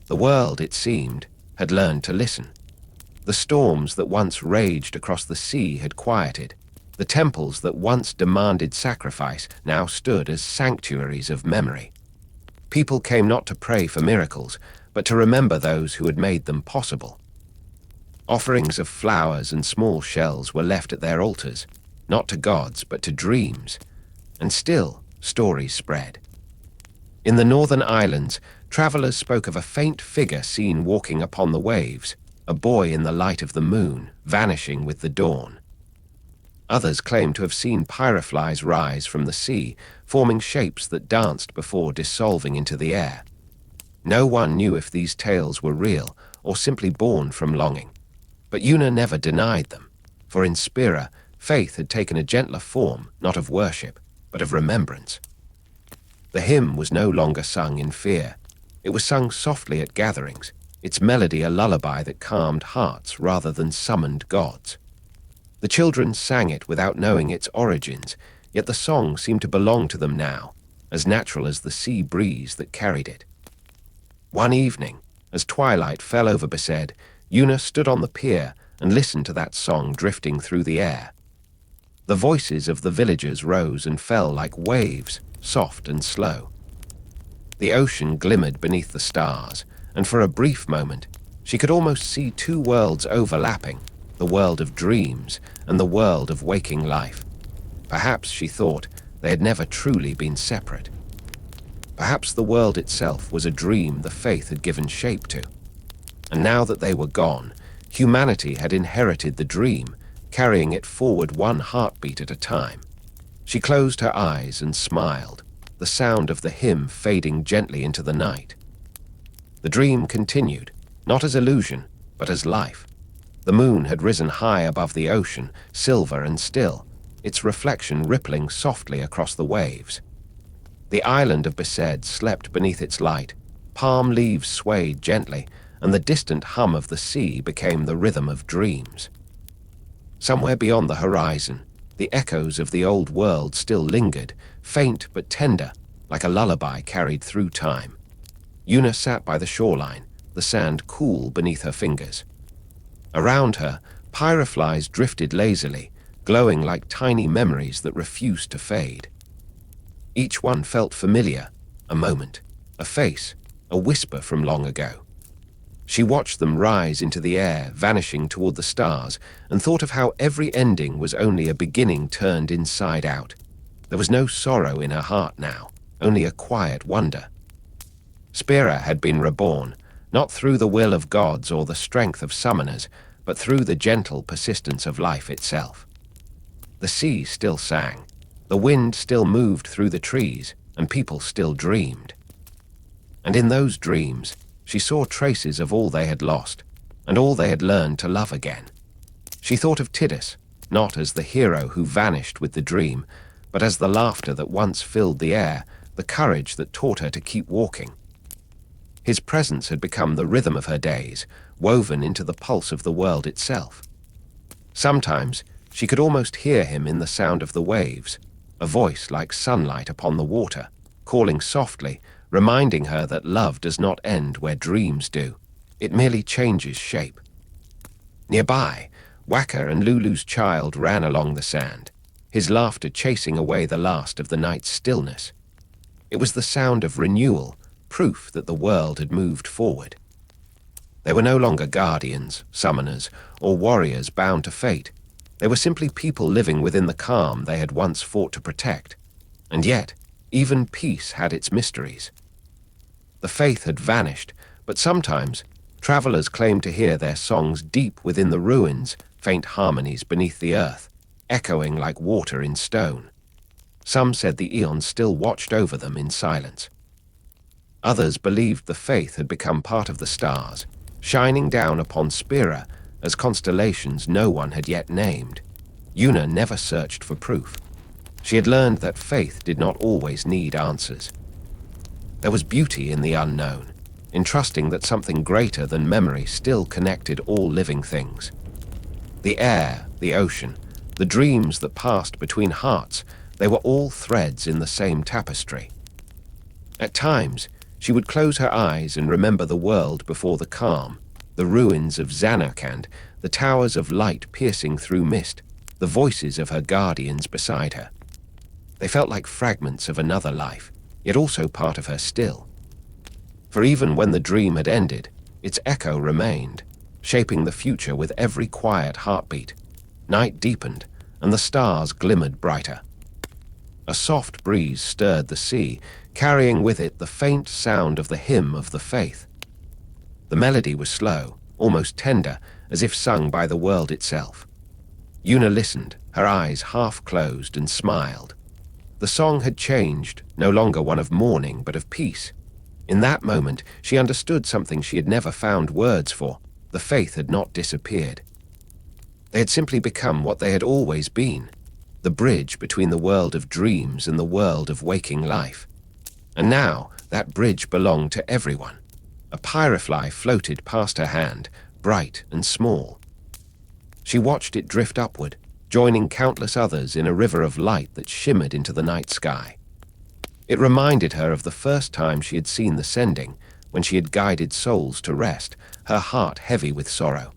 The world, it seemed, had learned to listen. The storms that once raged across the sea had quieted. The temples that once demanded sacrifice now stood as sanctuaries of memory. People came not to pray for miracles, but to remember those who had made them possible. Offerings of flowers and small shells were left at their altars, not to gods, but to dreams. And still, stories spread. In the northern islands, travelers spoke of a faint figure seen walking upon the waves, a boy in the light of the moon, vanishing with the dawn. Others claimed to have seen pyreflies rise from the sea, forming shapes that danced before dissolving into the air. No one knew if these tales were real or simply born from longing. But Yuna never denied them, for in Spira, faith had taken a gentler form, not of worship, but of remembrance. The hymn was no longer sung in fear. It was sung softly at gatherings, its melody a lullaby that calmed hearts rather than summoned gods. The children sang it without knowing its origins, yet the song seemed to belong to them now, as natural as the sea breeze that carried it. One evening, as twilight fell over Besed, Yuna stood on the pier and listened to that song drifting through the air. The voices of the villagers rose and fell like waves, soft and slow. The ocean glimmered beneath the stars, and for a brief moment, she could almost see two worlds overlapping, the world of dreams and the world of waking life. Perhaps, she thought, they had never truly been separate. Perhaps the world itself was a dream the faith had given shape to. And now that they were gone, humanity had inherited the dream, carrying it forward one heartbeat at a time. She closed her eyes and smiled, the sound of the hymn fading gently into the night. The dream continued, not as illusion, but as life. The moon had risen high above the ocean, silver and still, its reflection rippling softly across the waves. The island of Besed slept beneath its light, palm leaves swayed gently, and the distant hum of the sea became the rhythm of dreams. Somewhere beyond the horizon, the echoes of the old world still lingered, faint but tender, like a lullaby carried through time. Yuna sat by the shoreline, the sand cool beneath her fingers. Around her, pyreflies drifted lazily, glowing like tiny memories that refused to fade. Each one felt familiar, a moment, a face, a whisper from long ago. She watched them rise into the air, vanishing toward the stars, and thought of how every ending was only a beginning turned inside out. There was no sorrow in her heart now, only a quiet wonder. Spira had been reborn, not through the will of gods or the strength of summoners, but through the gentle persistence of life itself. The sea still sang, the wind still moved through the trees, and people still dreamed. And in those dreams, she saw traces of all they had lost, and all they had learned to love again. She thought of Tidus, not as the hero who vanished with the dream, but as the laughter that once filled the air, the courage that taught her to keep walking. His presence had become the rhythm of her days, woven into the pulse of the world itself. Sometimes she could almost hear him in the sound of the waves, a voice like sunlight upon the water, calling softly, reminding her that love does not end where dreams do. It merely changes shape. Nearby, Waka and Lulu's child ran along the sand, his laughter chasing away the last of the night's stillness. It was the sound of renewal, proof that the world had moved forward. They were no longer guardians, summoners, or warriors bound to fate. They were simply people living within the calm they had once fought to protect. And yet, even peace had its mysteries. The faith had vanished, but sometimes travelers claimed to hear their songs deep within the ruins, faint harmonies beneath the earth, echoing like water in stone. Some said the eons still watched over them in silence. Others believed the faith had become part of the stars, shining down upon Spira as constellations no one had yet named. Yuna never searched for proof. She had learned that faith did not always need answers. There was beauty in the unknown, in trusting that something greater than memory still connected all living things. The air, the ocean, the dreams that passed between hearts, they were all threads in the same tapestry. At times, she would close her eyes and remember the world before the calm, the ruins of Zanarkand, the towers of light piercing through mist, the voices of her guardians beside her. They felt like fragments of another life, yet also part of her still. For even when the dream had ended, its echo remained, shaping the future with every quiet heartbeat. Night deepened, and the stars glimmered brighter. A soft breeze stirred the sea, carrying with it the faint sound of the hymn of the faith. The melody was slow, almost tender, as if sung by the world itself. Yuna listened, her eyes half closed, and smiled. The song had changed, no longer one of mourning but of peace. In that moment, she understood something she had never found words for. The faith had not disappeared. They had simply become what they had always been, the bridge between the world of dreams and the world of waking life. And now, that bridge belonged to everyone. A pyrefly floated past her hand, bright and small. She watched it drift upward, joining countless others in a river of light that shimmered into the night sky. It reminded her of the first time she had seen the sending, when she had guided souls to rest, her heart heavy with sorrow.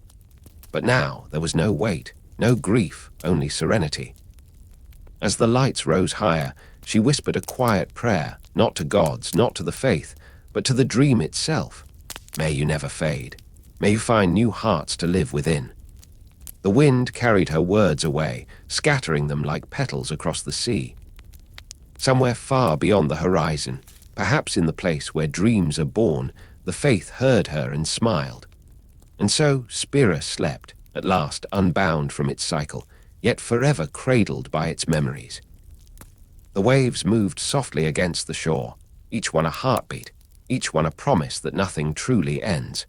But now there was no weight, no grief, only serenity. As the lights rose higher, she whispered a quiet prayer, not to gods, not to the faith, but to the dream itself. May you never fade. May you find new hearts to live within. The wind carried her words away, scattering them like petals across the sea. Somewhere far beyond the horizon, perhaps in the place where dreams are born, the faith heard her and smiled. And so Spira slept, at last unbound from its cycle, yet forever cradled by its memories. The waves moved softly against the shore, each one a heartbeat, each one a promise that nothing truly ends.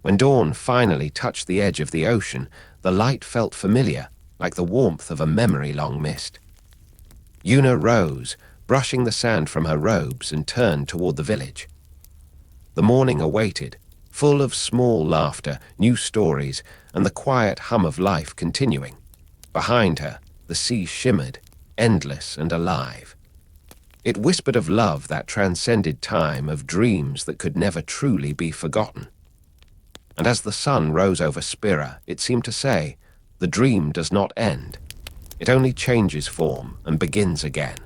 When dawn finally touched the edge of the ocean, the light felt familiar, like the warmth of a memory long missed. Yuna rose, brushing the sand from her robes, and turned toward the village. The morning awaited, full of small laughter, new stories, and the quiet hum of life continuing. Behind her, the sea shimmered, endless and alive. It whispered of love that transcended time, of dreams that could never truly be forgotten. And as the sun rose over Spira, it seemed to say, the dream does not end. It only changes form and begins again.